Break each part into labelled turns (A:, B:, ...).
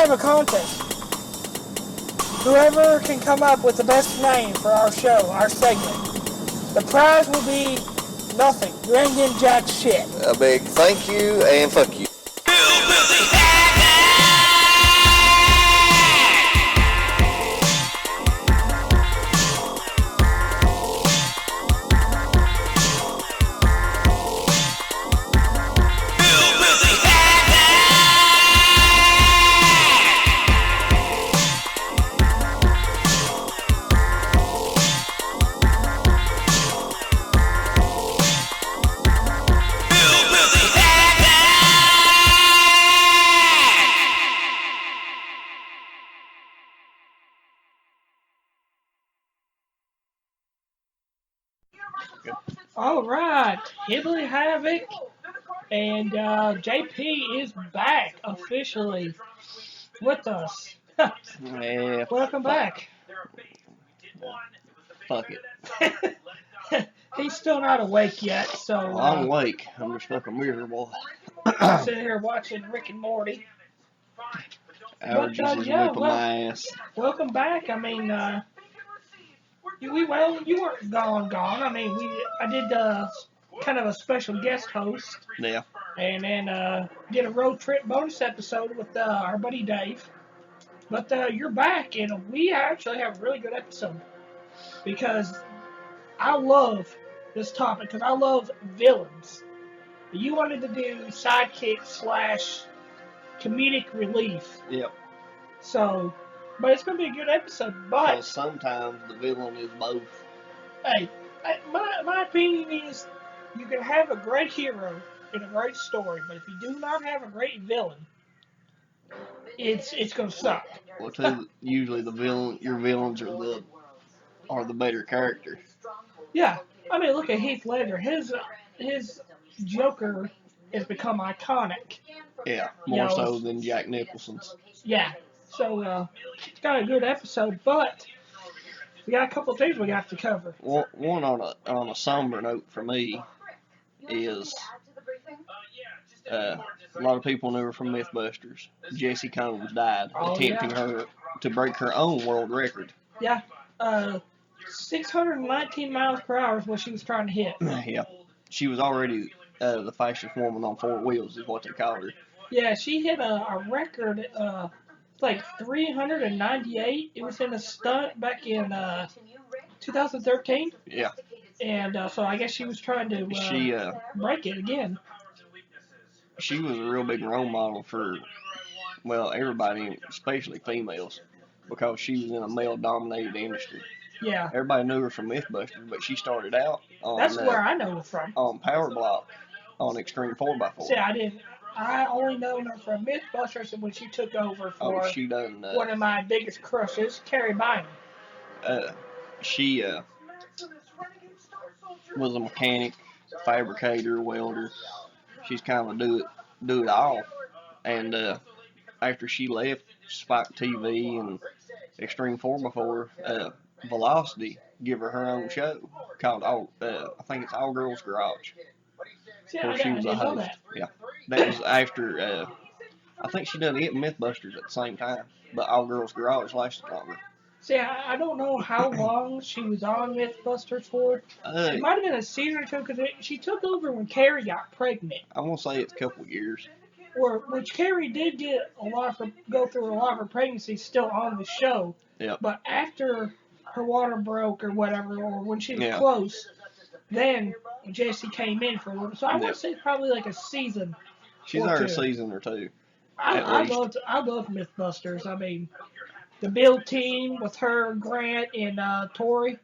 A: have a contest. Whoever can come up with the best name for our show, our segment, the prize will be nothing. You ain't getting jack shit.
B: A big thank you and fuck you.
A: All right, Hillbilly, Havoc, and JP is back officially with us.
C: Yeah,
A: Welcome back.
C: fuck it.
A: He's still not awake yet, so
C: I'm awake. I'm just fucking miserable.
A: I'm sitting here watching Rick and Morty.
C: Allergies is whipping my ass.
A: Welcome back. I mean, you weren't gone. I mean, I did kind of a special guest host.
C: Yeah.
A: And then did a road trip bonus episode with our buddy Dave. But you're back, and we actually have a really good episode because I love this topic because I love villains. You wanted to do sidekick / comedic relief.
C: Yep.
A: So, but it's going to be a good episode. But
C: Because sometimes the villain is both.
A: Hey, my opinion is you can have a great hero in a great story, but if you do not have a great villain, it's going to suck.
C: Well, too, usually your villains are the better characters.
A: Yeah, I mean, look at Heath Ledger. His Joker has become iconic.
C: Yeah, more so than Jack Nicholson's.
A: Yeah, so it's got a good episode, but we got a couple of things we got to cover.
C: One on a somber note for me is a lot of people knew her from MythBusters. Jessie Combs died attempting to break her own world record.
A: Yeah, 619 miles per hour is what she was trying to hit.
C: Yeah, she was already the fastest woman on 4 wheels is what they called her.
A: Yeah, she hit a record, like 398. It was in a stunt back in 2013.
C: Yeah.
A: And so I guess she was trying to break it again.
C: She was a real big role model for, well, everybody, especially females, because she was in a male-dominated industry.
A: Yeah.
C: Everybody knew her from MythBusters, but she started out on...
A: That's where I know her from.
C: On Power Block, on Extreme 4x4.
A: See, I only know her from MythBusters when she took over for one of my biggest crushes, Carrie Bynum.
C: She was a mechanic, fabricator, welder. She's kind of a do it all. And after she left Spike TV and Extreme 4x4, Velocity give her own show called I think it's All Girls Garage.
A: See, I didn't know that.
C: Yeah, that was after I think she done it and MythBusters at the same time, but All Girls Garage lasted longer.
A: See, I don't know how long she was on MythBusters for. It might have been a season or two because she took over when Carrie got pregnant.
C: I want to say it's a couple of years.
A: Which Carrie did get go through a lot of her pregnancy still on the show.
C: Yep.
A: But after her water broke or whatever, or when she was close, then Jessie came in for a little. So I would say probably like a season.
C: She's there a season or two.
A: I loved MythBusters. I mean, the build team with her, Grant, and Tori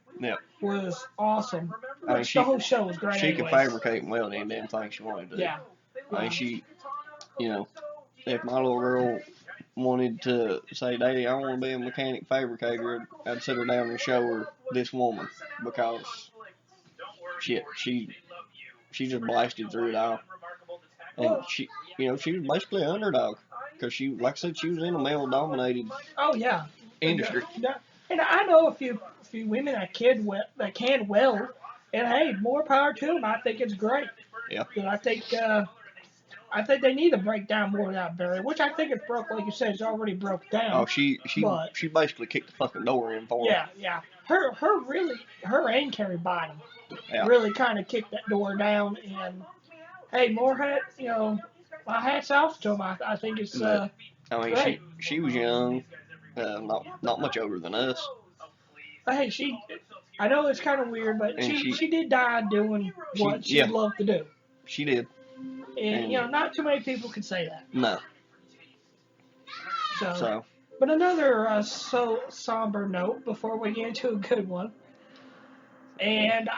A: was awesome. I mean, the whole show was great.
C: She could fabricate and weld any damn thing she wanted to do.
A: Yeah.
C: I mean, she, if my little girl wanted to say, Daddy, I want to be a mechanic fabricator, I'd sit her down and show her this woman because she just blasted through it all. And she was basically an underdog because she, like I said, she was in a male-dominated industry.
A: Yeah. And I know a few women that can weld, and hey, more power to them. I think it's great.
C: Yeah.
A: And I think I think they need to break down more of that barrier, which I think it's broke, like you said, it's already broke down.
C: Oh, she
A: but
C: basically kicked the fucking door in for him.
A: yeah. Her and Carrie Biden
C: Yeah.
A: really kind of kicked that door down. And hey, more hat, my hat's off to them. I think it's
C: I mean,
A: great.
C: she was young, not much older than us.
A: But hey, I know it's kind of weird, but she did die doing what she loved to do.
C: She did.
A: And not too many people can say that.
C: No.
A: So. But another somber note before we get into a good one. And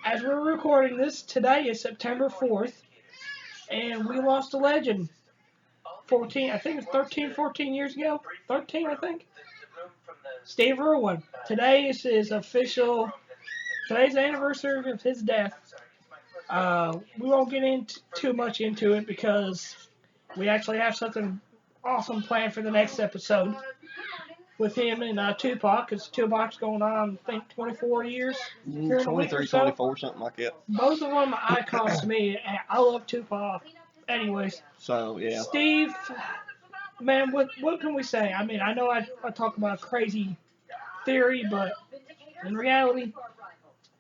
A: as we're recording this, today is September 4th, and we lost a legend. 14 years ago. 13, I think. Steve Irwin. Today is his today's the anniversary of his death. We won't get too much into it because we actually have something awesome planned for the next episode with him and Tupac, because Tupac's going on, I think, 24 years.
C: 23, 24, something like that.
A: Both of them icons to me. I love Tupac. Anyways.
C: So, yeah.
A: Steve, man, what can we say? I mean, I know I talk about a crazy theory, but in reality,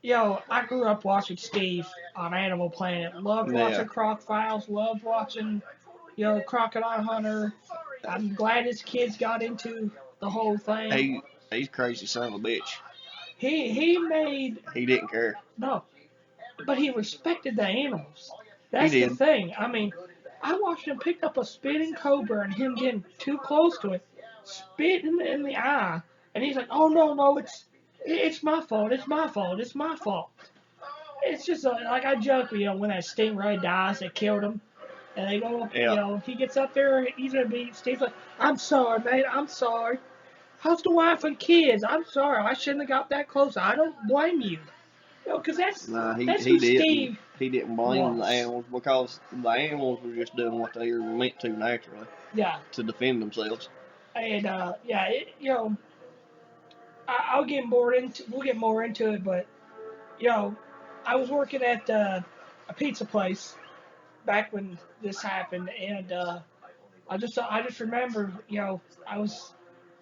A: I grew up watching Steve on Animal Planet. Loved watching Croc Files. Loved watching, Crocodile Hunter. I'm glad his kids got into the whole thing.
C: He's crazy son of a bitch.
A: He
C: didn't care.
A: No, but he respected the animals. That's the thing. I mean, I watched him pick up a spitting cobra and him getting too close to it, spit in the eye, and he's like, "Oh no, it's my fault. It's my fault. It's my fault." It's just like I joke, when that stingray dies that killed him, and they go, he gets up there, he's gonna be Steve's like, "I'm sorry, mate. I'm sorry. How's the wife and kids? I'm sorry. I shouldn't have got that close. I don't blame you." Because that's who Steve.
C: He didn't blame the animals because the animals were just doing what they were meant to naturally.
A: Yeah.
C: To defend themselves.
A: And I'll get we'll get more into it, but I was working at a pizza place back when this happened, and I just remember, I was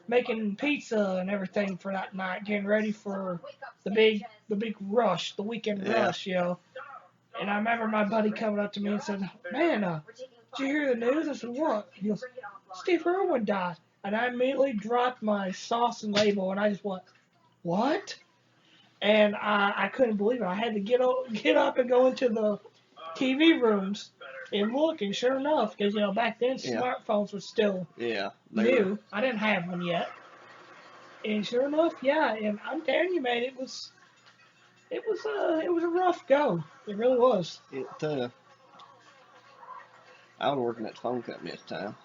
A: making pizza and everything for that night, getting ready for the big rush, the weekend rush, And I remember my buddy coming up to me and said, "Man, did you hear the news?" I said, "What?" He goes, "Steve Irwin died." And I immediately dropped my sauce and label, and I just went, "What?" And I couldn't believe it. I had to get up and go into the TV rooms and look, and sure enough, because back then smartphones were still new. I didn't have one yet. And sure enough, and I'm telling you, man, it was a rough go. It really was.
C: I was working at the phone company at the time.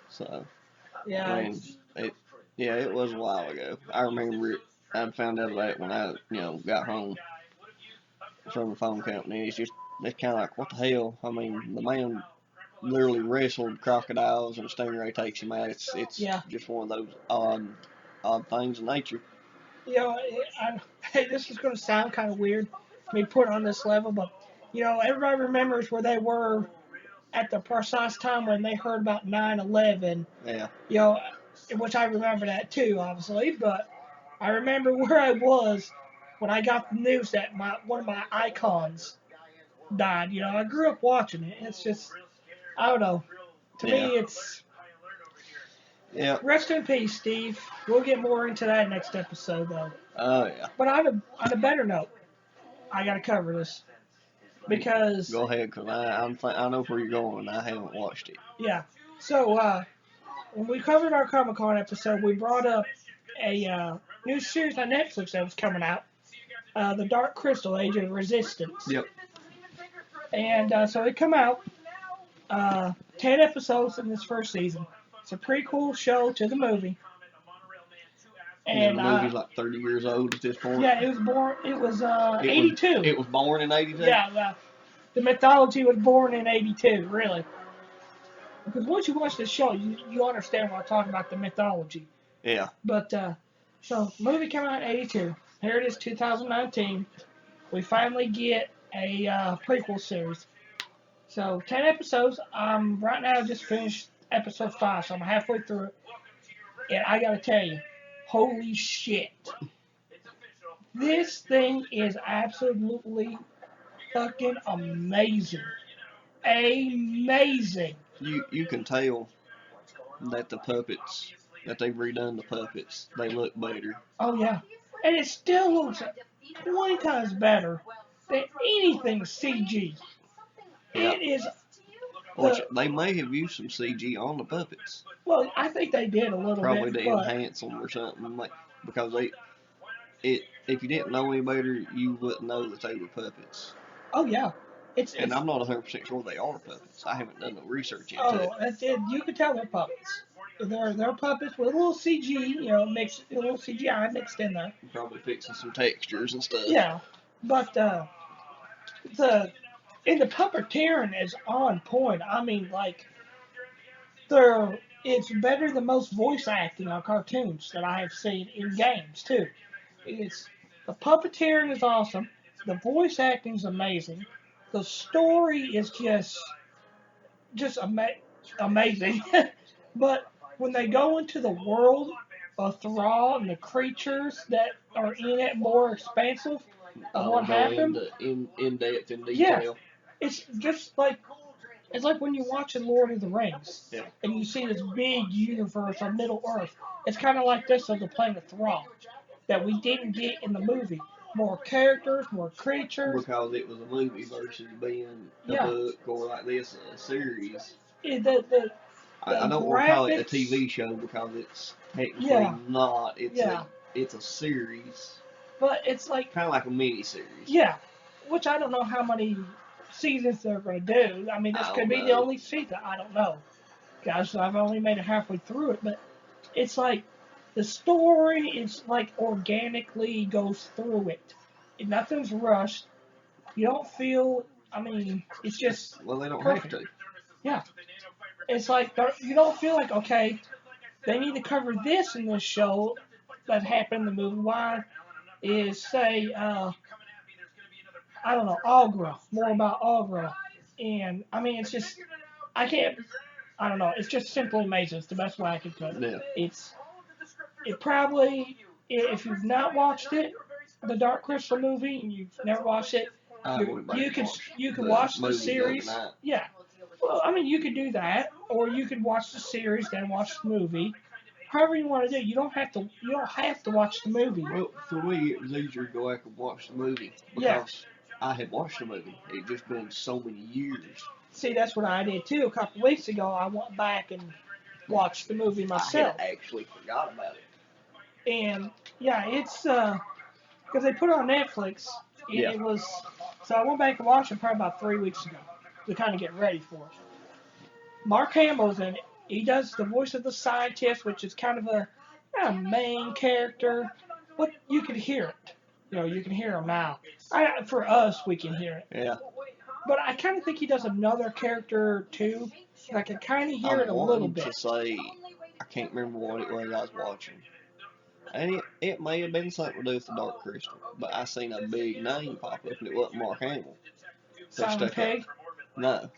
C: So,
A: yeah,
C: I mean, it was a while ago. I remember it. I found out about it when I, got home from the phone company. It's kind of like, what the hell? I mean, the man literally wrestled crocodiles and a stingray takes him out. It's just one of those odd things in nature.
A: Hey, this is going to sound kind of weird, me put on this level, but everybody remembers where they were at the precise time when they heard about 9/11.
C: Yeah.
A: Which I remember that too, obviously, but I remember where I was when I got the news that one of my icons died. I grew up watching it. It's just, I don't know. To me, it's.
C: Yeah.
A: Rest in peace, Steve. We'll get more into that next episode, though.
C: Oh, yeah.
A: But on a better note, I got to cover this. Because.
C: Go ahead, because I know where you're going, and I haven't watched it.
A: Yeah. So, when we covered our Comic-Con episode, we brought up a new series on Netflix that was coming out. The Dark Crystal, Age of Resistance.
C: Yep.
A: And so it come out 10 episodes in this first season. It's a prequel show to the movie.
C: And the movie's like 30 years old at this point.
A: Yeah, it was 82.
C: It was born in 82?
A: Yeah, the mythology was born in 82, really. Because once you watch the show, you understand what I'm talking about, the mythology.
C: Yeah.
A: But, so, movie came out in 82. Here it is, 2019. We finally get a prequel series. So 10 episodes. Right now I just finished episode 5, so I'm halfway through it. And I gotta tell you, holy shit. This thing is absolutely fucking amazing. Amazing.
C: You can tell that the puppets, that they've redone the puppets, they look better.
A: Oh yeah. And it still looks 20 times better than anything CG.
C: Yeah.
A: It is
C: Which they may have used some CG on the puppets.
A: well, I think they did a little
C: Probably
A: bit,
C: to
A: but
C: enhance them or something, like, because if you didn't know any better, you wouldn't know that they were puppets.
A: oh yeah,
C: And I'm not 100% sure they are puppets. I haven't done no research into it.
A: you can tell they're puppets. They're puppets with a little CG, mixed a little CGI mixed in there.
C: Probably fixing some textures and stuff.
A: Yeah, but the the puppeteering is on point. I mean, like it's better than most voice acting on cartoons that I have seen in games too. It's the puppeteering is awesome. The voice acting is amazing. The story is just amazing. But when they go into the world of Thrall and the creatures that are in it more expansive of what happened,
C: In depth, in
A: yeah,
C: detail.
A: it's just like it's like when you watch Lord of the Rings
C: Yeah.
A: and you see this big universe on Middle Earth. It's kind of like this of the planet Thrall that we didn't get in the movie. More characters, more creatures.
C: Because it was a movie versus being a
A: Yeah.
C: book or like this, a series.
A: The
C: I don't want to call it a
A: graphics-
C: TV show because it's technically
A: Yeah.
C: not.
A: Yeah.
C: It's a series,
A: But it's like,
C: kind of like a mini series.
A: yeah, which I don't know how many seasons they're going to do. I mean, this
C: I
A: could
C: don't
A: be the
C: know.
A: only season. I don't know. Guys, I've only made it halfway through it, but it's like the story is like organically goes through it. Nothing's rushed. You don't feel, I mean, it's just
C: Well, they don't
A: perfect.
C: have to.
A: Yeah. It's like, you don't feel like, okay, they need to cover this in this show that happened in the movie. Why is, say, I don't know, Agra, more about Agra. And, I mean, it's just, I don't know, it's just simply amazing. It's the best way I can put it.
C: Yeah.
A: It probably, if you've not watched it, the Dark Crystal movie, and you've never watched it, you can watch the series. Yeah. Well, I mean, you could do that, or you could watch the series then watch the movie. However you want to do. You don't have to watch the movie.
C: Well, for me, it was easier to go back and watch the movie because I had watched the movie. It just been so many years.
A: See, that's what I did too. A couple weeks ago, I went back and watched the movie myself.
C: I had actually forgot about it.
A: And yeah, it's because they put it on Netflix.
C: Yeah.
A: It was so I went back and watched it probably about 3 weeks ago to kind of get ready for it. Mark Hamill's in it. He does the voice of the scientist, which is kind of a main character, but you can hear it. You can hear him now. For us, we can hear it.
C: Yeah.
A: But I kind of think he does another character too. I can kind of hear it a little bit.
C: To say, I can't remember what it was I was watching. And it may have been something to do with the Dark Crystal, but I seen a big name pop up and it wasn't Mark Hamill.
A: Simon Pegg?
C: No.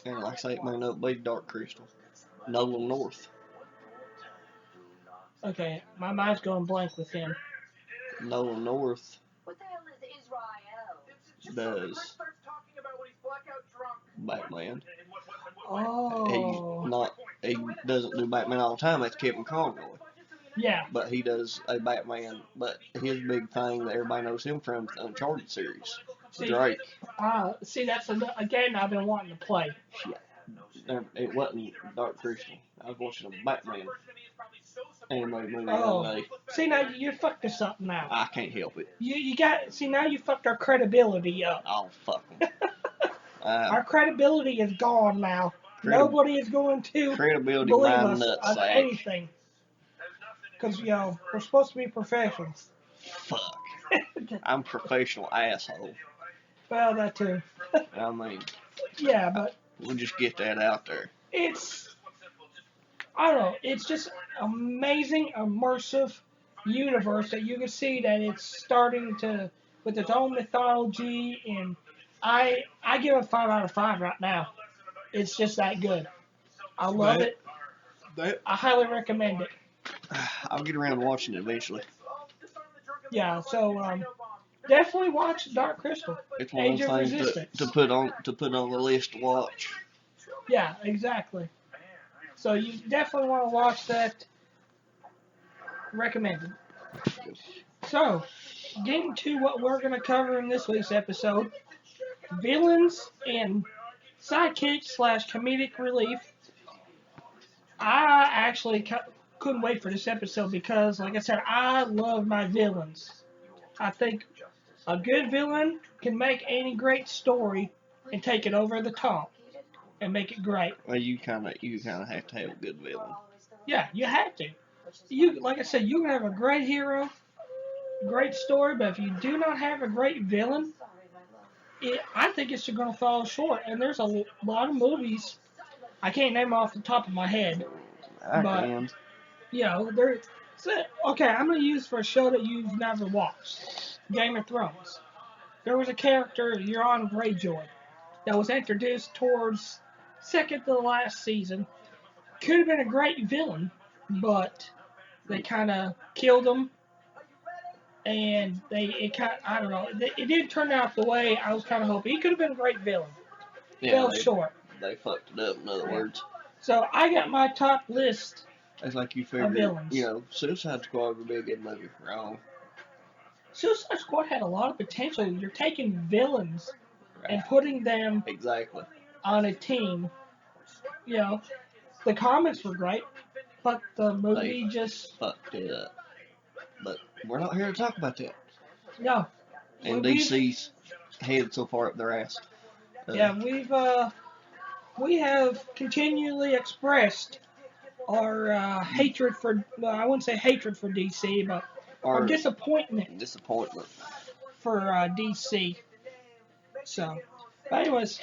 C: And like I say, it may not be Dark Crystal. Nolan North.
A: Okay, my mind's going blank with him.
C: Nolan North does Batman.
A: Oh.
C: He doesn't do Batman all the time. That's Kevin Conroy.
A: Yeah.
C: But he does a Batman. But his big thing that everybody knows him from the Uncharted series, Drake.
A: See, that's a game I've been wanting to play.
C: It wasn't Dark Crystal. I was watching a Batman animated movie the
A: Oh.
C: other day.
A: See, now you fucked us up now.
C: I can't help it.
A: Now you fucked our credibility up.
C: Oh, fuck them.
A: Our credibility is gone now. Nobody is going to
C: credibility
A: believe
C: my
A: us on
C: nutsack.
A: anything. Because, we're supposed to be professionals.
C: Fuck. I'm a professional asshole.
A: Well, that too.
C: I mean,
A: yeah, but
C: we'll just get that out there.
A: I don't know, it's just amazing, immersive universe that you can see that it's starting to with its own mythology, and I give it a 5 out of 5 right now. It's just that good. I love it. I highly recommend it.
C: I'll get around to watching it eventually.
A: Yeah, so definitely watch Dark Crystal.
C: It's one
A: Age
C: of
A: of
C: those things
A: Resistance.
C: to put on the list to watch.
A: Yeah, exactly. So you definitely want to watch that. Recommended. So, getting to what we're going to cover in this week's episode, villains and sidekicks / comedic relief. I actually couldn't wait for this episode because, like I said, I love my villains. I think a good villain can make any great story and take it over the top and make it great.
C: Well, you kind of have to have a good villain.
A: Yeah, you have to. You, like I said, you can have a great hero, great story, but if you do not have a great villain, I think it's going to fall short. And there's a lot of movies I can't name off the top of my head, but you know, there's okay. I'm going to use for a show that you've never watched, Game of Thrones. There was a character, Euron Greyjoy, that was introduced towards second to the last season. Could have been a great villain, but they kind of killed him, and I don't know, it didn't turn out the way I was kind of hoping. He could have been a great villain. Fell short.
C: They fucked it up, in other words.
A: So I got my top list.
C: It's like you figured, Suicide Squad would be a good movie. Wrong.
A: Suicide Squad had a lot of potential. You're taking villains and putting them on a team. You know, the comics were great, but the movie just
C: fucked it up. But we're not here to talk about that.
A: No.
C: And DC's head so far up their ass.
A: Yeah, we have continually expressed our hatred for, well, I wouldn't say hatred for DC, but our disappointment for DC. So, but anyways,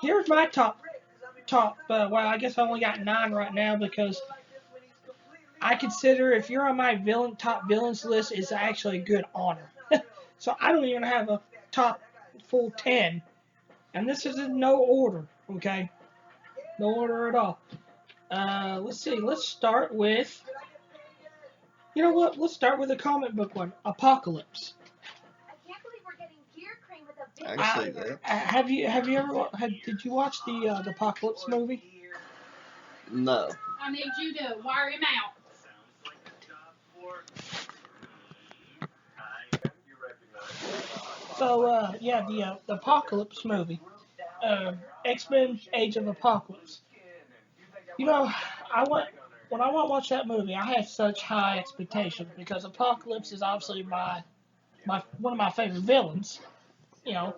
A: here's my top. Well, I guess I only got 9 right now because I consider if you're on my top villains list, it's actually a good honor. So I don't even have a top full 10. And this is in no order, okay? No order at all. Let's see. Let's start with, you know what? Let's start with the comic book one, Apocalypse.
C: I can see that.
A: Have you ever did you watch the Apocalypse movie?
C: No.
D: I need you to wire him out.
A: So yeah, the Apocalypse movie, X-Men: Age of Apocalypse. You know, when I went to watch that movie, I had such high expectations because Apocalypse is obviously one of my favorite villains. You know,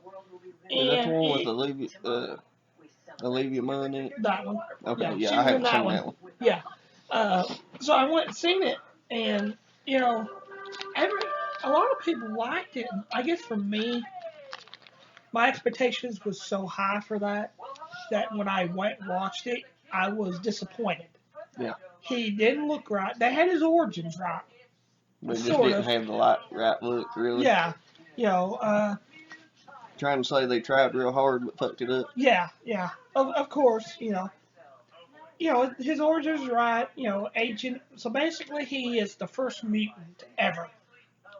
C: is that the one with Olivia Munn in it?
A: That one.
C: Okay, yeah, I haven't seen that one.
A: Yeah. So I went and seen it, and you know, a lot of people liked it. I guess for me, my expectations was so high for that when I went and watched it, I was disappointed.
C: Yeah.
A: He didn't look right. They had his origins right.
C: But just didn't have the right look, really.
A: Yeah. You know,
C: trying to say they tried real hard but fucked it up.
A: Yeah. Of course, you know, his origins are right. You know, agent. So basically, he is the first mutant ever.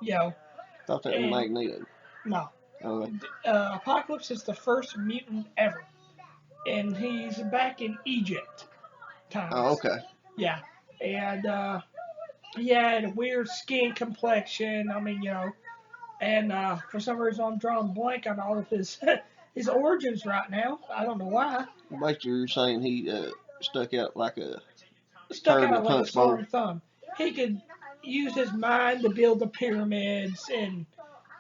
A: You know.
C: Thought that was Magneto.
A: No.
C: Okay.
A: Apocalypse is the first mutant ever, and he's back in Egypt times.
C: Oh, okay.
A: Yeah, and he had a weird skin complexion. I mean, you know, and for some reason I'm drawing blank on all of his his origins right now. I don't know why.
C: Basically, you're saying he stuck out like a
A: sore thumb. He could use his mind to build the pyramids, and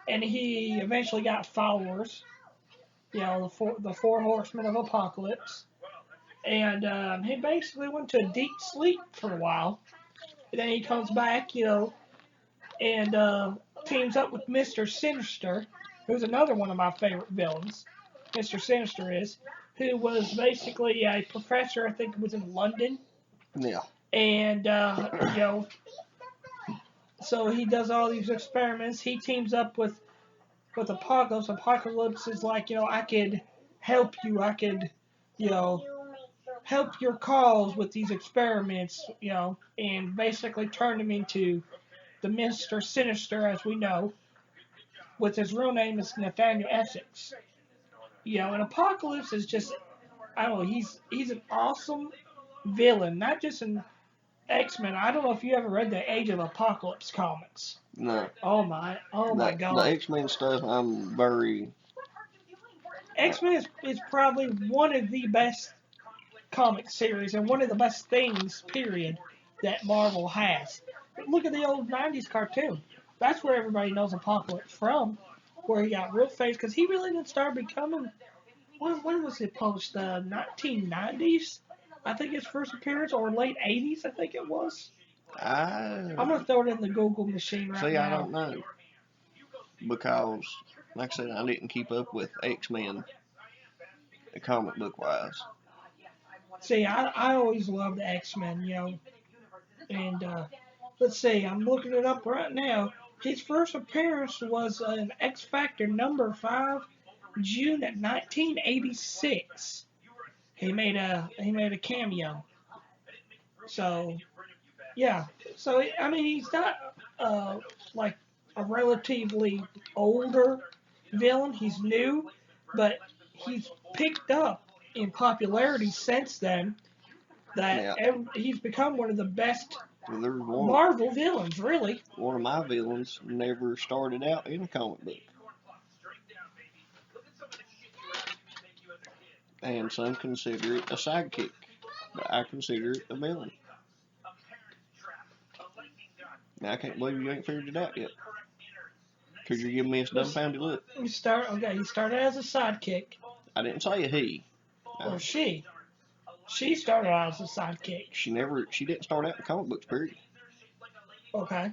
A: he eventually got followers. You know, the four horsemen of Apocalypse. And he basically went to a deep sleep for a while. And then he comes back, you know, and teams up with Mr. Sinister, who's another one of my favorite villains. Mr. Sinister who was basically a professor, I think it was in London.
C: Yeah.
A: And, you know, so he does all these experiments. He teams up with with Apocalypse is like, I could help you. I could, you know, help your cause with these experiments, and basically turn him into the Mr. Sinister as we know, with his real name is Nathaniel Essex. And Apocalypse is just, I don't know, he's an awesome villain, not just in X-Men. I don't know if you ever read the Age of Apocalypse comics.
C: No.
A: Oh my
C: The
A: God.
C: X-Men stuff, I'm very...
A: X-Men is probably one of the best comic series and one of the best things, period, that Marvel has. Look at the old 90s cartoon. That's where everybody knows Apocalypse from, where he got real famous, because he really didn't start becoming, when was it published? The 1990s? I think his first appearance, or late 80s, I think it was. I'm going to throw it in the Google machine right now.
C: I don't know. Because, like I said, I didn't keep up with X-Men comic book wise.
A: See, I always loved the X-Men, and let's see, I'm looking it up right now. His first appearance was in X Factor number 5, June of 1986. He made a cameo. So yeah, so I mean he's not like a relatively older villain. He's new, but he's picked up in popularity since then. That he's become one of the best Marvel villains, really.
C: One of my villains never started out in a comic book. And some consider it a sidekick, but I consider it a villain. Now, I can't believe you ain't figured it out yet. Because you're giving me a dumbfounded look.
A: He started as a sidekick.
C: I didn't say a he.
A: Or she. She started out as a sidekick.
C: She didn't start out in comic books, period.
A: Okay.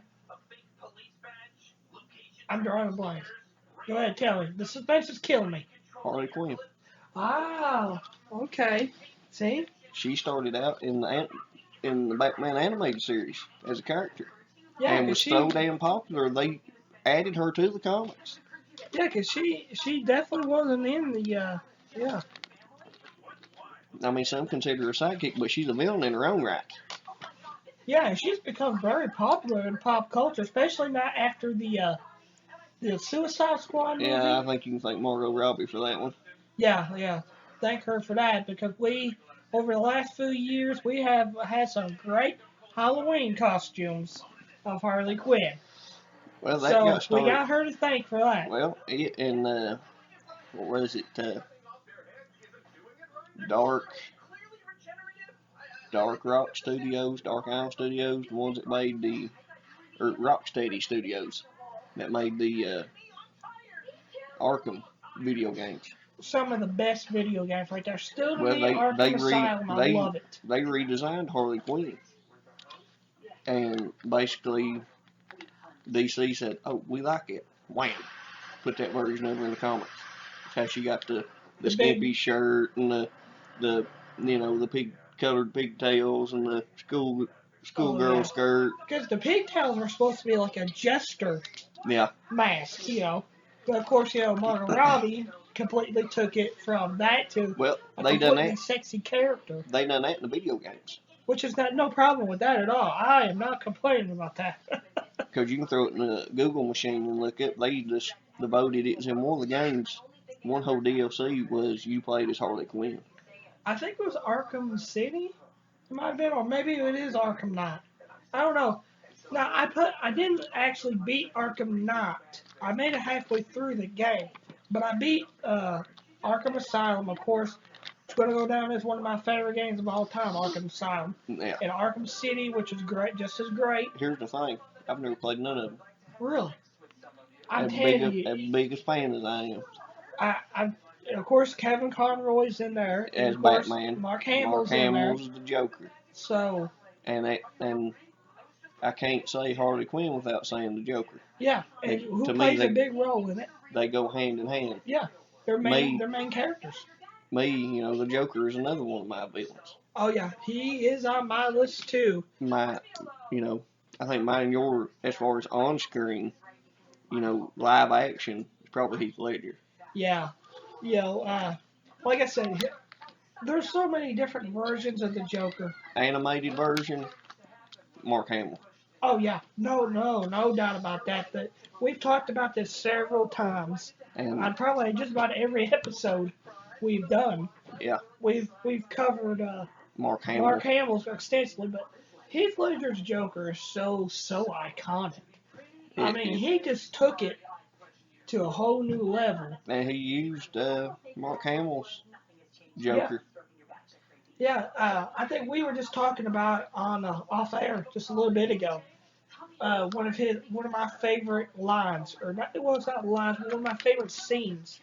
A: I'm drawing a blank. Go ahead, tell me. The suspense is killing me.
C: Harley Quinn.
A: Ah, okay. See?
C: She started out in the Batman animated series as a character.
A: Yeah,
C: and was so damn popular, they added her to the comics.
A: Yeah, because she definitely wasn't in the, yeah.
C: I mean, some consider her a sidekick, but she's a villain in her own right.
A: Yeah, and she's become very popular in pop culture, especially now after the Suicide Squad movie.
C: Yeah, I think you can thank Margot Robbie for that one.
A: Yeah. Thank her for that, because over the last few years, we have had some great Halloween costumes of Harley Quinn.
C: Well, that got started.
A: We got her to thank for that.
C: Well, what was it? Dark Rock Studios, Dark Isle Studios, the ones that made Rocksteady Studios, that made the Arkham video games.
A: Some of the best video games right there. Still to me, Arkham Asylum, I love it.
C: They redesigned Harley Quinn. And basically, DC said, "Oh, we like it." Wham! Put that version over in the comics. That's how she got the skimpy shirt and the colored pigtails and the schoolgirl skirt.
A: Because the pigtails are supposed to be like a jester mask, But of course, Margot Robbie completely took it from that to a completely sexy character.
C: They done that in the video games.
A: Which is no problem with that at all. I am not complaining about that.
C: Because you can throw it in the Google machine and look up. They just devoted it in one of the games. One whole DLC was you played as Harley Quinn.
A: I think it was Arkham City. It might have been, or maybe it is Arkham Knight. I don't know. Now I didn't actually beat Arkham Knight. I made it halfway through the game, but I beat Arkham Asylum, of course. It's going to go down as one of my favorite games of all time, Arkham Asylum.
C: Yeah.
A: And Arkham City, which is great, just as great.
C: Here's the thing. I've never played none of them.
A: Really? I'm telling you.
C: As big a fan as I am.
A: Of course, Kevin Conroy's in there.
C: As
A: of course,
C: Batman.
A: Mark Hamill's in there.
C: Mark Hamill's the Joker.
A: So.
C: And I can't say Harley Quinn without saying the Joker.
A: Yeah, and who plays a big role in it?
C: They go hand in hand.
A: Yeah, they're main characters.
C: The Joker is another one of my villains.
A: Oh yeah, he is on my list too.
C: I think mine and yours, as far as on screen, live action, is probably Heath Ledger.
A: Yeah. You know, like I said, there's so many different versions of the Joker.
C: Animated version, Mark Hamill.
A: Oh yeah, no doubt about that. That we've talked about this several times.
C: And
A: On probably just about every episode we've done.
C: yeah,
A: We've covered
C: Mark Hamill.
A: Mark Hamill's extensively, but Heath Ledger's Joker is so iconic. I mean, he just took it to a whole new level.
C: And he used Mark Hamill's Joker.
A: Yeah, I think we were just talking about on off air just a little bit ago. One of my favorite lines, or not, well, it's not lines, but one of my favorite scenes.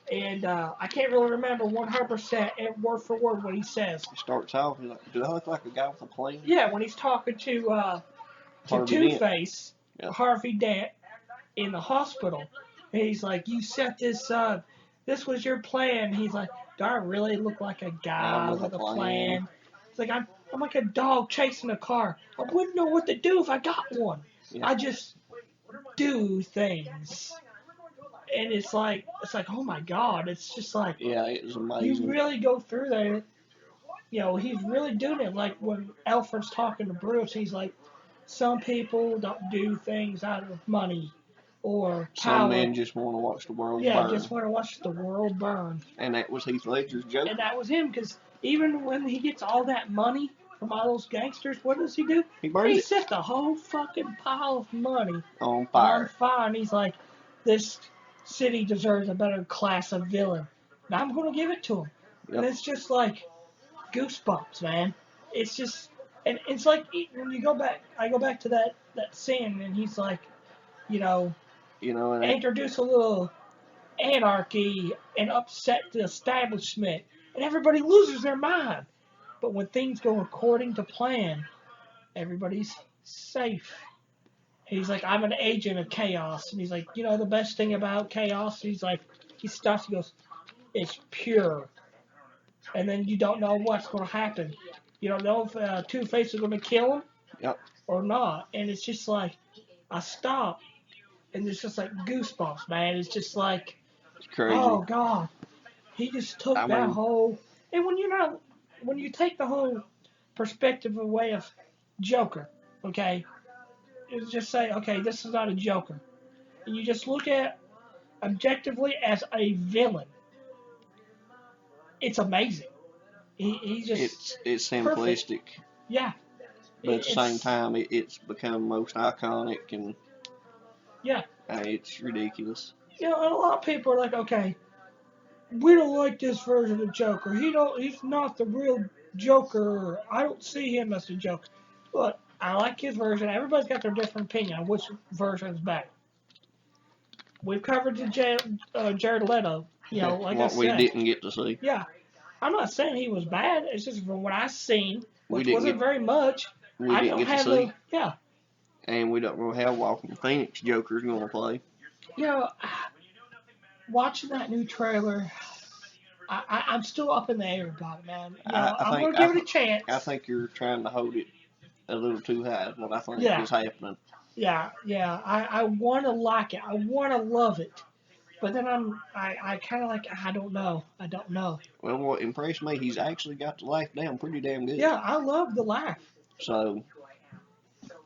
A: And I can't really remember 100% word for word what he says.
C: He starts off, he's like, "Do I look like a guy with a plane?"
A: Yeah, when he's talking to Two-Face, Harvey Dent, in the hospital. And he's like, "You set this up. This was your plan." He's like, "Do I really look like a guy with a plan?" It's like, I'm like a dog chasing a car. I wouldn't know what to do if I got one.
C: Yeah.
A: I just do things. And it's like, oh my God. It's just like,
C: yeah, it was amazing.
A: You really go through that. You know, he's really doing it. Like when Alfred's talking to Bruce, he's like, some people don't do things out of money or power.
C: Some men just want to watch the world burn.
A: Yeah, just want to watch the world burn.
C: And that was Heath Ledger's Joker.
A: And that was him, because even when he gets all that money from all those gangsters, what does he do?
C: He burns it.
A: Set the whole fucking pile of money
C: on fire.
A: And he's like, this city deserves a better class of villain. Now I'm going to give it to him. Yep. And it's just like goosebumps, man. It's just, and it's like when you go back, I go back to that scene, and he's like, introduce a little anarchy and upset the establishment, and everybody loses their mind. But when things go according to plan, everybody's safe. He's like, I'm an agent of chaos. And he's like, the best thing about chaos? He's like, he stops, he goes, it's pure. And then you don't know what's going to happen. You don't know if Two-Face is going to kill him or not. And it's just like, I stop. And it's just like goosebumps, man. It's just like,
C: it's crazy.
A: Oh, God. He just took that whole... And when you take the whole perspective away of Joker, okay, it's just say, okay, this is not a Joker. And you just look at objectively as a villain. It's amazing. He just...
C: It's simplistic.
A: Perfect. Yeah.
C: But at the same time, it's become most iconic, and
A: yeah,
C: it's ridiculous.
A: And a lot of people are like, okay, we don't like this version of Joker. He's not the real Joker. I don't see him as the Joker. But I like his version. Everybody's got their different opinion on which version is better. We've covered the Jared Leto. Like I said,
C: what we didn't get to see.
A: Yeah, I'm not saying he was bad. It's just from what I've seen, which wasn't very much.
C: We didn't get to see.
A: Yeah.
C: And we don't know how Walking Phoenix Joker's going to play.
A: Watching that new trailer, I'm still up in the air about it, man. I'm going to give it a chance.
C: I think you're trying to hold it a little too high is what I think is happening.
A: Yeah. I want to like it. I want to love it. But then I kind of like, I don't know.
C: Well, what impressed me, he's actually got the laugh down pretty damn good.
A: Yeah, I love the laugh.
C: So,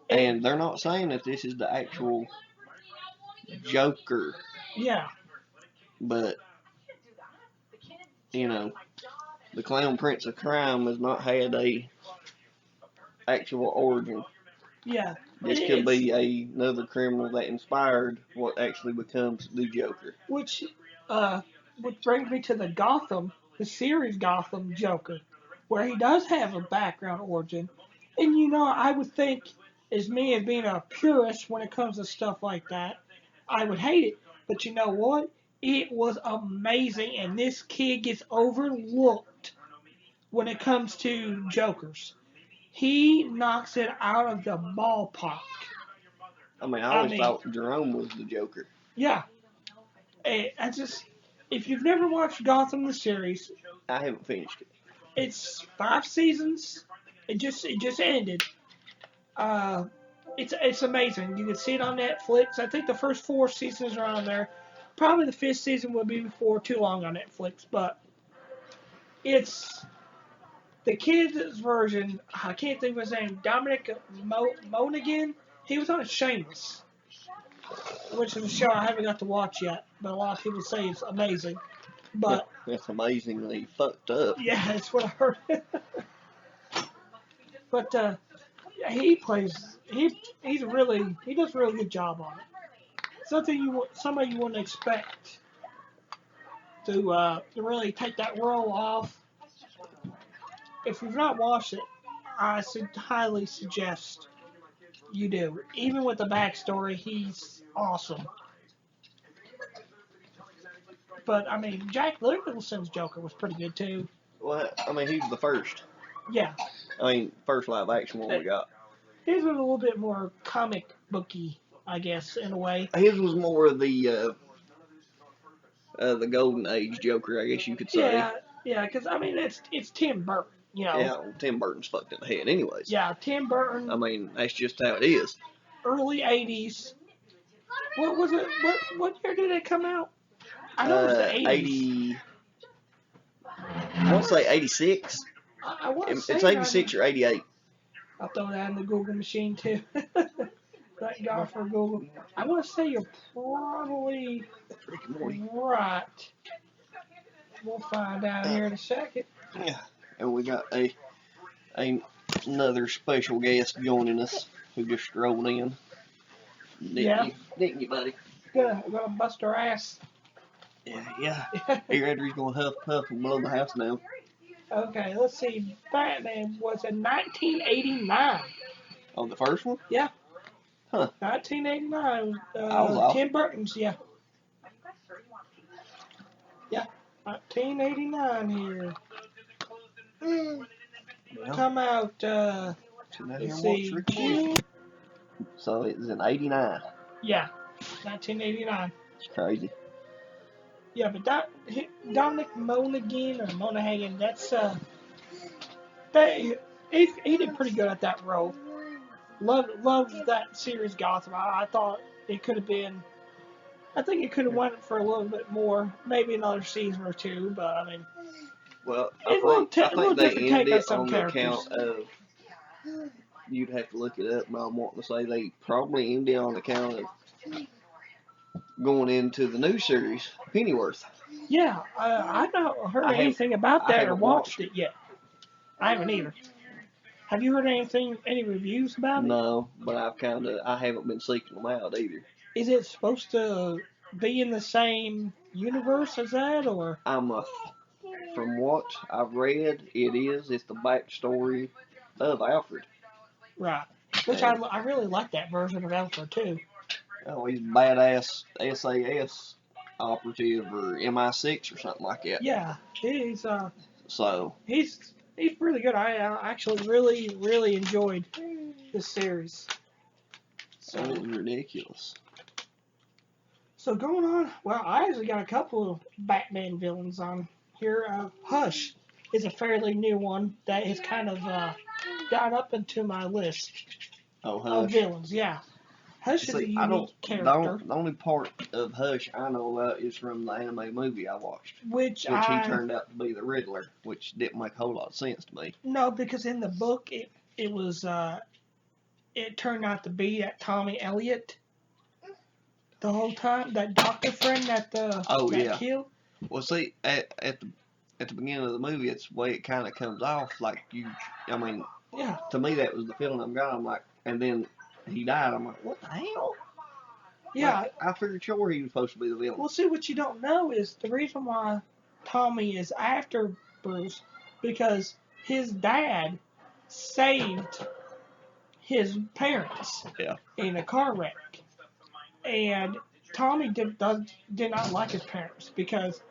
C: and they're not saying that this is the actual Joker.
A: Yeah.
C: But, the Clown Prince of Crime has not had a actual origin.
A: Yeah.
C: This could be another criminal that inspired what actually becomes the Joker.
A: Which brings me to the series Gotham Joker, where he does have a background origin. And, I would think, as me as being a purist when it comes to stuff like that, I would hate it. But you know what? It was amazing, and this kid gets overlooked when it comes to Jokers. He knocks it out of the ballpark.
C: I always thought Jerome was the Joker.
A: Yeah. If you've never watched Gotham the series,
C: I haven't finished it.
A: It's 5 seasons. It just ended. It's amazing. You can see it on Netflix. I think the first 4 seasons are on there. Probably the 5th season will be before too long on Netflix, but it's the kids' version. I can't think of his name. Dominic Monaghan. He was on Shameless, which is a show I haven't got to watch yet, but a lot of people say it's amazing. But
C: That's amazingly fucked up.
A: yeah, that's what I heard. But he plays. He does a really good job on it. Somebody you wouldn't expect to really take that role off. If you've not watched it, I highly suggest you do. Even with the backstory, he's awesome. But I mean, Jack Nicholson's Joker was pretty good too.
C: Well, I mean, he's the first.
A: Yeah.
C: I mean, first live action one we got.
A: His was a little bit more comic booky, I guess, in a way.
C: His was more of the golden age Joker, I guess you could say.
A: Yeah, because I mean, it's Tim Burton, you know.
C: Yeah, well, Tim Burton's fucked in the head, anyways.
A: Yeah, Tim Burton.
C: I mean, that's just how it is.
A: Early '80s. What was it? What year did it come out? I know it was the '80s.
C: 80. I want to say 86.
A: I want to say
C: it's 86 or 88.
A: I'll throw that in the Google machine too. Thank God for Google. I want to say you're probably right. We'll find out here in a second.
C: Yeah, and we got another special guest joining us who just strolled in. Didn't you, buddy?
A: Gonna bust her ass.
C: Yeah. Here, Andrew's gonna huff and blow the house down.
A: Okay, let's see. Batman was in 1989.
C: Oh, the first one?
A: Yeah.
C: Huh.
A: 1989.
C: I was off.
A: Tim Burton's, yeah. Yeah. 1989 here. Come out, let's see.
C: So it was in 89.
A: Yeah. 1989.
C: It's crazy.
A: Yeah, but Dominic Monaghan, that's he did pretty good at that role. Loved that series Gotham. I thought it could have been. I think it could have went for a little bit more, maybe another season or two. But I mean,
C: well, I think they ended it on the account of. You'd have to look it up, but I'm wanting to say they probably ended on account of going into the new series, Pennyworth.
A: Yeah, I've not heard anything about that or watched it yet. I haven't either. Have you heard any reviews about it?
C: No, but I haven't been seeking them out either.
A: Is it supposed to be in the same universe as that, or?
C: From what I've read, it is. It's the backstory of Alfred.
A: Right. Which I really like that version of Alfred too.
C: Oh, he's a badass SAS operative or MI6 or something like that.
A: Yeah, he's really good. I actually really enjoyed this series. So
C: it was ridiculous.
A: So going on, well, I actually got a couple of Batman villains on here. Hush is a fairly new one that has kind of got up into my list of villains. Yeah. Hush is a unique character.
C: The only part of Hush I know about is from the anime movie I watched. Which he turned out to be the Riddler, which didn't make a whole lot of sense to me.
A: No, because in the book it turned out to be that Tommy Elliott the whole time, that doctor friend that killed.
C: Well, see, at the beginning of the movie, it's the way it kind of comes off. Like
A: yeah.
C: To me that was the feeling I'm got. I'm like, and then he died. I'm like, what the hell?
A: Yeah.
C: Like, I figured sure he was supposed to be the villain.
A: Well, see, what you don't know is the reason why Tommy is after Bruce, because his dad saved his parents in a car wreck. And Tommy did not like his parents because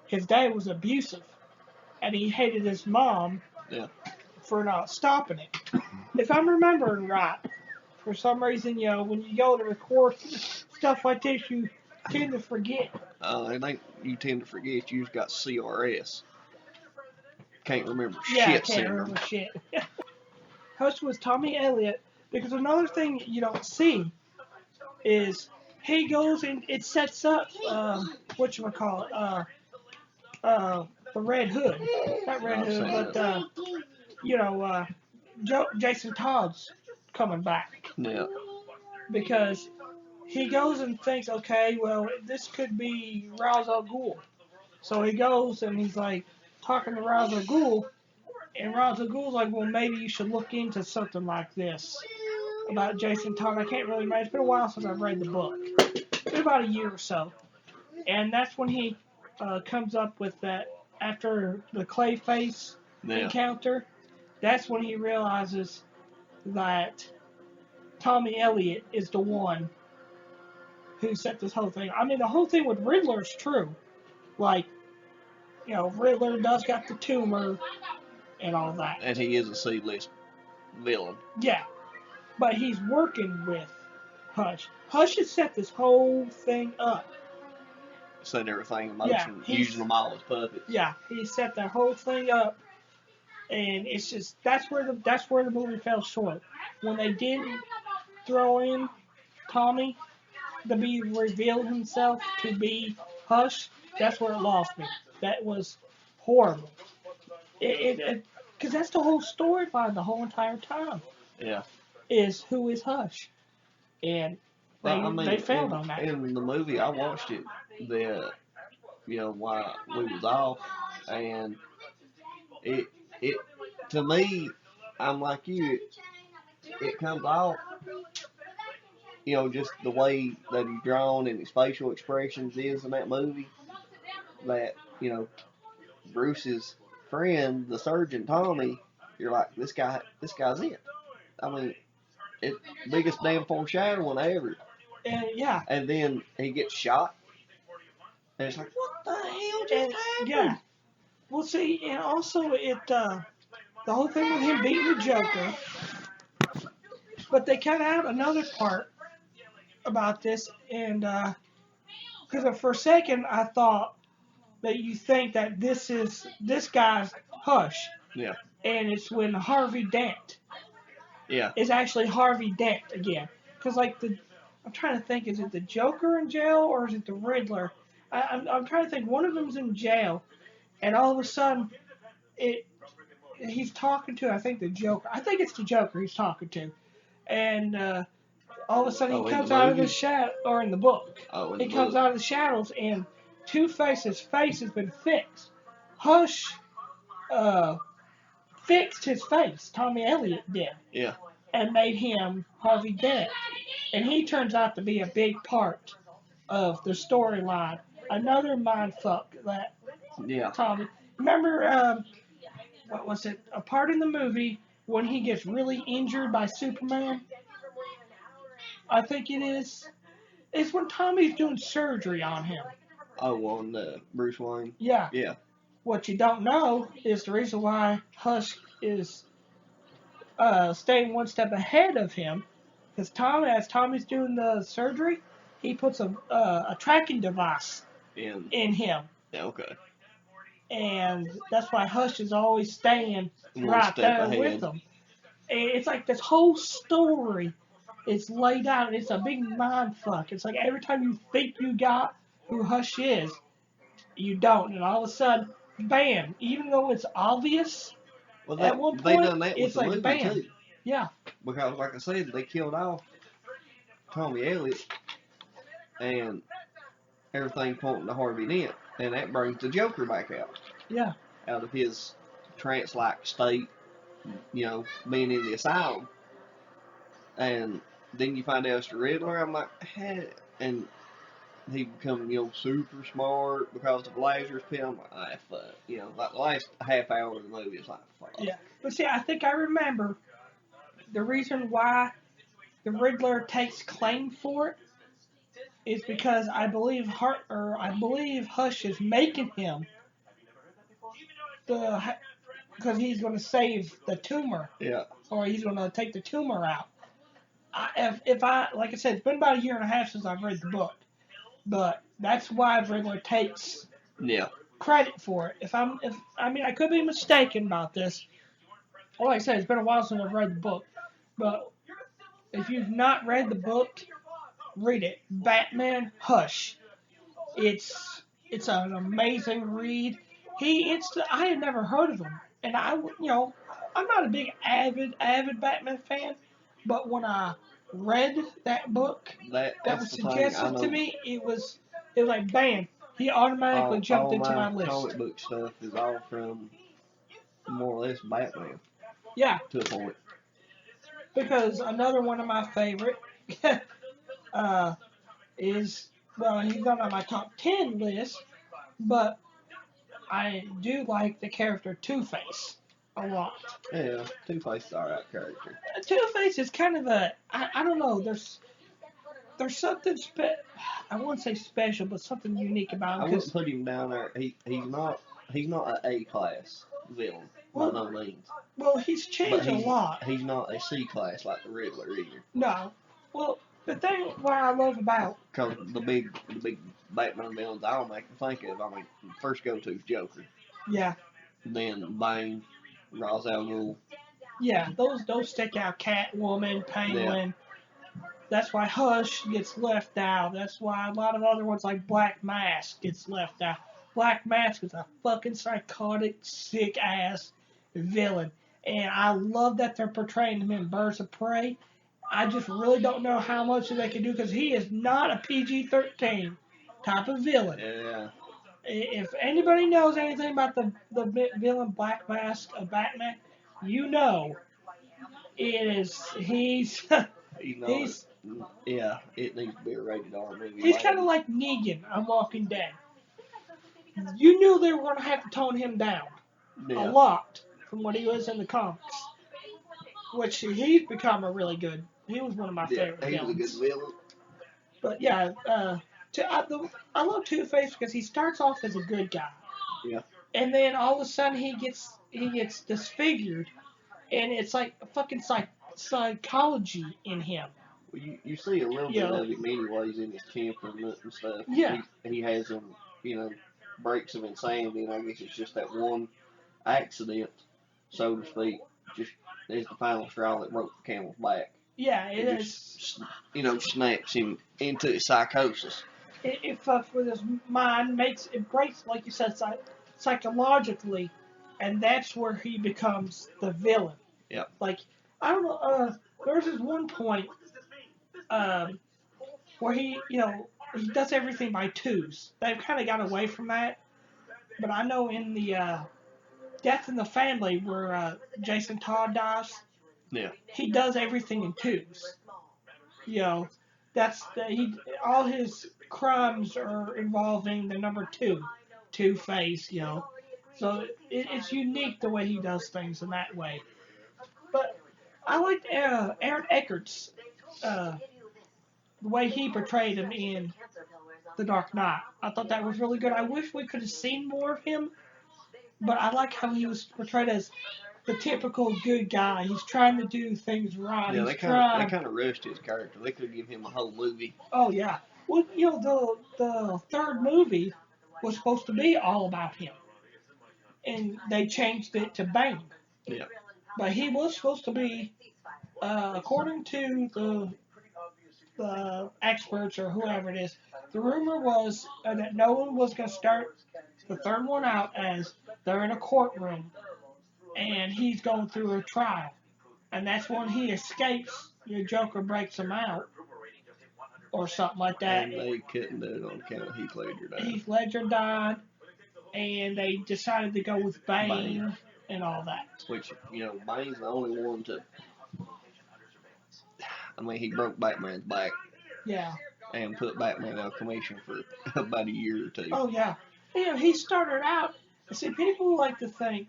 A: his dad was abusive. And he hated his mom for not stopping it. If I'm remembering right, for some reason, when you go to record stuff like this, you tend to forget.
C: It ain't you tend to forget. You just got CRS. Can't remember
A: shit.
C: Can't
A: remember shit. Hush was Tommy Elliott, Because another thing you don't see is he goes and it sets up whatchamacallit, the Red Hood. Not Red
C: I've
A: Hood,
C: seen
A: but
C: that.
A: Jason Todd's coming back.
C: Yeah.
A: Because he goes and thinks, okay, well, this could be Ra's al Ghul. So he goes and he's like talking to Ra's al Ghul, and Ra's al Ghul's like, well, maybe you should look into something like this about Jason Todd. I can't really remember. It's been a while since I've read the book. It's been about a year or so. And that's when he comes up with that, after the Clayface encounter, that's when he realizes that Tommy Elliott is the one who set this whole thing. I mean, the whole thing with Riddler is true. Like, Riddler does got the tumor and all that.
C: And he is a C-list villain.
A: Yeah, but he's working with Hush. Hush has set this whole thing up.
C: Set everything in motion, using them all as puppets.
A: Yeah, he set that whole thing up, and it's just that's where the movie fell short. When they didn't throw in Tommy to be reveal himself to be Hush, that's where it lost me. That was horrible. Because that's the whole storyline the whole entire time.
C: Yeah.
A: Is who is Hush, and they failed on that.
C: In the movie, I watched it while we was off, and it to me, I'm like you. It comes off, just the way that he's drawn and his facial expressions is in that movie. That Bruce's friend, the surgeon Tommy, you're like, this guy's it. I mean, it's biggest damn foreshadowing ever. And then he gets shot, and it's like, what the hell just happened?
A: Yeah. Well, see, and also the whole thing with him beating the Joker, but they cut out another part about this, and because for a second I thought that you think that this guy's Hush.
C: Yeah.
A: And it's when Harvey Dent.
C: Yeah.
A: Is actually Harvey Dent again. Because I'm trying to think, is it the Joker in jail or is it the Riddler? I'm trying to think. One of them's in jail, and all of a sudden, he's talking to, I think, the Joker. I think it's the Joker he's talking to, and all of a sudden he comes out of the shadow, or in the book. He comes out of the shadows, and Two-Face's face has been fixed. Hush fixed his face. Tommy Elliott did.
C: Yeah.
A: And made him Harvey Dent. And he turns out to be a big part of the storyline. Another mindfuck that Tommy. Remember, what was it? A part in the movie when he gets really injured by Superman? I think it is. It's when Tommy's doing surgery on him.
C: Oh, on Bruce Wayne?
A: Yeah.
C: Yeah.
A: What you don't know is the reason why Hush is staying one step ahead of him, because as Tommy's doing the surgery, he puts a tracking device in him.
C: Yeah, okay.
A: And that's why Hush is always staying right there with him. And it's like this whole story is laid out, and it's a big mind fuck. It's like every time you think you got who Hush is, you don't. And all of a sudden, bam, even though it's obvious, at one point,
C: done that
A: it's
C: with
A: like
C: the
A: bam.
C: movie too.
A: Yeah.
C: Because, like I said, they killed off Tommy Elliott, and everything pointing to Harvey Dent, and that brings the Joker back out.
A: Yeah.
C: Out of his trance-like state, being in the asylum. And then you find out it's the Riddler. I'm like, hey. And he become, super smart because of Lazarus Pit. I'm like, fuck. Like the last half hour of the movie is like, fuck.
A: Yeah. But see, I think I remember the reason why the Riddler takes claim for it is because I believe Hush is making him because he's going to save the tumor.
C: Yeah.
A: Or he's going to take the tumor out. Like I said, it's been about a year and a half since I've read the book, but that's why Riddler takes credit for it. I could be mistaken about this. Like I said, it's been a while since I've read the book, but If you've not read the book, read it. Batman Hush. It's an amazing read. I had never heard of him, and I'm not a big avid Batman fan, but when I read that book that
C: That's
A: was
C: the thing. I
A: suggested to
C: know
A: me, it was like bam, he automatically jumped
C: all
A: into
C: my
A: my list.
C: comic book stuff is all from more or less Batman
A: Yeah,
C: to a point.
A: because another one of my favorite uh, is he's not on my top 10 list, but I do like the character Two-Face a lot.
C: Yeah, Two-Face is alright character.
A: Two-Face is kind of I don't know, there's something I wouldn't say special, but something unique about
C: I
A: him.
C: wouldn't put him down there. He's not an A class villain by no means.
A: Well, he's
C: But
A: changed a lot.
C: he's not a C class like the Riddler either.
A: No. Well, the thing what I love about
C: Cause the big Batman villains I don't make think of. I mean, first go to is Joker,
A: yeah,
C: then Bane, Ra's al Ghul.
A: yeah, those stick out. Catwoman, Penguin. That's why Hush gets left out. That's why a lot of other ones like Black Mask gets left out. Black Mask is a fucking psychotic, sick ass villain. And I love that they're portraying him in Birds of Prey. I just really don't know how much they can do because he is not a PG-13 type of villain.
C: Yeah.
A: If anybody knows anything about the villain Black Mask of Batman, you know he's he's
C: Yeah, it needs to be a rated R movie.
A: he's kind of like Negan on Walking Dead. You knew they were going to have to tone him down a lot from what he was in the comics, which he's become a really good. He was one of my favorite villains.
C: He's a good villain.
A: But yeah, I love Two-Face because he starts off as a good guy.
C: Yeah.
A: And then all of a sudden he gets disfigured, and it's like a fucking psychology in him.
C: Well, you see a little bit of him anyways in his temperament and stuff.
A: Yeah.
C: He has them, breaks of insanity, and I guess it's just that one accident, so to speak, just is the final straw that broke the camel's back.
A: Yeah, it is.
C: Just, snaps him into his psychosis.
A: It fucks with his mind, it breaks, like you said, psychologically, and that's where he becomes the villain.
C: Yeah.
A: Like, I don't know, there's this one point where he does everything by twos. They've kind of got away from that, but I know in the Death in the Family where Jason Todd dies, he does everything in twos. All his crimes are involving the number two, Two-Face. So it's unique the way he does things in that way. But I liked Aaron Eckert's the way he portrayed him in The Dark Knight. I thought that was really good. I wish we could have seen more of him, but I like how he was portrayed as the typical good guy. He's trying to do things right.
C: Yeah, they kind of rushed his character. They could give him a whole movie.
A: Oh yeah. Well, the third movie was supposed to be all about him, and they changed it to Bane.
C: Yeah.
A: But he was supposed to be, according to the experts or whoever it is, the rumor was that Nolan was going to start the third one out as they're in a courtroom and he's going through a trial. And that's when he escapes, your Joker breaks him out or something like that.
C: And they couldn't do it on account of Heath Ledger died.
A: Heath Ledger died, and they decided to go with Bane and all that.
C: Which, Bane's the only one to... I mean, he broke Batman's back.
A: Yeah.
C: And put Batman out of commission for about a year or two.
A: Oh, yeah. He started out... See, people like to think...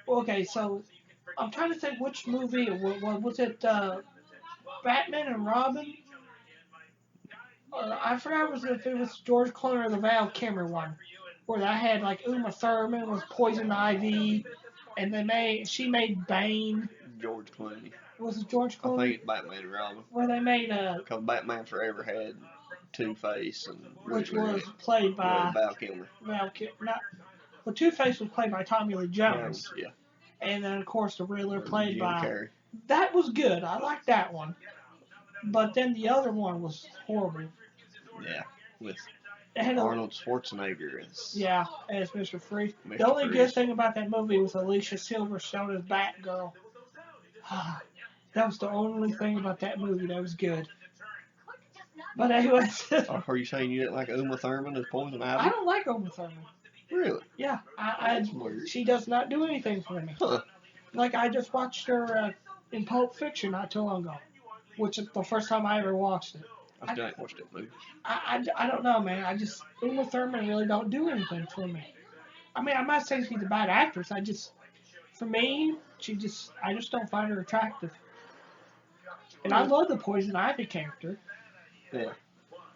A: Okay, so... I'm trying to think which movie... Was it Batman and Robin? I forgot if it was George Clooney or the Val Kilmer one. Where I had, like, Uma Thurman with Poison Ivy. And she made Bane.
C: George Clooney.
A: Was it George Clooney?
C: I think it's Batman and Robin.
A: Where they made
C: because Batman Forever had Two-Face and
A: which was played by
C: Val Kilmer.
A: Well, Two-Face was played by Tommy Lee Jones.
C: Yeah.
A: And then of course the Riddler played
C: Jim
A: by
C: Carrey.
A: That was good. I liked that one. But then the other one was horrible.
C: Yeah, with
A: And
C: Arnold Schwarzenegger
A: as Mr. Freeze.
C: Mr.
A: The only
C: Freeze.
A: good thing about that movie was Alicia Silverstone's Batgirl. That was the only thing about that movie that was good. But anyways,
C: Are you saying you didn't like Uma Thurman as Poison Ivy?
A: I don't like Uma Thurman.
C: Really?
A: Yeah,
C: That's weird.
A: she does not do anything for me.
C: Huh.
A: Like I just watched her in Pulp Fiction not too long ago, which is the first time I ever watched it.
C: I still ain't watched that movie.
A: I don't know, man. Uma Thurman really don't do anything for me. I mean, I'm not saying she's a bad actress. For me, I just don't find her attractive. And I love the Poison Ivy character.
C: Yeah.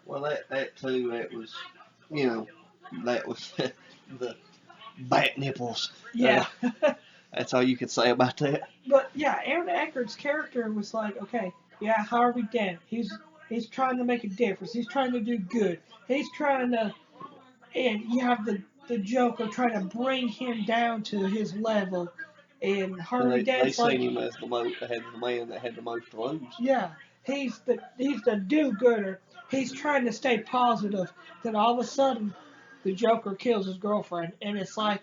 C: Well, that too, that was, you know, that was the bat nipples.
A: Yeah.
C: That's all you could say about that.
A: But yeah, Aaron Eckhart's character was like, okay, yeah, Harvey Dent. He's trying to make a difference. He's trying to do good. He's trying to, and you have the Joker trying to bring him down to his level. And Harvey Dent's
C: they
A: like,
C: seen him as the man that had the most to lose.
A: yeah, he's the do-gooder. He's trying to stay positive. Then all of a sudden, the Joker kills his girlfriend, and it's like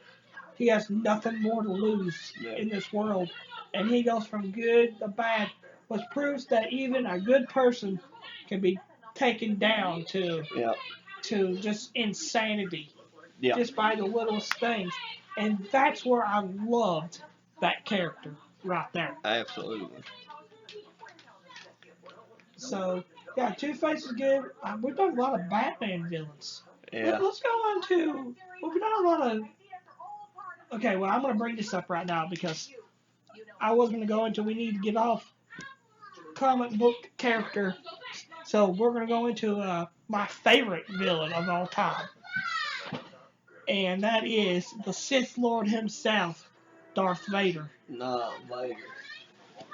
A: he has nothing more to lose in this world, and he goes from good to bad, which proves that even a good person can be taken down to just insanity, just by the littlest things, and that's where I loved that character right there.
C: Absolutely.
A: So, yeah, Two-Face is good. We've done a lot of Batman villains.
C: Yeah.
A: Let's go on to... Well, we've done a lot of... Okay, well, I'm going to bring this up right now because I was going to go into... We need to get off comic book character. So, we're going to go into my favorite villain of all time. And that is the Sith Lord himself, Darth Vader.
C: No, Vader.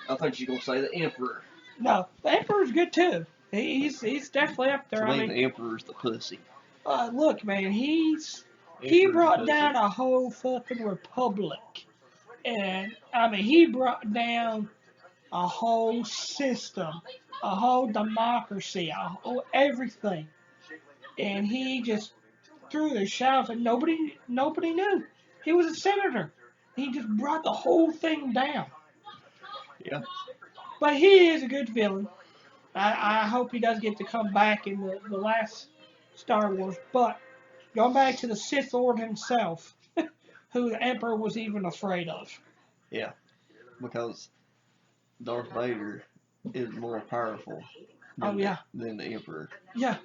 C: I thought you were going to say the Emperor.
A: No, the Emperor's good too. He's definitely up there.
C: To me, the Emperor's the pussy.
A: Look, man, he brought down a whole fucking republic, and I mean he brought down a whole system, a whole democracy, everything, and he just threw the shadows, and nobody knew. He was a senator. He just brought the whole thing down.
C: Yeah.
A: But he is a good villain. I hope he does get to come back in the last Star Wars. But going back to the Sith Lord himself, who the Emperor was even afraid of.
C: Yeah, because Darth Vader is more powerful than the Emperor.
A: Yeah,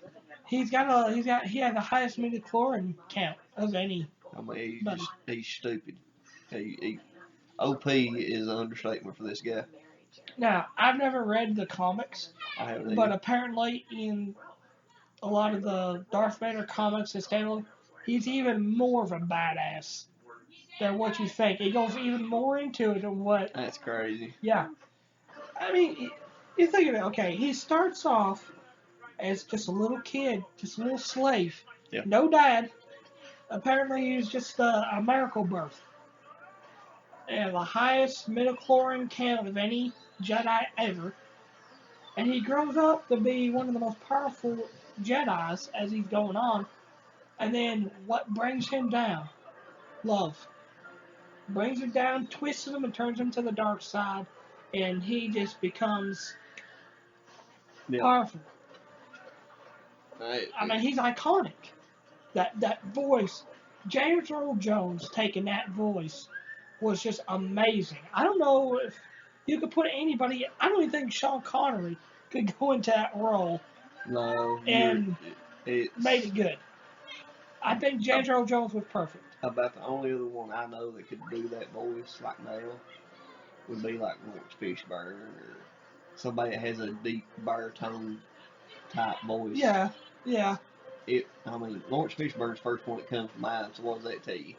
A: he has the highest midichlorian count of any.
C: I mean, he's stupid. OP is an understatement for this guy.
A: Now, I've never read the comics,
C: I haven't.
A: But apparently in a lot of the Darth Vader comics, he's even more of a badass than what you think. He goes even more into it than what.
C: That's crazy.
A: Yeah, I mean, you think of it. Okay, he starts off as just a little kid, just a little slave, no dad. Apparently, he was just a miracle birth, and the highest midichlorian count of any Jedi ever. And he grows up to be one of the most powerful Jedis as he's going on. And then what brings him down? Love. Brings him down, twists him, and turns him to the dark side. And he just becomes powerful. I mean, he's iconic. That voice, James Earl Jones taking that voice was just amazing. I don't know if you could put anybody. I don't even think Sean Connery could go into that role.
C: No,
A: and made it good. I think James Earl Jones was perfect.
C: About the only other one I know that could do that voice like now would be like Lawrence Fishburne or somebody that has a deep baritone type voice.
A: Yeah.
C: I mean, Lawrence Fishburne's first one that comes to mind. So what does that tell you?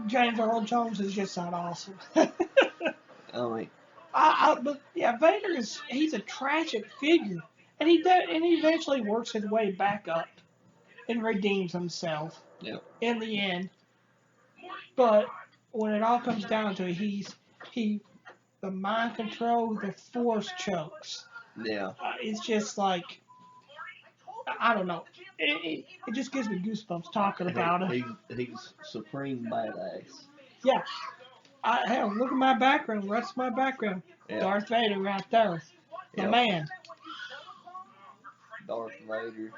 A: James Earl Jones is just that awesome.
C: I mean,
A: but yeah, Vader he's a tragic figure, and he eventually works his way back up and redeems himself. In the end, but when it all comes down to it, he the mind control, the force chokes.
C: Yeah.
A: It's just like, I don't know. It just gives me goosebumps talking about it.
C: He's supreme badass.
A: Yeah. Hell, look at my background. What's my background?
C: Yeah.
A: Darth Vader right there. The
C: Yep.
A: man.
C: Darth Vader.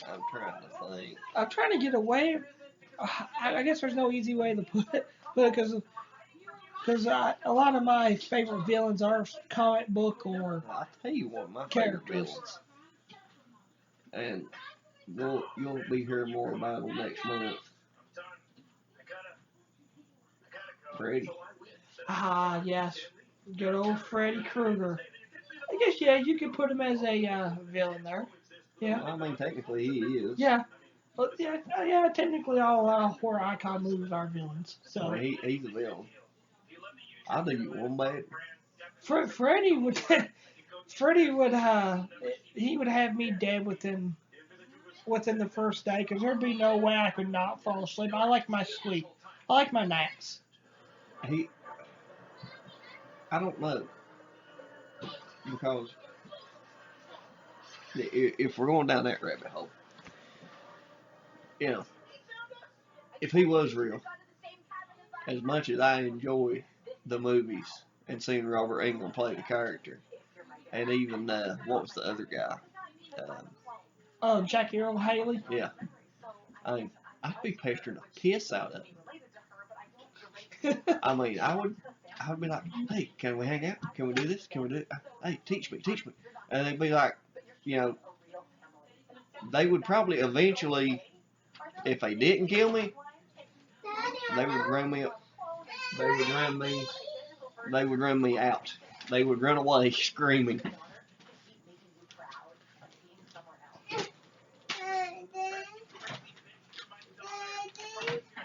C: I'm trying to think.
A: I'm trying to get away. I guess there's no easy way to put it, because a lot of my favorite villains are comic book or
C: I'll tell you what, my favorite
A: characters.
C: villains. And you'll be hearing more about them next month. Freddy.
A: Ah, yes. Good old Freddy Krueger. I guess, yeah, you could put him as a villain there. Yeah.
C: Well, I mean, technically he is.
A: Yeah. But yeah, technically all horror icon movies are villains. So
C: I mean, he's a villain. I'll do you one bad.
A: Freddy would he would have me dead within the first day, because there'd be no way I could not fall asleep. I like my sleep. I like my naps.
C: I don't know, because if we're going down that rabbit hole, you know, if he was real, as much as I enjoy the movies and seeing Robert Englund play the character, and even what was the other guy?
A: Oh, Jackie Earl Haley.
C: Yeah, I mean, I'd be pestering the piss out of him. I mean, I would be like, hey, can we hang out? Can we do this? Can we do it? Hey, teach me. And they'd be like, you know, they would probably eventually, if they didn't kill me, they would run me up. They would run me out. They would run away screaming.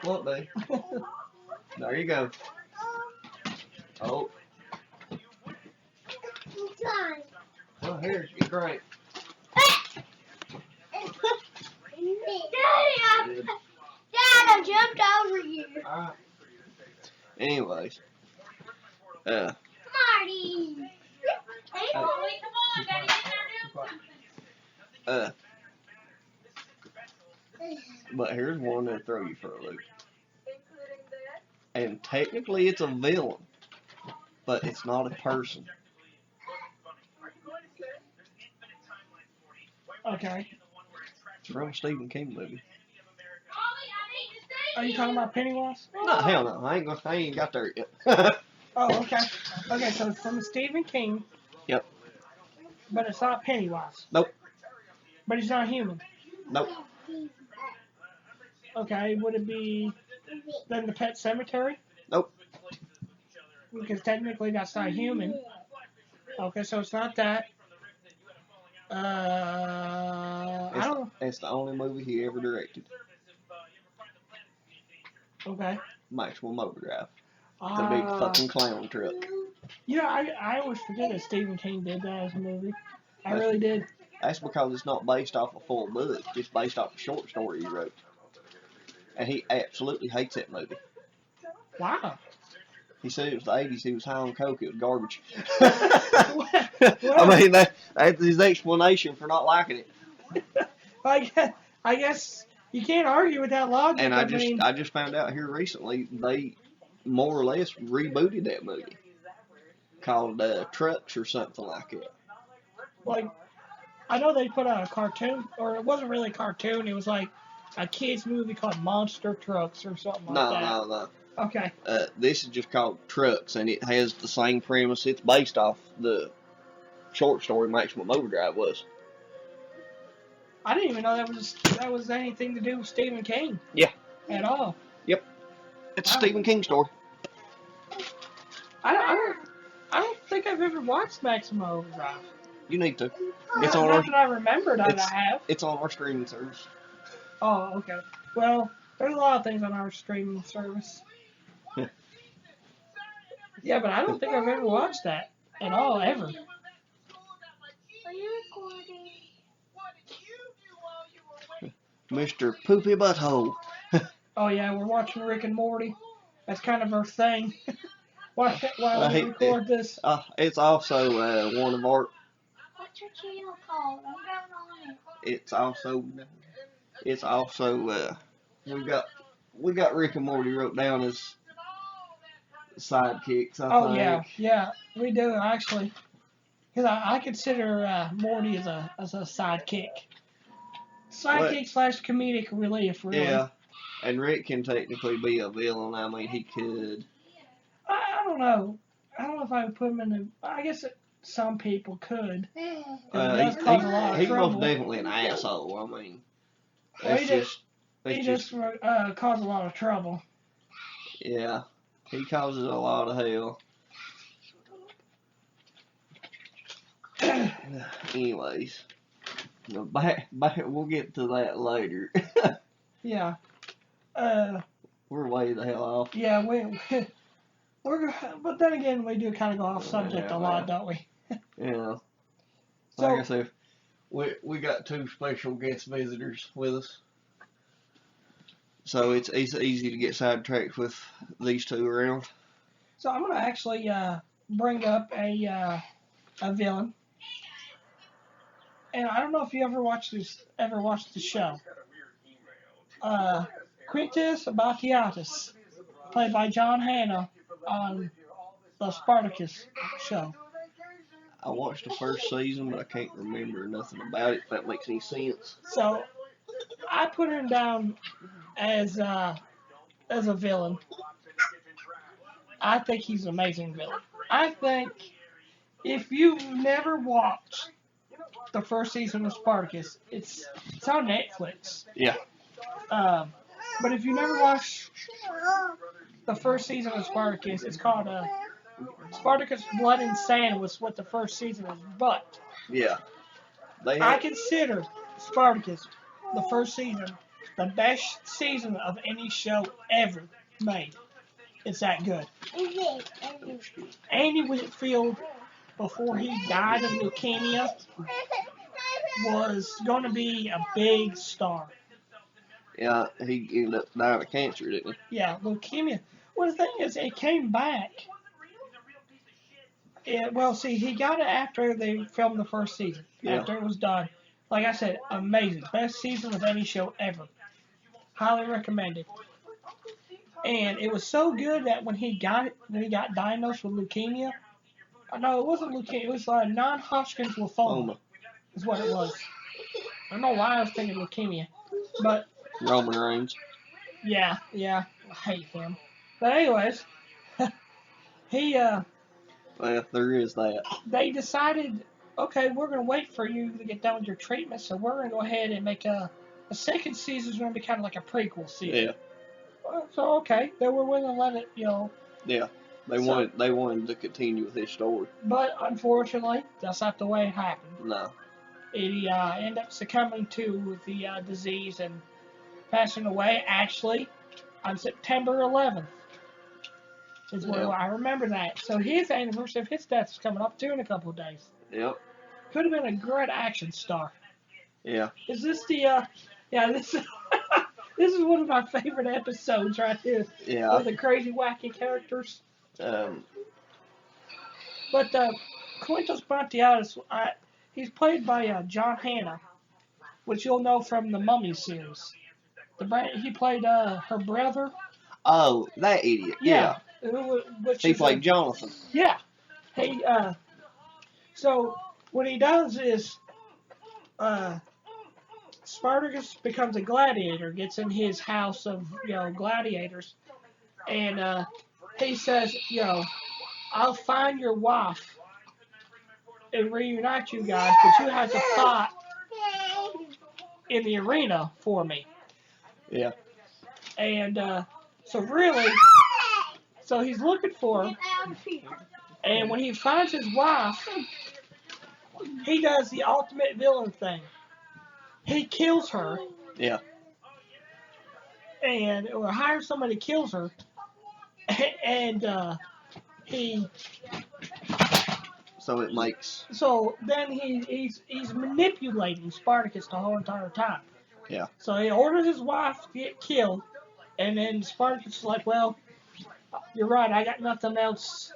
C: What, babe? There you go. Oh. Well, here, get great.
E: Daddy, I jumped over you.
C: Alright. Anyways.
E: Marty.
D: Come on, Daddy, get there doing something.
C: But here's one that'll throw you for a loop. And technically it's a villain, but it's not a person.
A: Okay.
C: It's from a Stephen King movie.
A: Are you talking about Pennywise?
C: No, hell no. I ain't got there yet.
A: Oh, okay. Okay, so it's from Stephen King.
C: Yep.
A: But it's not Pennywise.
C: Nope.
A: But he's not human.
C: Nope.
A: Okay, would it be then the Pet Cemetery?
C: Nope.
A: Because technically that's not human. Okay, so it's not that. I don't know.
C: It's the only movie he ever directed.
A: Okay.
C: Maximum Overdrive. The big fucking clown truck.
A: You know, I always forget that Stephen King did that as a movie. I really did.
C: That's because it's not based off a full book. It's based off a short story he wrote. And he absolutely hates that movie.
A: Wow.
C: He said it was the 80s. He was high on coke. It was garbage.
A: Well,
C: I mean, that's his explanation for not liking it.
A: I guess you can't argue with that logic.
C: And
A: mean,
C: I just found out here recently they more or less rebooted that movie called Trucks or something like it.
A: like, I know they put out a cartoon, or it wasn't really a cartoon. It was like a kids movie called Monster Trucks or something like that.
C: No.
A: Okay.
C: This is just called Trucks, and it has the same premise. It's based off the short story Maximum Overdrive was.
A: I didn't even know that was anything to do with Stephen King.
C: Yeah.
A: At all.
C: Yep. It's a
A: Wow.
C: Stephen King story.
A: I don't think I've ever watched Maximum Overdrive.
C: You need to.
A: It's on not that I remembered I have.
C: It's on our streaming service.
A: Oh, okay. Well, there's a lot of things on our streaming service. Yeah, but I don't think I've ever watched that at all, ever.
E: Are you recording?
C: Mr. Poopy Butthole.
A: Oh, yeah, we're watching Rick and Morty. That's kind of our thing. while we record this.
C: It's also one of our.
E: What's your channel called? I'm going on it.
C: It's also we got Rick and Morty wrote down as sidekicks. I think.
A: Yeah, we do actually. Because I consider Morty as a sidekick. Sidekick / comedic relief, really.
C: Yeah, and Rick can technically be a villain. I mean, he could.
A: I don't know. I don't know if I would put him in the. I guess some people could.
C: He's
A: most
C: definitely an asshole. I mean,
A: he just causes a lot of trouble.
C: Yeah, he causes a lot of hell. Anyways, back, we'll get to that later.
A: Yeah.
C: We're way the hell off.
A: Yeah, but then again, we do kind of go off subject a lot, don't we?
C: Yeah. Like I said, we got 2 special guest visitors with us, so it's easy to get sidetracked with these 2 around.
A: So I'm gonna actually bring up a villain. And I don't know if you ever watched the show. Quintus Batiatus, played by John Hannah on the Spartacus show.
C: I watched the first season, but I can't remember nothing about it, if that makes any sense.
A: So I put him down as a villain. I think he's an amazing villain. I think if you've never watched the first season of Spartacus, it's on Netflix.
C: Yeah.
A: But if you never watched the first season of Spartacus, it's called Spartacus Blood and Sand was what the first season was. But
C: yeah,
A: I consider Spartacus, the first season, the best season of any show ever made. It's that good. Andy Whitfield, before he died of leukemia, was going to be a big star.
C: Yeah, he ended up dying of cancer, didn't he?
A: Yeah, leukemia. Well, the thing is, it came back. He got it after they filmed the first season. Yeah. After it was done. Like I said, amazing. Best season of any show ever. Highly recommended. And it was so good that when he got diagnosed with leukemia. No, it wasn't leukemia. It was non-Hodgkin's lymphoma. Is what it was. I don't know why I was thinking leukemia. But
C: Roman Reigns.
A: Yeah. I hate him. But anyways,
C: Well, there is that.
A: They decided, okay, we're going to wait for you to get done with your treatment, so we're going to go ahead and make a second season is going to be kind of like a prequel season.
C: Yeah.
A: So, okay, they were willing to let it,
C: Yeah. They wanted to continue with his story.
A: But, unfortunately, that's not the way it happened.
C: No.
A: He ended up succumbing to the disease and passing away, actually, on September 11th. Is where I remember that. So his anniversary of his death is coming up too in a couple of days.
C: Yep.
A: Could have been a great action star.
C: Yeah.
A: Is this the this this is one of my favorite episodes right here.
C: Yeah.
A: With the crazy wacky characters. But Quintus Batiatus, he's played by John Hannah, which you'll know from the Mummy series. He played her brother.
C: Oh, that idiot. Yeah. He played Jonathan.
A: Yeah. So what he does is Spartacus becomes a gladiator, gets in his house of gladiators, and he says, I'll find your wife and reunite you guys, but you have to fight in the arena for me.
C: Yeah.
A: And so he's looking for her, and when he finds his wife, he does the ultimate villain thing. He kills her.
C: Yeah.
A: Or hires somebody to kill her, and he.
C: So it makes.
A: So then he's manipulating Spartacus the whole entire time.
C: Yeah.
A: So he orders his wife to get killed, and then Spartacus is like, well, You're right. I got nothing else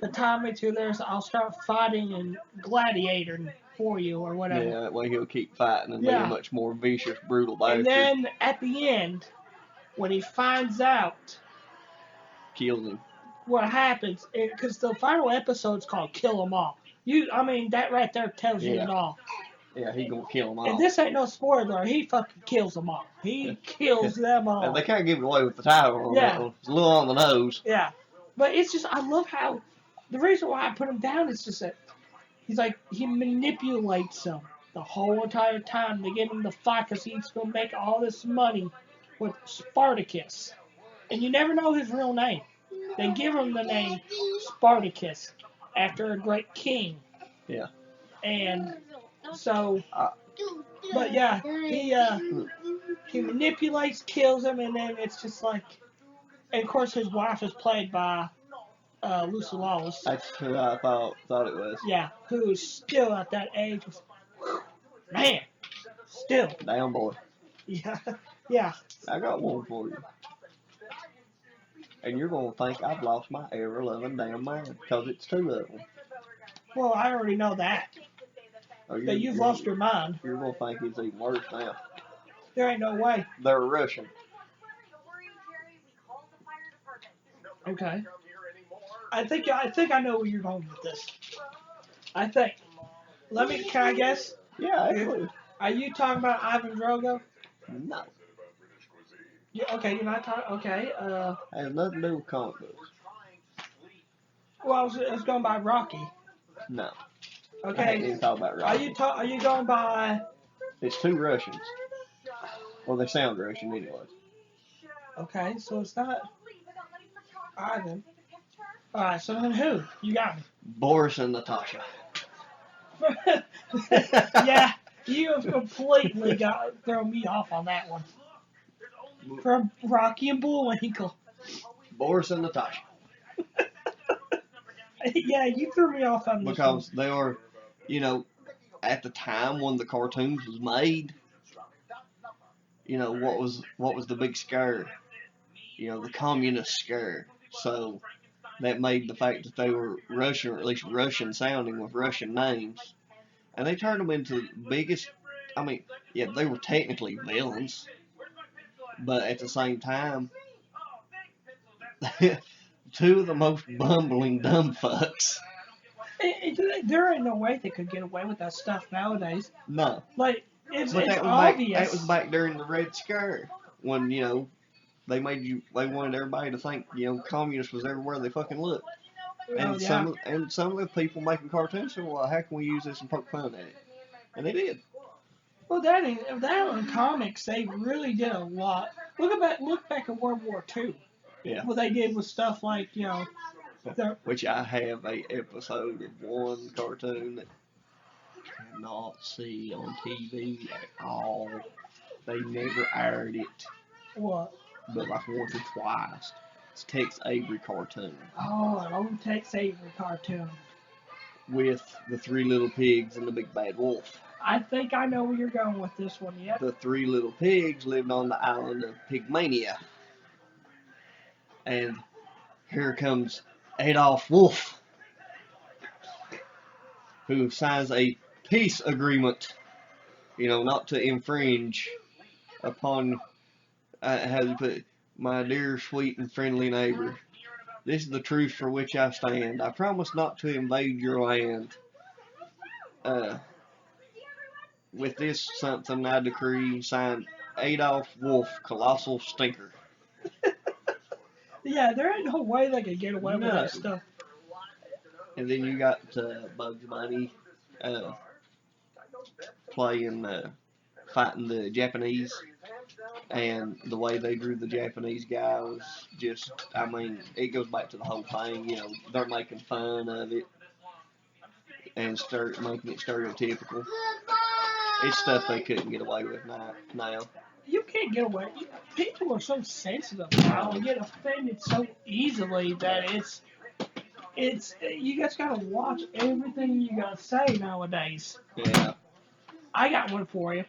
A: to tie me to there, so I'll start fighting and gladiating for you or whatever.
C: Yeah, that way he'll keep fighting and be a
A: Yeah.
C: much more vicious, brutal
A: And
C: bastard.
A: then at the end, when he finds out
C: Kills him.
A: what happens, because the final episode's called Kill 'Em All. That right there tells you it all.
C: Yeah, he gonna kill them all.
A: And this ain't no spoiler. He fucking kills them all. He kills them all.
C: And they can't give it away with the title on that one. It's a little on the nose.
A: Yeah. But it's just, I love how, the reason why I put him down is just that he's like, he manipulates them the whole entire time to get him to fight because he's going to make all this money with Spartacus. And you never know his real name. They give him the name Spartacus after a great king.
C: Yeah.
A: And so, but yeah, he manipulates, kills him, and then it's just like, and of course his wife is played by Lucy Lawless.
C: That's who I thought it was.
A: Yeah, who's still at that age. Man, still.
C: Damn boy.
A: Yeah, yeah.
C: I got one for you. And you're going to think I've lost my ever-loving damn mind, because it's two of them.
A: Well, I already know that. That you've lost your mind.
C: You're going to think it's even worse now.
A: There ain't no way.
C: They're Russian.
A: Okay. I think I know where you're going with this. Can I guess?
C: Yeah, actually.
A: Are you talking about Ivan Drogo?
C: No.
A: Okay, you're not talking. Okay.
C: Has nothing to do with comic books.
A: Well, I was going by Rocky.
C: No.
A: Okay.
C: I didn't talk about Rocky.
A: Are you going by?
C: It's two Russians. Well, they sound Russian anyway.
A: Okay, so it's not Ivan. All right, so then who? You got me.
C: Boris and Natasha.
A: Yeah, you have completely thrown me off on that one. From Rocky and Bullwinkle.
C: Boris and Natasha.
A: Yeah, you threw me off on this
C: because they are, at the time when the cartoons was made, what was the big scare? The communist scare. So that made the fact that they were Russian, or at least Russian sounding with Russian names. And they turned them into the biggest, they were technically villains. But at the same time, two of the most bumbling dumb fucks.
A: There ain't no way they could get away with that stuff nowadays.
C: No.
A: It's
C: that
A: obvious.
C: Was back during the Red Scare when, they wanted everybody to think, communists was everywhere they fucking looked. And some of the people making cartoons said, well, how can we use this and poke fun at it? And they did.
A: Well, that in comics, they really did a lot. Look back at World War II.
C: Yeah.
A: What they did with stuff like,
C: which I have a episode of one cartoon that I cannot see on TV at all. They never aired it.
A: What?
C: But like once or twice. It's Tex Avery cartoon.
A: Oh, an old Tex Avery cartoon.
C: With the three little pigs and the big bad wolf.
A: I think I know where you're going with this one, yep.
C: The three little pigs lived on the island of Pygmania. And here comes Adolf Wolf, who signs a peace agreement, not to infringe upon, how do you put it, my dear, sweet, and friendly neighbor. This is the truth for which I stand. I promise not to invade your land. With this something I decree, signed Adolf Wolf, Colossal Stinker.
A: Yeah, there ain't no way they could get away with that stuff.
C: And then you got Bugs Bunny fighting the Japanese. And the way they drew the Japanese guy was just, it goes back to the whole thing, they're making fun of it and making it stereotypical. It's stuff they couldn't get away with now.
A: You can't get away. People are so sensitive now and get offended so easily that it's you just gotta watch everything you gotta say nowadays.
C: Yeah.
A: I got one for you.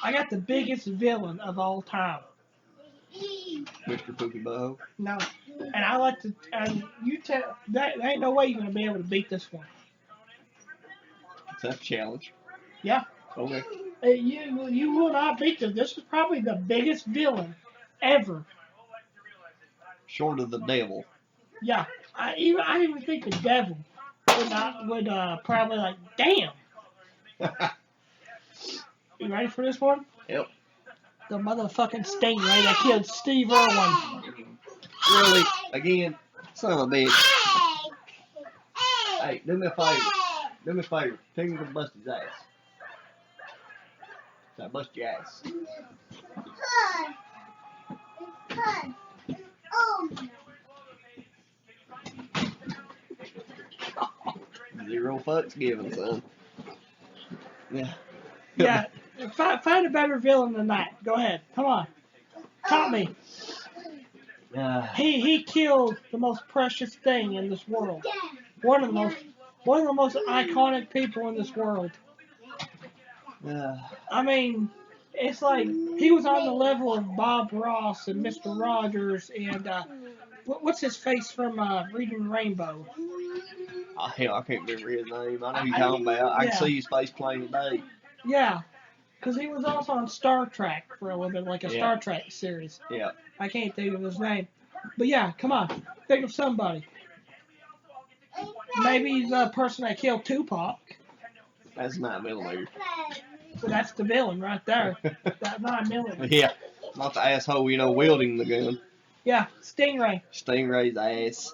A: I got the biggest villain of all time.
C: Mr. Poopy Butthole.
A: No. And I like to, and you tell, there ain't no way you're going to be able to beat this one.
C: That's a challenge.
A: Yeah.
C: Okay.
A: You will not beat this. This is probably the biggest villain ever.
C: Short of the devil.
A: Yeah. I even think the devil would probably like, damn. You ready for this one?
C: Yep.
A: The motherfucking stingray that killed Steve Irwin.
C: Really? Again? Son of a bitch. Hey, do me a favor. Do me a favor. Tell me to bust his ass. So bust your ass. 0 fucks given, son. Yeah.
A: Yeah. Find a better villain than that. Go ahead. Come on. Top me. He killed the most precious thing in this world. One of the most iconic people in this world. I mean, it's like he was on the level of Bob Ross and Mr. Rogers and what's his face from Reading Rainbow?
C: Oh, hell, I can't remember his name. I know who you're talking about. I can see his face plain today.
A: Yeah, because he was also on Star Trek for a little bit, like a Star Trek series.
C: Yeah.
A: I can't think of his name. But yeah, come on. Think of somebody. Maybe the person that killed Tupac.
C: That's 9mm.
A: Well, that's the villain right there. That 9mm.
C: Yeah. Not the asshole, wielding the gun.
A: Yeah, Stingray.
C: Stingray's ass.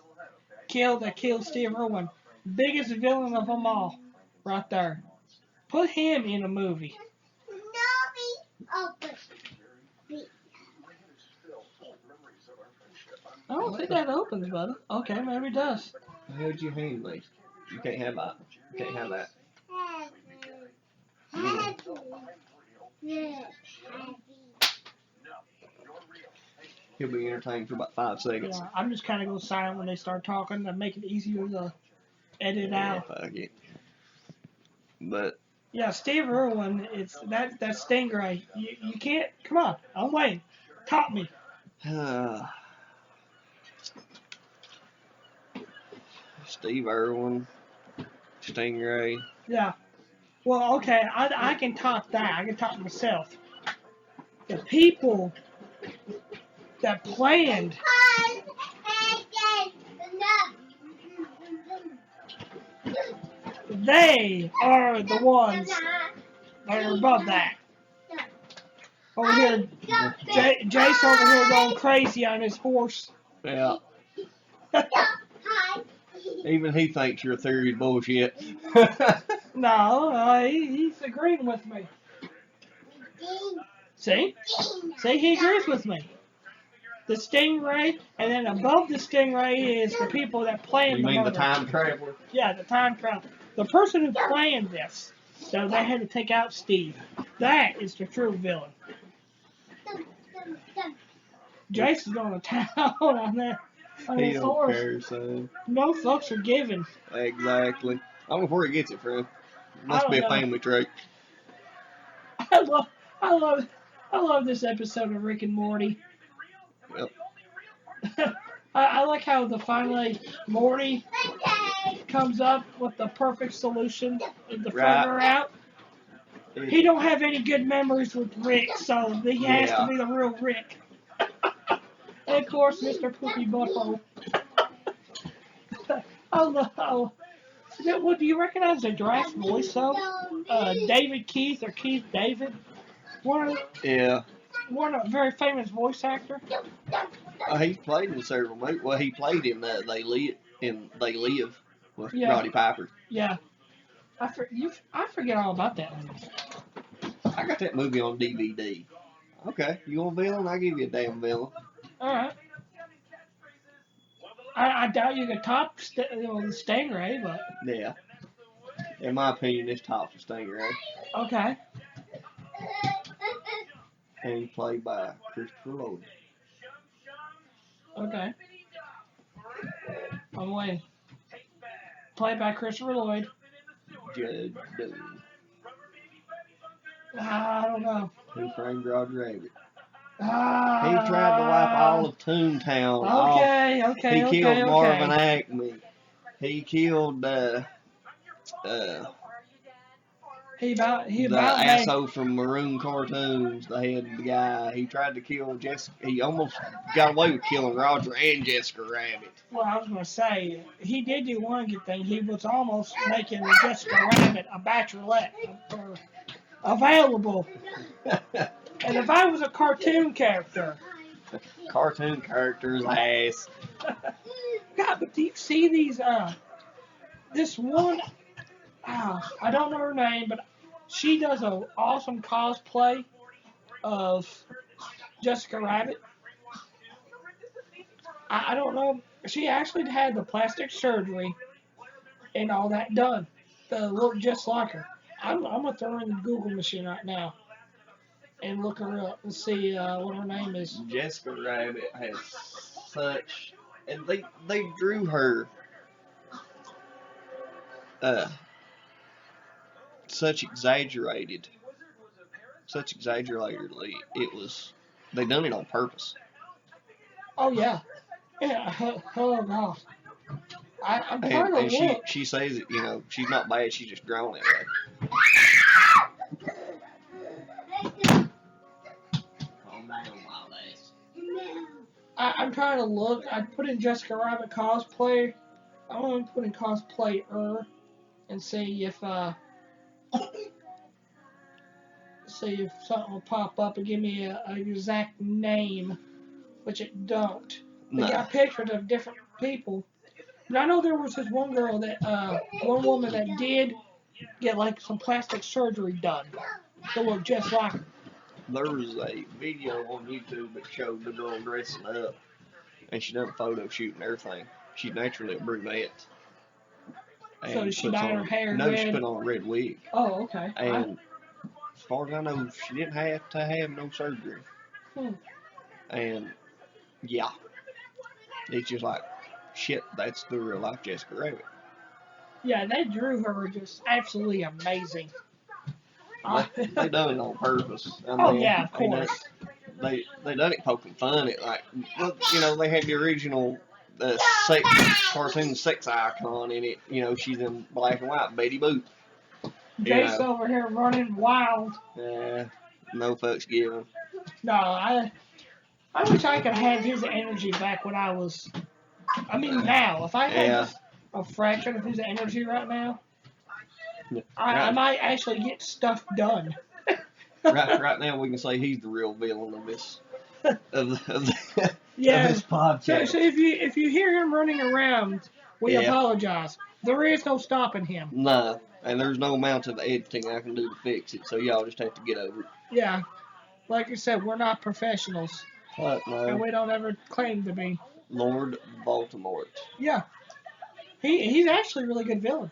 A: Killed Steve Irwin. Biggest villain of them all. Right there. Put him in a movie. I don't think that opens, brother. Okay, maybe it does.
C: How'd you hand me? You can't have that. You can't have that. He'll be entertained for about 5 seconds.
A: Yeah, I'm just kind of go silent when they start talking to make it easier to edit out.
C: Fuck it. But
A: yeah, Steve Irwin, it's that Stingray. You can't. Come on, I'm waiting. Top me.
C: Steve Irwin, Stingray.
A: Yeah. Well, okay, I can top that. I can top myself. The people that planned. They are the ones that are above that. Over here, Jace over here going crazy on his horse.
C: Yeah. Even he thinks your theory's bullshit.
A: No, he's agreeing with me. See, he agrees with me. The Stingray, and then above the Stingray is the people that planned the murder.
C: You mean the time traveler?
A: Yeah, the time traveler. The person who planned this, so they had to take out Steve. That is the true villain. Jason's going to town on that.
C: He don't care, son.
A: No fucks are given.
C: Exactly. I don't know where he gets it from. Must be a family trait.
A: I love this episode of Rick and Morty.
C: Yep.
A: I like how finally Morty comes up with the perfect solution to figure out. He don't have any good memories with Rick, so he has to be the real Rick. And of course, Mr. Poopy Butthole. Oh, well, do you recognize the giraffe's voice, though? David Keith or Keith David? One a very famous voice actor.
C: He's played in several movies. Well, he played in They Live with Roddy Piper.
A: Yeah. I forget all about that movie.
C: I got that movie on DVD. Okay, you want a villain? I'll give you a damn villain.
A: Alright. I doubt you could top the Stingray, but...
C: Yeah. In my opinion, this tops the Stingray.
A: Okay.
C: And he's played by Christopher Lloyd.
A: Okay. I'm waiting. Played by Christopher Lloyd.
C: Judd
A: I don't know.
C: Who Framed Roger Rabbit? He tried to wipe all of Toontown off.
A: Okay.
C: He killed Marvin Acme. He killed
A: He
C: the
A: about made.
C: asshole from Maroon Cartoons, the head guy. He tried to kill Jessica. He almost got away with killing Roger and Jessica Rabbit.
A: Well, I was going to say, he did do one good thing. He was almost making Jessica Rabbit a bachelorette available. And if I was a cartoon character.
C: Cartoon character's ass.
A: God, but do you see these, this one, I don't know her name, but she does an awesome cosplay of Jessica Rabbit. I don't know. She actually had the plastic surgery and all that done to look just like her. I'm gonna throw her in the Google machine right now and look her up and see what her name is.
C: Jessica Rabbit has such, and they drew her such exaggeratedly. It was, they done it on purpose.
A: Oh yeah. Oh gosh. I'm trying to look.
C: She says it, she's not bad, she's just drawn that way. Calm down, wild ass.
A: I'm trying to look. I put in Jessica Rabbit cosplay. I want to put in cosplayer and see if something will pop up and give me an exact name, which it don't. They got pictures of different people. But I know there was this one girl one woman that did get like some plastic surgery done to look just like her.
C: There was a video on YouTube that showed the girl dressing up, and she done a photo shoot and everything. She's naturally a brunette.
A: So did she dye her hair
C: No,
A: red?
C: she put on a red wig.
A: Oh, okay.
C: And as far as I know, she didn't have to have no surgery. And yeah, it's just like, shit, that's the real life Jessica Rabbit.
A: Yeah, they drew her just absolutely amazing.
C: They done it on purpose.
A: Yeah, of course.
C: They done it poking fun at, like, look, they had the original cartoon sex icon in it. She's in black and white, Betty Boop.
A: Jace over here running wild.
C: No fucks given.
A: No, I wish I could have his energy back when I was. I mean, now, if I had just a fraction of his energy right now, I might actually get stuff done.
C: right now, we can say he's the real villain of this of
A: Yeah.
C: this podcast.
A: So if you hear him running around, we apologize. There is no stopping him.
C: No, and there's no amount of editing I can do to fix it, so y'all just have to get over it.
A: Yeah. Like I said, we're not professionals.
C: Fuck no.
A: And we don't ever claim to be.
C: Lord Voldemort.
A: Yeah. He's actually a really good villain.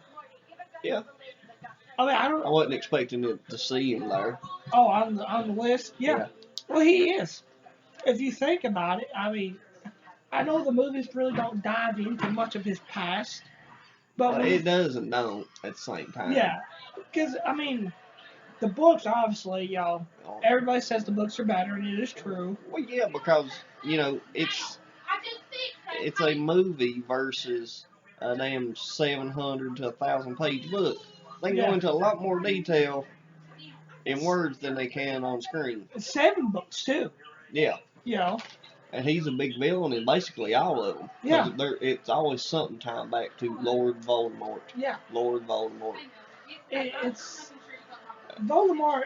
C: Yeah.
A: I mean,
C: I wasn't expecting to see him there.
A: Oh, on the list? Yeah. Well, he is. If you think about it, I mean, I know the movies really don't dive into much of his past, but
C: it does and don't at the same time.
A: Yeah, because I mean, the books obviously, y'all. Everybody says the books are better, and it is true.
C: Well, yeah, because it's a movie versus a damn 700 to 1,000 page book. They go into a lot more detail in words than they can on screen.
A: 7 books too.
C: Yeah.
A: Yeah.
C: And he's a big villain in basically all of them.
A: Yeah.
C: It's always something tied back to Lord Voldemort.
A: Yeah.
C: Lord Voldemort.
A: It's Voldemort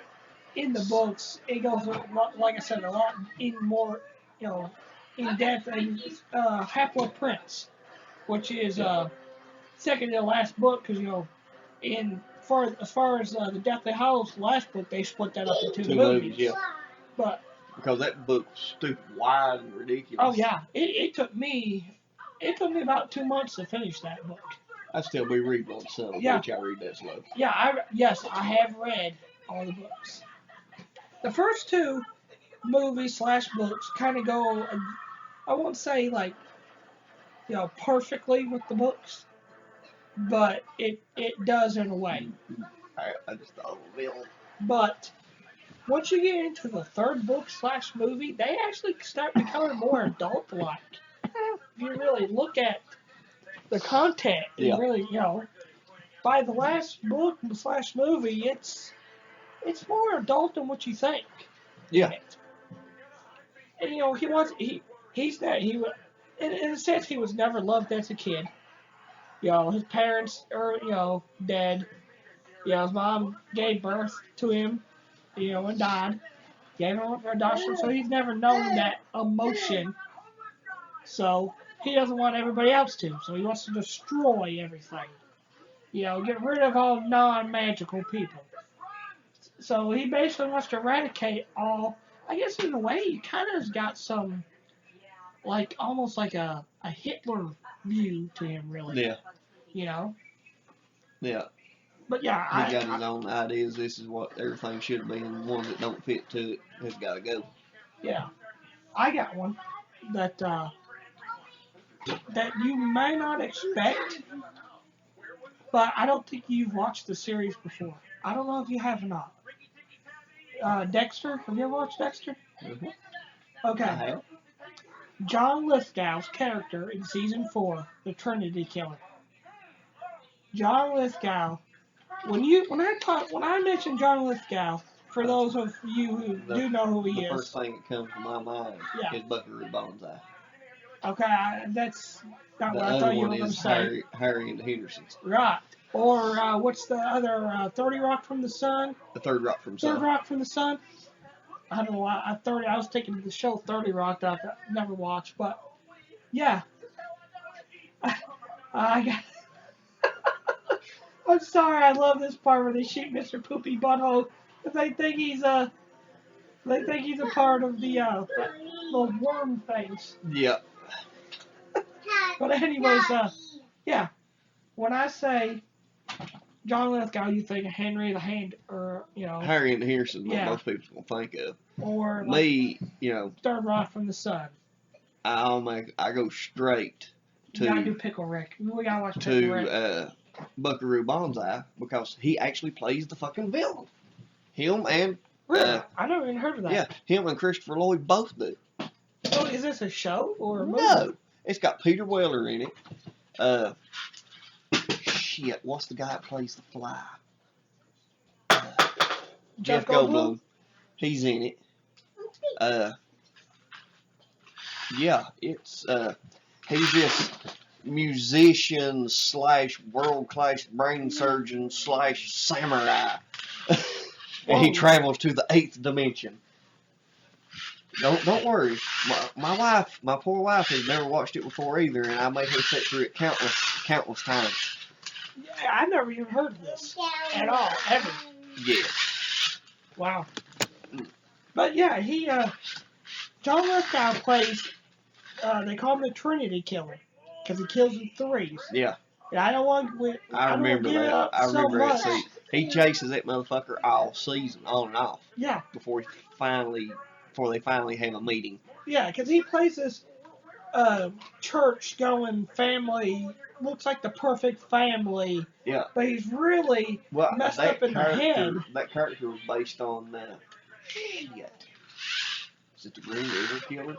A: in the books. It goes, like I said, a lot in more, in depth. And Half-Blood which is second to the last book, because as far as the Deathly Hallows last book, they split that up into two movies.
C: Yeah.
A: But
C: because that book was stupid wide and ridiculous.
A: Oh yeah, it took me about 2 months to finish that book.
C: I still be reading on some, which I read that slow.
A: Yeah, I have read all the books. The first 2 movies / books kind of go, I won't say like, perfectly with the books, but it does in a way.
C: I just thought it was villain.
A: But once you get into the third book / movie, they actually start becoming more adult-like. If you really look at the content, and really, by the last book / movie, it's more adult than what you think.
C: Yeah.
A: And he's that in a sense he was never loved as a kid. His parents are dead. His mom gave birth to him, and died. Gave him for adoption, so he's never known that emotion. So he doesn't want everybody else to. So he wants to destroy everything. Get rid of all non-magical people. So he basically wants to eradicate all. I guess in a way, he kind of has got some, almost like a Hitler view to him, really.
C: Yeah.
A: Yeah. But
C: he got his own ideas. This is what everything should be, and ones that don't fit to it has got to go.
A: Yeah. I got one that you may not expect, but I don't think you've watched the series before. I don't know if you have or not. Dexter, have you ever watched Dexter?
C: Mm-hmm.
A: Okay.
C: I have.
A: John Lithgow's character in season 4, the Trinity Killer. John Lithgow. When I mention John Lithgow, for those of you who do know who he is,
C: the first thing that comes to my mind is Buckaroo Banzai.
A: Okay, that's not what I thought you were going to say.
C: Harry and the Hendersons.
A: Right. Or what's the other 30 Rock from the Sun?
C: The Third Rock from the Sun.
A: Third Rock from the Sun. I don't know why. I was thinking of the show 30 Rock that I've never watched, but yeah. I'm sorry. I love this part where they shoot Mr. Poopy Butthole. They think he's a part of the worm things.
C: Yeah.
A: But anyways, yeah. When I say John Lithgow, you think of Henry the Hand, or
C: Harry and the Hendersons. What most people will think of.
A: Or
C: me,
A: Third Rock from the Sun.
C: I go straight to.
A: You gotta do Pickle Rick. We gotta watch Pickle Rick.
C: Buckaroo Banzai, because he actually plays the fucking villain. Him and
A: really? I never even heard of that.
C: Yeah, him and Christopher Lloyd both do.
A: So is this a show or a movie?
C: No, it's got Peter Weller in it. Shit, what's the guy that plays the Fly? Jeff Goldblum. He's in it. Yeah, it's he's this musician / world-class brain surgeon / samurai. And he travels to the 8th dimension. Don't worry. My poor wife has never watched it before either, and I made her sit through it countless times.
A: Yeah, I never even heard of this at all, ever.
C: Yeah.
A: Wow. But yeah, John Lithgow plays, they call him the Trinity Killer, because he kills in threes.
C: Yeah.
A: And I don't want to.
C: I remember that. I remember that scene. He chases that motherfucker all season, on and off.
A: Yeah.
C: Before they finally have a meeting.
A: Yeah, because he plays this church-going family, looks like the perfect family.
C: Yeah.
A: But he's really messed up in the head.
C: That character was based on shit. Is it the Green River Killer?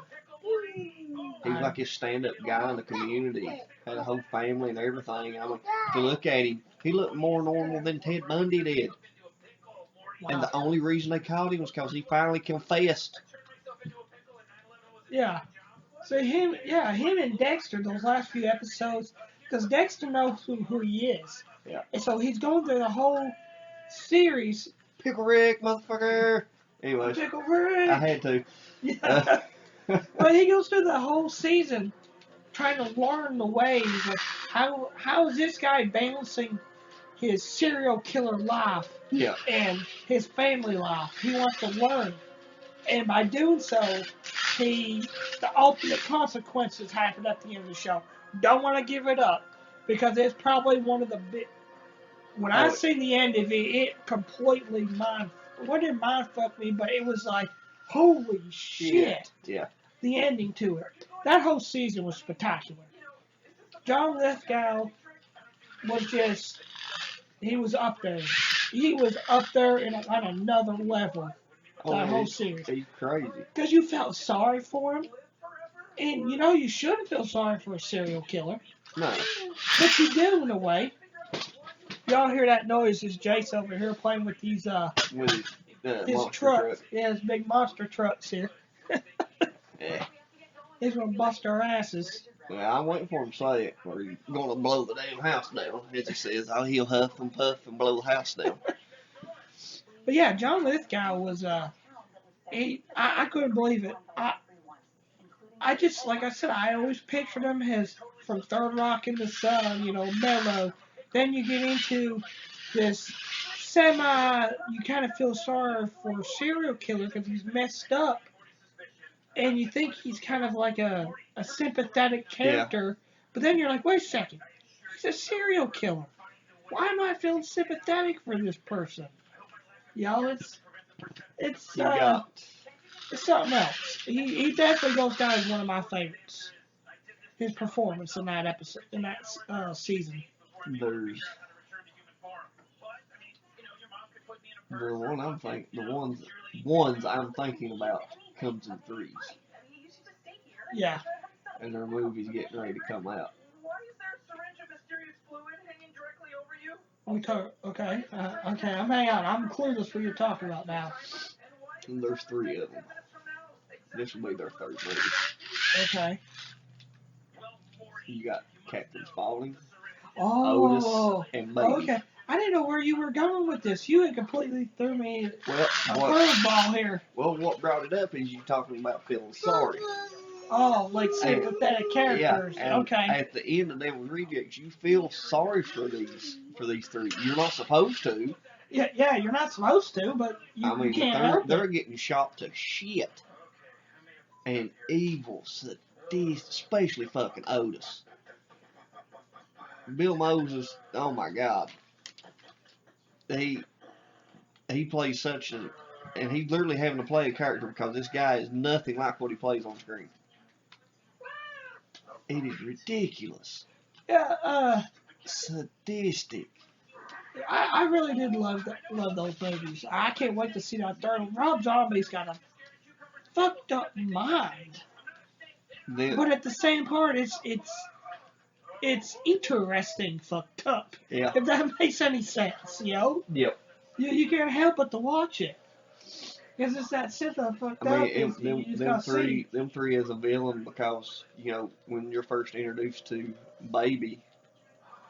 C: He was like this stand-up guy in the community. Had a whole family and everything. I mean, if you look at him, he looked more normal than Ted Bundy did. Wow. And the only reason they called him was because he finally confessed.
A: Yeah. So him and Dexter, those last few episodes, because Dexter knows who he is.
C: Yeah.
A: And so he's going through the whole series.
C: Pickle Rick, motherfucker. Anyways.
A: Pickle Rick.
C: I had to.
A: Yeah. But he goes through the whole season trying to learn the ways of how is this guy balancing his serial killer life and his family life. He wants to learn. And by doing so, the ultimate consequences happen at the end of the show. Don't want to give it up, because it's probably one of the big. When I seen the end of it completely wouldn't mind fuck me, but it was like, holy shit.
C: Yeah.
A: The ending to it. That whole season was spectacular. John Lithgow was he was up there. He was up there on another level that whole series.
C: He's crazy.
A: Because you felt sorry for him. And, you know, you shouldn't feel sorry for a serial killer.
C: No.
A: But you do, in a way. Y'all hear that noise? It's Jace over here playing with these,
C: With
A: his trucks.
C: truck.
A: Yeah, his big monster trucks here.
C: Yeah.
A: He's going to bust our asses.
C: Yeah, I'm waiting for him to say it, or he's going to blow the damn house down. As he says, oh, he'll huff and puff and blow the house down.
A: But yeah, John Lithgow was, I couldn't believe it. I just, like I said, I always pictured him as from Third Rock in the Sun, you know, mellow. Then you get into this you kind of feel sorry for a serial killer because he's messed up. And you think he's kind of like a sympathetic character. Yeah. But then you're like, wait a second. He's a serial killer. Why am I feeling sympathetic for this person? Y'all, it's something else. He definitely goes down as one of my favorites. His performance in that episode, in that season.
C: There's the ones I'm thinking about comes in threes.
A: Yeah.
C: And their movie's getting ready to come out.
A: Okay. I'm hanging on. I'm clueless what you're talking about now.
C: And there's 3 of them. This will be their 3rd movie.
A: Okay.
C: You got Captain Spaulding,
A: Otis,
C: and Baby.
A: Okay. I didn't know where you were going with this. You had completely threw me a
C: curveball
A: here.
C: Well, what brought it up is you talking about feeling sorry.
A: Oh, like sympathetic characters.
C: Yeah,
A: okay.
C: At the end of them rejects, you feel sorry for these 3. You're not supposed to.
A: Yeah, you're not supposed to, but you can't help it.
C: They're getting shot to shit. And evil, sadistic, especially fucking Otis. Bill Moses, oh my God. He plays such and he's literally having to play a character because this guy is nothing like what he plays on screen. It is ridiculous.
A: Yeah,
C: sadistic.
A: I really did love those movies. I can't wait to see that 3rd one. Rob Zombie's got a fucked up mind. But at the same part, it's interesting fucked up.
C: Yeah.
A: If that makes any sense, you know?
C: Yep.
A: You can't help but to watch it. Because it's that shit that fucked up.
C: Them three as a villain, because, you know, when you're first introduced to Baby,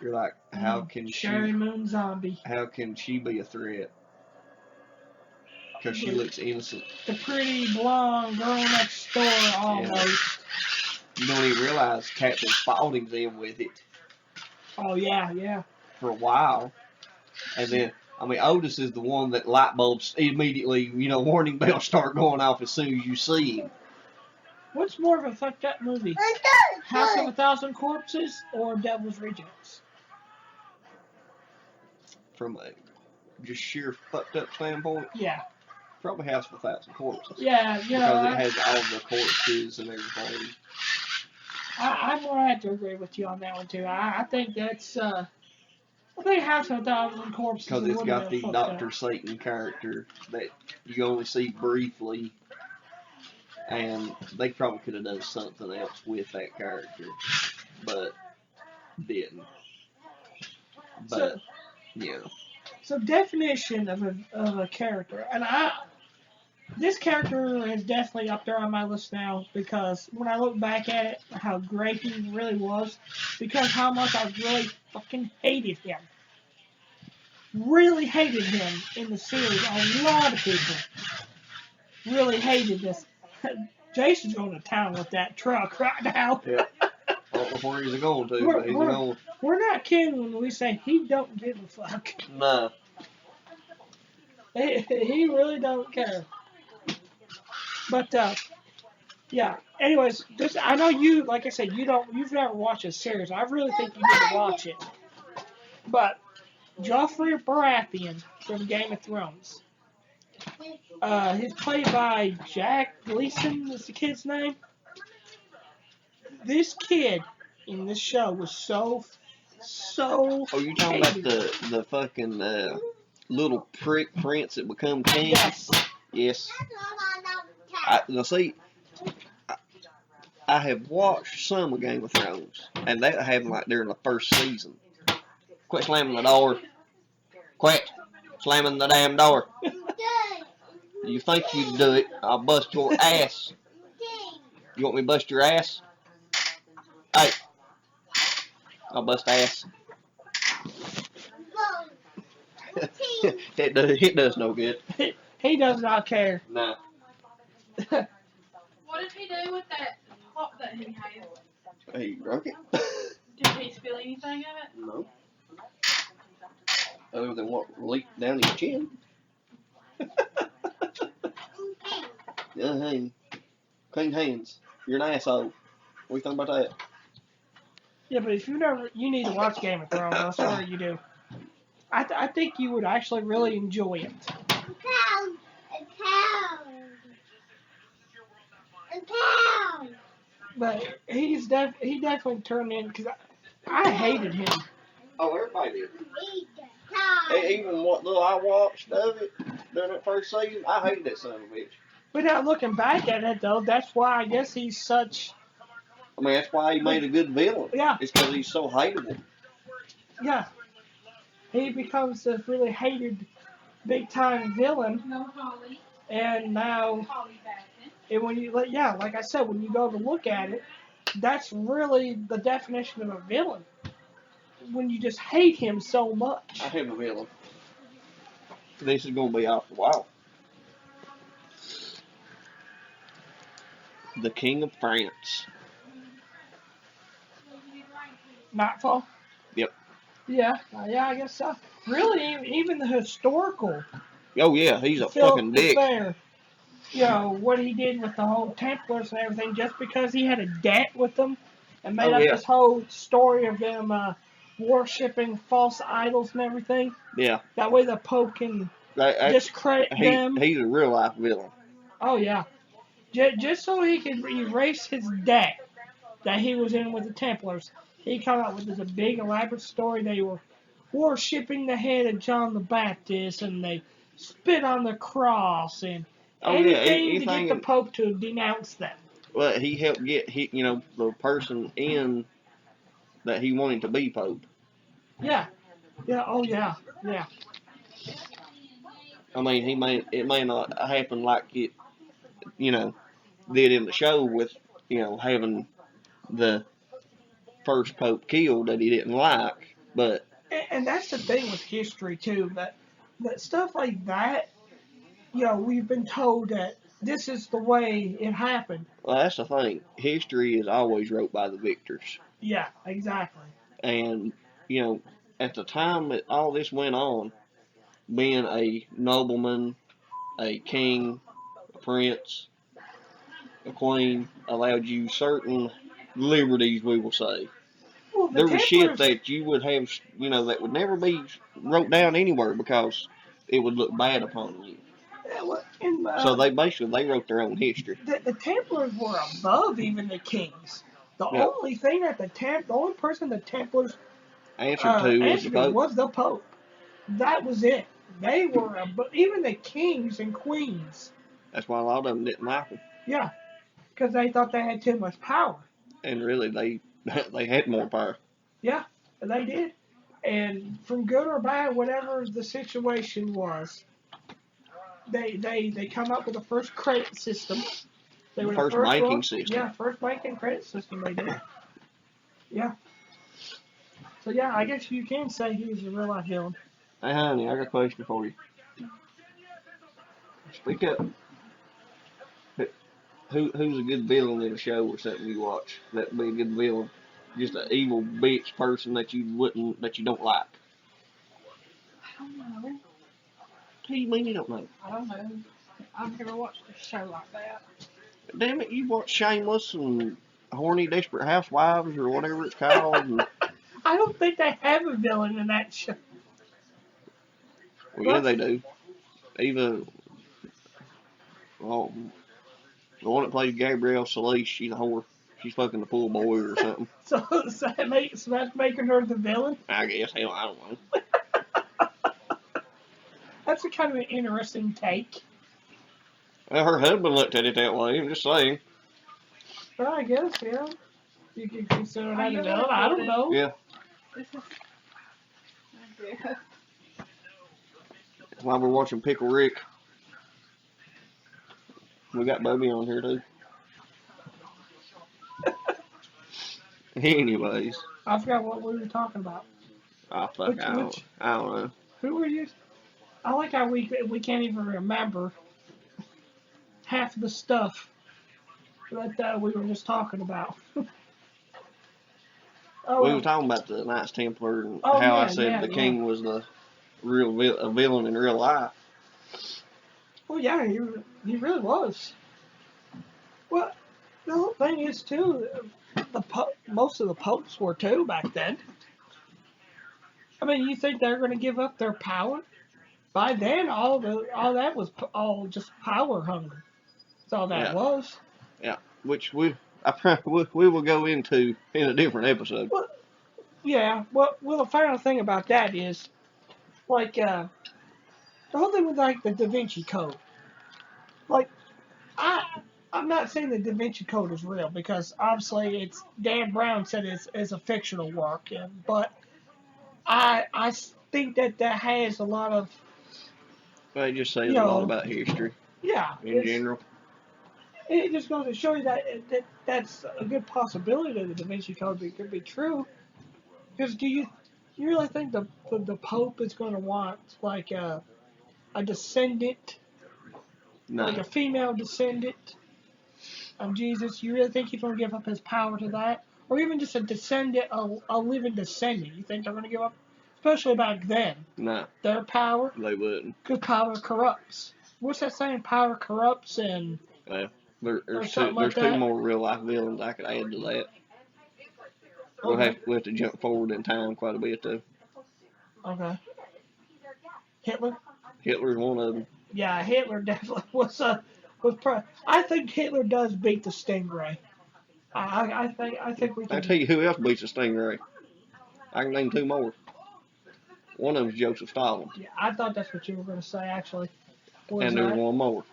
C: you're like, how can
A: Sherry Moon Zombie.
C: How can she be a threat? Because she looks innocent.
A: The pretty blonde girl next door, almost.
C: Yeah. You don't even realize Captain Spaulding's in with it.
A: Oh, yeah.
C: For a while. And then, Otis is the one that light bulbs immediately, warning bells start going off as soon as you see him.
A: What's more of a fucked up movie? House of 1,000 Corpses or Devil's Rejects?
C: From a just sheer fucked up standpoint?
A: Yeah.
C: Probably House of 1,000 Corpses.
A: Yeah,
C: because it has all the corpses and everything.
A: I'm going to have to agree with you on that one, too. I think that's... I think House of 1,000 Corpses is
C: because it's got the Dr.
A: up.
C: Satan character that you only see briefly, and they probably could have done something else with that character, but didn't. But
A: So definition of a character, and this character is definitely up there on my list now because when I look back at it, how great he really was, because how much I really fucking hated him. Really hated him in the series. A lot of people really hated this. Jason's going to town with that truck right now.
C: Yeah. I don't know where he's going to, but he's going.
A: We're not kidding when we say he don't give a fuck.
C: No.
A: He really don't care. But yeah. Anyways, I know you. Like I said, you've never watched this series. I really think you need to watch it. But Joffrey Baratheon from Game of Thrones. He's played by Jack Gleason. Is the kid's name? This kid in this show was so.
C: Oh, you talking about the fucking little prick prince that become king?
A: Yes.
C: Yes. Now see, I have watched some of Game of Thrones, and that happened like during the first season. Quit slamming the door. Quit slamming the damn door. You think you do it, I'll bust your ass. You want me to bust your ass? Hey, I'll bust ass. It does no good.
A: He does not care.
C: Nah.
D: What did he do with that pop that he had?
C: He broke it.
D: Did he spill anything of it?
C: No. Other than what leaked down his chin. Yeah, hey. Clean hands. You're an asshole. What do you think about that?
A: Yeah, but if you need to watch Game of Thrones. I swear you do. I think you would actually really enjoy it. But he definitely turned in because I hated him.
C: Oh, everybody did. Even what little I watched of it during that first season, I hated that son of a bitch.
A: But now looking back at it though, that's why I guess he's such.
C: I mean, that's why he made a good villain.
A: Yeah.
C: It's because he's so hateable.
A: Yeah. He becomes a really hated, big time villain.
D: No Holly.
A: And now,
D: Holly Batman.
A: and when you like I said, when you go to look at it, that's really the definition of a villain. When you just hate him so much.
C: I hate a villain. This is gonna be off a while. The King of France.
A: Nightfall.
C: Yep.
A: Yeah, I guess so. Really, even the historical.
C: Oh yeah, he's a
A: Philip
C: fucking dick.
A: Fair, you know what he did with the whole Templars and everything, just because he had a debt with them, and made up this whole story of them worshipping false idols and everything.
C: Yeah.
A: That way the Pope can discredit them.
C: He's a real life villain.
A: Oh yeah, just so he could erase his debt that he was in with the Templars. He came up with this big elaborate story. They were worshipping the head of John the Baptist, and they spit on the cross, and anything to get the Pope to denounce them.
C: Well, he helped get the person in that he wanted to be Pope.
A: Yeah. Oh yeah.
C: I mean, it may not happen like it, did in the show with, having the first Pope killed that he didn't like, but.
A: And that's the thing with history too, that stuff like that, we've been told that this is the way it happened.
C: Well, that's the thing. History is always wrote by the victors.
A: Yeah, exactly.
C: And, at the time that all this went on, being a nobleman, a king, a prince, a queen, allowed you certain liberties, we will say.
A: Well,
C: there was shit that you would have, that would never be wrote down anywhere because it would look bad upon you. So they wrote their own history.
A: The Templars were above even the kings. The only thing that the only person the Templars
C: answered to
A: was the Pope. That was it. They were even the kings and queens.
C: That's why a lot of them didn't like them.
A: Yeah, because they thought they had too much power.
C: And really, they had more power.
A: Yeah, they did. And from good or bad, whatever the situation was, they come up with the first credit system. They were
C: the first banking system.
A: Yeah, first banking credit system they did. Yeah. So yeah, I guess you can say he was a real life villain.
C: Hey honey, I got a question for you. Speak up. Who's a good villain in a show or something you watch? That'd be a good villain. Just an evil bitch person that you don't like.
D: I don't know.
C: What do you mean you don't know?
D: I don't know. I've never watched a show like that.
C: Damn it, you watch Shameless and Horny Desperate Housewives or whatever it's called. And
A: I don't think they have a villain in that show.
C: Well, yeah, they do. Even the one that plays Gabrielle Solis, she's a whore. She's fucking the pool boy or something.
A: so that's making her the villain?
C: I guess. Hell, I don't know.
A: That's a kind of an interesting take.
C: Well, her husband looked at it that way. I'm just saying.
A: Well, I guess, yeah. You can consider that a villain. I don't know.
C: Yeah.
D: This is.
C: While we're watching Pickle Rick, we got Bubby on here too. Anyways,
A: I forgot what we were talking about.
C: oh fuck, I don't know.
A: Who were you? I like how we can't even remember half of the stuff that we were just talking about.
C: We were talking about the Knights Templar and
A: Oh,
C: how I
A: yeah,
C: said
A: yeah,
C: the king was the real a villain in real life.
A: Well, yeah, he really was. Well, the whole thing is too, most of the popes were too back then. I mean, you think they're going to give up their power? By then, all that was all just power hunger. That's all that
C: Yeah.
A: was.
C: Yeah, which we will go into in a different episode.
A: Well, yeah. Well, the final thing about that is, like, the whole thing with like the Da Vinci Code. Like, I'm not saying the Da Vinci Code is real because obviously it's Dan Brown said it's a fictional work, but I think that has a lot of,
C: But it just says
A: you
C: a lot
A: know,
C: about history
A: yeah,
C: in general.
A: it just goes to show you that's a good possibility that the Da Vinci Code could be true. Because do you really think the Pope is going to want like a descendant,
C: No,
A: like a female descendant of Jesus? You really think he's going to give up his power to that, or even just a descendant, a living descendant? You think they're going to give up, especially back then,
C: no,
A: their power?
C: they wouldn't.
A: Because power corrupts. What's that saying? Power corrupts, and
C: Well,
A: or
C: there's
A: something like
C: two
A: that.
C: more real life villains I could add to that.
A: Okay.
C: We'll have to jump forward in time quite a bit though.
A: Okay. Hitler.
C: Hitler's one of them.
A: Yeah, Hitler definitely was. I think Hitler does beat the Stingray. I think we
C: I
A: can.
C: tell you who else beats the Stingray. I can name two more. One of them's Joseph Stalin,
A: Yeah, I thought that's what you were going to say. Actually, what was
C: and there's
A: that?
C: one more.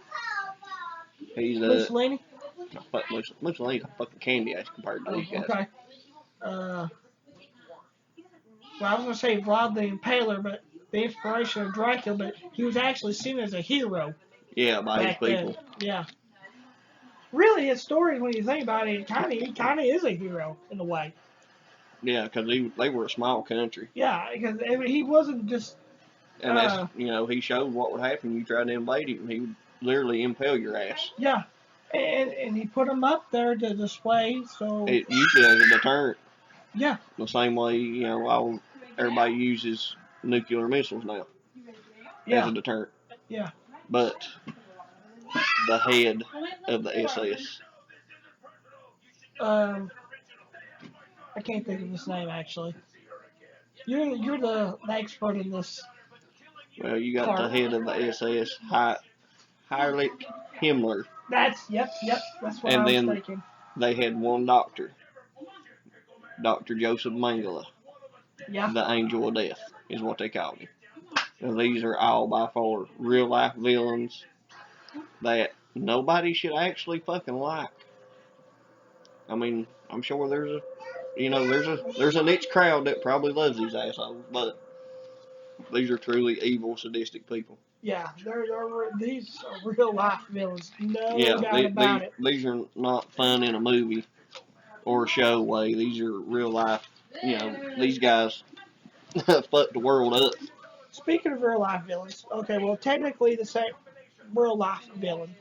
C: He's
A: Mussolini.
C: Mussolini's a fucking candy ass compared to
A: Oh,
C: these guys.
A: okay. Well, I was going to say Vlad the Impaler, but the inspiration of Dracula, but he was actually seen as a hero
C: Yeah, by his
A: back then.
C: people.
A: Yeah. Really, his story, when you think about it, he kind of is a hero in a way.
C: Yeah, because they were a small country.
A: Yeah, because he wasn't just.
C: And that's, he showed what would happen. You tried to invade him, he would literally impale your ass.
A: Yeah, and he put them up there to display. So
C: It usually as a deterrent.
A: Yeah.
C: The same way, everybody uses nuclear missiles now as a deterrent.
A: Yeah.
C: But the head of the SS.
A: I can't think of his name actually. You're the expert in this.
C: Well, you got the head of the SS, Heinrich Himmler.
A: Yep. That's what
C: And
A: I was
C: then
A: thinking.
C: they had one doctor, Dr. Joseph Mengele.
A: Yeah.
C: The Angel of Death is what they called him. And these are all by far real life villains that nobody should actually fucking like. I mean, I'm sure there's a niche crowd that probably loves these assholes, but these are truly evil, sadistic people.
A: Yeah, these are real life villains. No doubt about it.
C: These are not fun in a movie or a show way. These are real life. These guys fucked the world up.
A: Speaking of real life villains, okay, well, technically the same real life villain.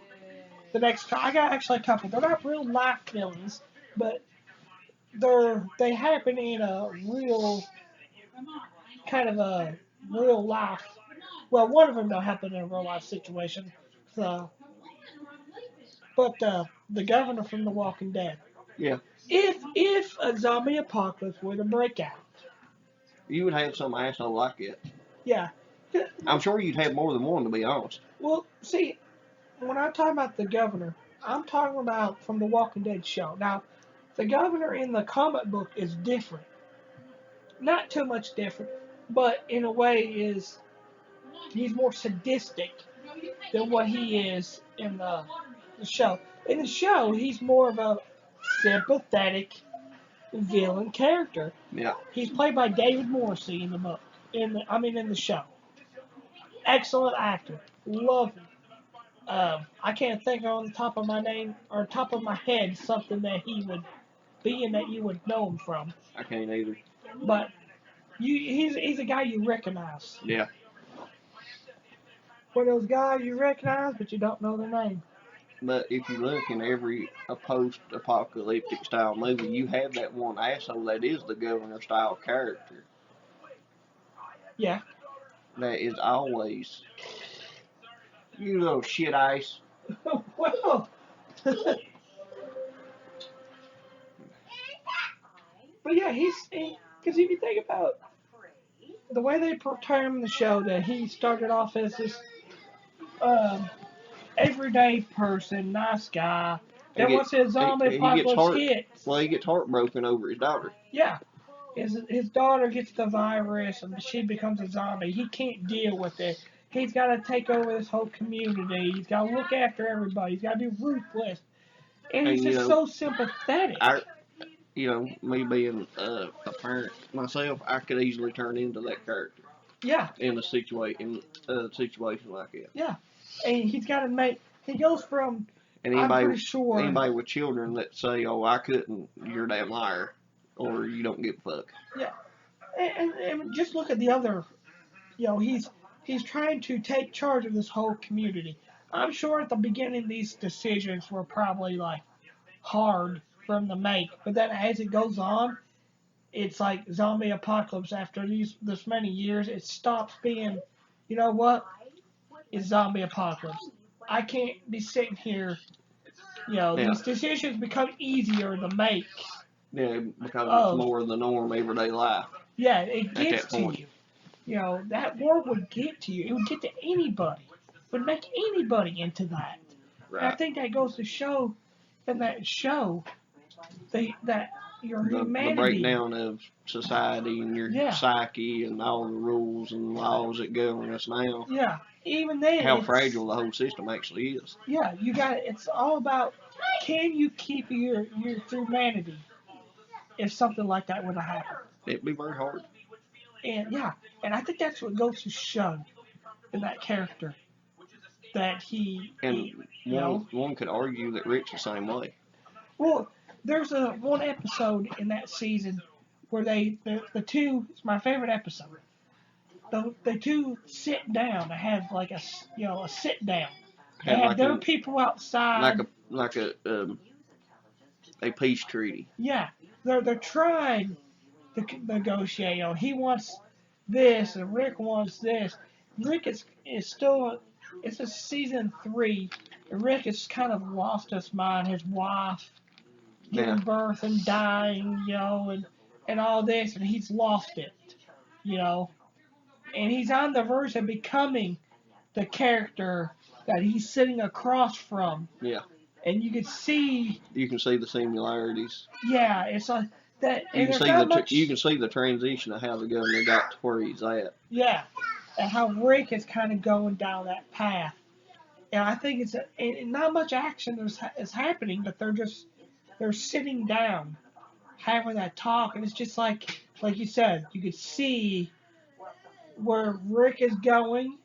A: The next, I got actually a couple. They're not real life villains, but they happen in a real kind of a real life. Well, one of them don't happen in a real life situation. So, but the governor from The Walking Dead.
C: Yeah.
A: If a zombie apocalypse were to break out,
C: You would have some asshole like it.
A: yeah.
C: I'm sure you'd have more than one, to be honest.
A: Well, see, when I talk about the governor, I'm talking about from the Walking Dead show. Now, the governor in the comic book is different. Not too much different, but in a way he's more sadistic than what he is in the show. In the show, he's more of a sympathetic villain character.
C: Yeah.
A: He's played by David Morrissey in the book. In the show. Excellent actor. Lovely. I can't think on the top of my name or top of my head something that he would be in that you would know him from.
C: I can't either.
A: But he's a guy you recognize.
C: Yeah.
A: One of those guys you recognize, but you don't know their name.
C: But if you look in every post-apocalyptic style movie, you have that one asshole that is the governor style character.
A: Yeah.
C: That is always, you little shit ice.
A: Well. But yeah, because if you think about the way they portray him in the show, that he started off as this everyday person, nice guy. Then once the zombie apocalypse hits,
C: well, he gets heartbroken over his daughter.
A: Yeah, his daughter gets the virus and she becomes a zombie. He can't deal with it. He's got to take over this whole community. He's got to look after everybody. He's got to be ruthless, and he's just so sympathetic.
C: Me being a parent myself, I could easily turn into that character.
A: Yeah.
C: In a situation like that.
A: Yeah, and he's got to make. He goes from.
C: And
A: I'm pretty sure.
C: Anybody with children that say, "Oh, I couldn't," you're a damn liar, or you don't give a fuck.
A: Yeah, and just look at the other. He's trying to take charge of this whole community. I'm sure at the beginning these decisions were probably like hard for him to make, but then as it goes on, it's like zombie apocalypse. After this many years, it stops being, you know what? It's zombie apocalypse. I can't be sitting here. These decisions become easier to make.
C: Yeah, because it's more of the norm, everyday life.
A: Yeah, it gets to you. That war would get to you. It would get to anybody. It would make anybody into that.
C: Right.
A: And I think that goes to show in that show that your humanity.
C: The breakdown of society and your psyche and all the rules and laws that govern us now.
A: Yeah. Even then,
C: how fragile the whole system actually is.
A: Yeah, it's all about, can you keep your humanity if something like that would have happened?
C: It'd be very hard.
A: And I think that's what goes to show in that character, that
C: one could argue that Rick's the same way.
A: Well, there's one episode in that season where the two, it's my favorite episode. The two sit down and have like a sit down. They have their people outside.
C: Like a peace treaty.
A: Yeah, they're trying to negotiate. He wants this and Rick wants this. Rick is still. It's a season 3. And Rick has kind of lost his mind. His wife giving birth and dying, and all this, and he's lost it, And he's on the verge of becoming the character that he's sitting across from.
C: Yeah.
A: And you can see
C: the similarities.
A: Yeah, it's like that.
C: You can see the transition of how the governor got to where he's at.
A: Yeah, and how Rick is kind of going down that path. And I think and not much action is happening, but they're sitting down, having that talk, and it's just like you said, you could see where Rick is going,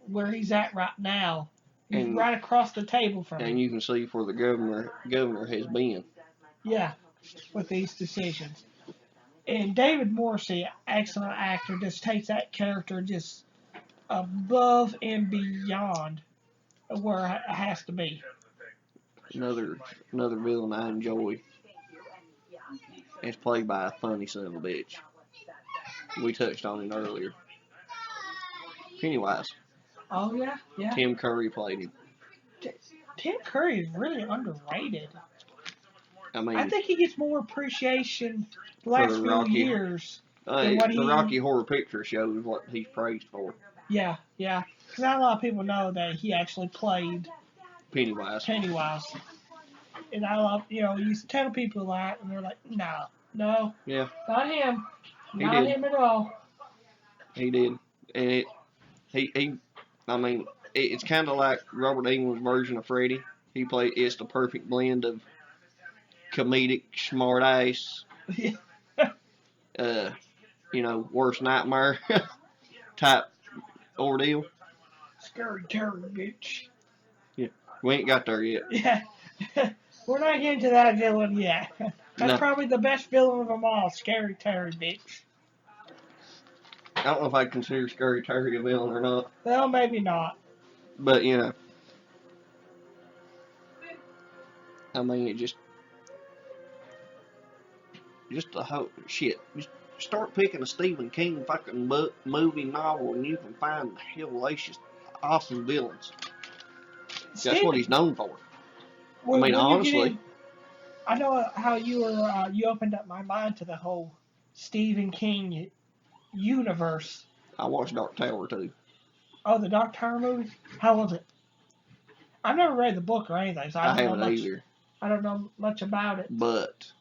A: where he's at right now. He's right across the table from him.
C: And you can see where the governor has been.
A: Yeah, with these decisions. And David Morrissey, excellent actor, just takes that character just above and beyond where it has to be.
C: Another villain I enjoy. It's played by a funny son of a bitch. We touched on it earlier. Pennywise.
A: Oh, yeah, yeah.
C: Tim Curry played him.
A: Tim Curry is really underrated.
C: I
A: think he gets more appreciation the last few years.
C: The Rocky Horror Picture Show is what he's praised for.
A: Yeah, yeah. Because not a lot of people know that he actually played
C: Pennywise.
A: And I love, you tell people that, and they're like, no.
C: Yeah.
A: Not him. Not him at all.
C: He did. And it's kind of like Robert Englund's version of Freddy. It's the perfect blend of comedic, smart ass, worst nightmare type ordeal.
A: Scary terror, bitch.
C: Yeah, we ain't got there yet.
A: Yeah. We're not getting to that villain yet. That's
C: No.
A: probably the best villain of them all, Scary Terry, bitch.
C: I don't know if I'd consider Scary Terry a villain or not.
A: Well, maybe not.
C: But, I mean, it just the whole shit. Just start picking a Stephen King fucking movie novel and you can find hellacious, awesome villains. That's what he's known for. Honestly.
A: I know how you opened up my mind to the whole Stephen King universe.
C: I watched Dark Tower too.
A: Oh, the Dark Tower movie? How was it? I've never read the book or anything, so I
C: haven't either.
A: I don't know much about it.
C: But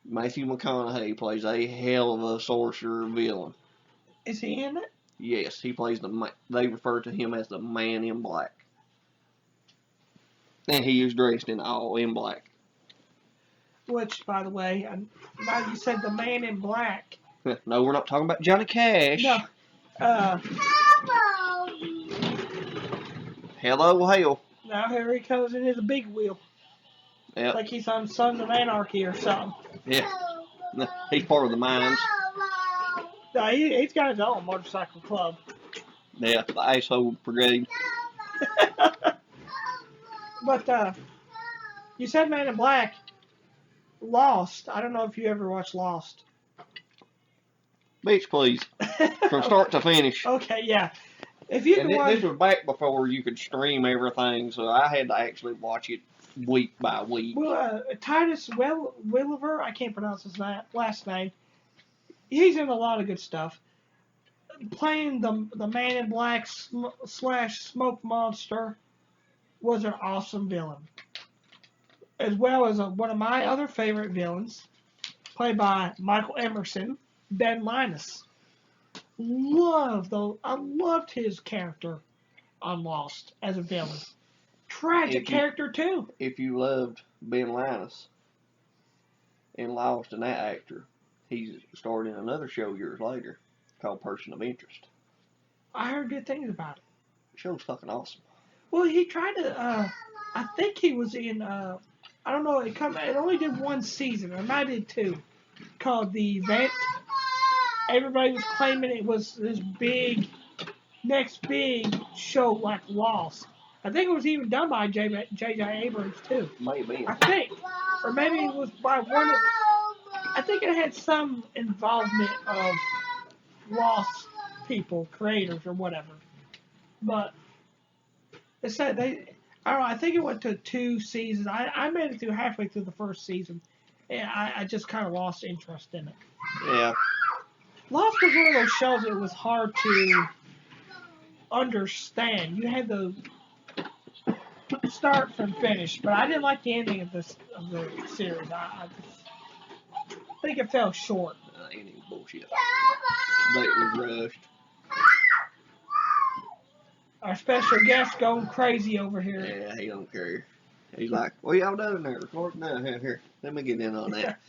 C: Matthew McConaughey plays a hell of a sorcerer villain.
A: Is he in it?
C: Yes, he plays they refer to him as the Man in Black. And he is dressed in all in black. Which,
A: by the way, now you said the Man in Black.
C: No, we're not talking about Johnny Cash.
A: No.
C: Hello, hell.
A: Now here he comes in his big wheel.
C: Yep.
A: Like he's on Sons of Anarchy or something.
C: Yeah. He's part of the mines.
A: No, he's got his own motorcycle club.
C: Yeah, the Asshole Brigade.
A: But, you said Man in Black. Lost. I don't know if you ever watched Lost.
C: Bitch, please. From start to finish.
A: Okay, yeah. If you
C: this was back before you could stream everything, so I had to actually watch it week by week.
A: Well, Titus Welliver, I can't pronounce his last name. He's in a lot of good stuff. Playing the Man in Black / Smoke Monster was an awesome villain. As well as one of my other favorite villains, played by Michael Emerson, Ben Linus. I loved his character on Lost as a villain. Tragic character too.
C: If you loved Ben Linus and Lost and that actor, he's starred in another show years later called Person of Interest.
A: I heard good things about it.
C: The show's fucking awesome.
A: Well, he tried to. I think he was in. I don't know. It only did one season, or I did two, called The Event. Everybody was claiming it was this next big show like Lost. I think it was even done by J.J. Abrams too.
C: Maybe.
A: I think, or maybe it was by one. I think it had some involvement of Lost people, creators, or whatever. But it said I don't know. I think it went to 2 seasons. I made it through halfway through the first season, and I just kind of lost interest in it.
C: Yeah.
A: Lost was one of those shows that was hard to understand. You had to start from finish, but I didn't like the ending of the series. I think it fell short.
C: Ending bullshit. But it was rushed.
A: Our special guest going crazy over here.
C: Yeah, he don't care. He's like, what y'all doing there? Recording? No, here. Let me get in on that.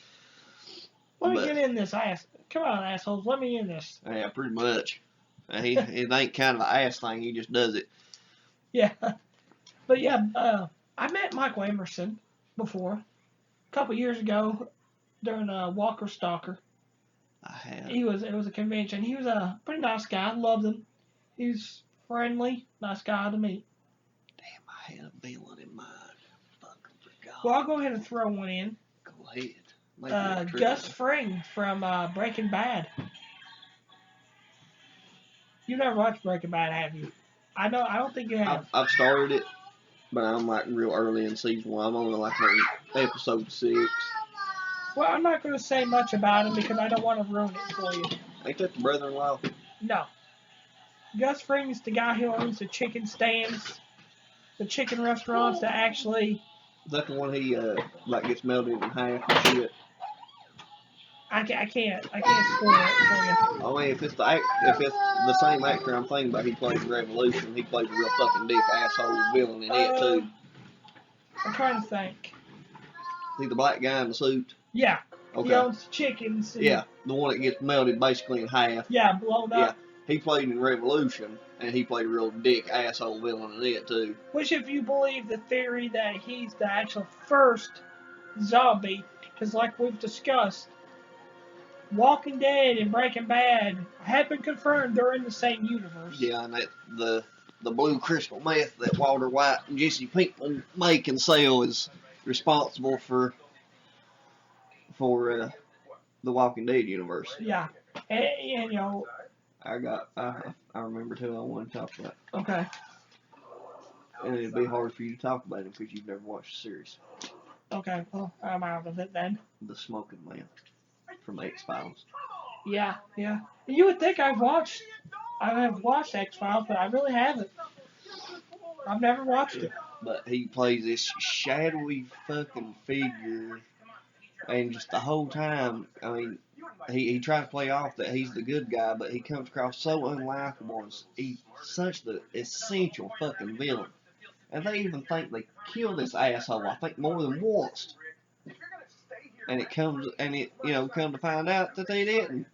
A: Let me get in this ass. Come on, assholes. Let me in this.
C: Yeah, pretty much. It ain't kind of an ass thing. He just does it.
A: Yeah. But yeah, I met Michael Emerson before. A couple years ago during Walker Stalker.
C: I have.
A: It was a convention. He was a pretty nice guy. I loved him. He's friendly, nice guy to meet.
C: Damn, I had a villain in mind. Fucking forgot.
A: Well, I'll go ahead and throw one in.
C: Go ahead.
A: Gus Fring from Breaking Bad. You never watched Breaking Bad, have you? I don't think you have.
C: I've started it, but I'm like real early in season 1. I'm only like on episode 6.
A: Well, I'm not going to say much about him because I don't want to ruin it for you.
C: Ain't that the brother-in-law?
A: No. Gus Fring's the guy who owns the chicken stands, the chicken restaurants that actually...
C: Is that the one he like gets melted in half and shit?
A: I can't spoil it for you.
C: I mean, if it's the same actor I'm thinking about, he plays Revolution. He plays a real fucking dick asshole villain in it too.
A: I'm trying to think.
C: He's the black guy in the suit.
A: Yeah.
C: Okay.
A: He owns chickens.
C: Yeah, the one that gets melted basically in half.
A: Yeah, blown up.
C: Yeah, he played in Revolution, and he played a real dick asshole villain in it too.
A: Which, if you believe the theory that he's the actual first zombie, because like we've discussed, Walking Dead and Breaking Bad have been confirmed they're in the same universe.
C: Yeah, and that the blue crystal meth that Walter White and Jesse Pinkman make and sell is responsible for the Walking Dead universe.
A: Yeah, and you know.
C: I remember too. I want to talk about.
A: Okay.
C: And it'd be hard for you to talk about it because you've never watched the series.
A: Okay, well, I'm out of it then.
C: The Smoking Man from X-Files.
A: Yeah. You would think I have watched X-Files, but I really haven't. I've never watched it.
C: But he plays this shadowy fucking figure, and just the whole time, I mean, he tries to play off that he's the good guy, but he comes across so unlikable. He's such the essential fucking villain. And they even think they kill this asshole, I think more than once. And come to find out that they didn't.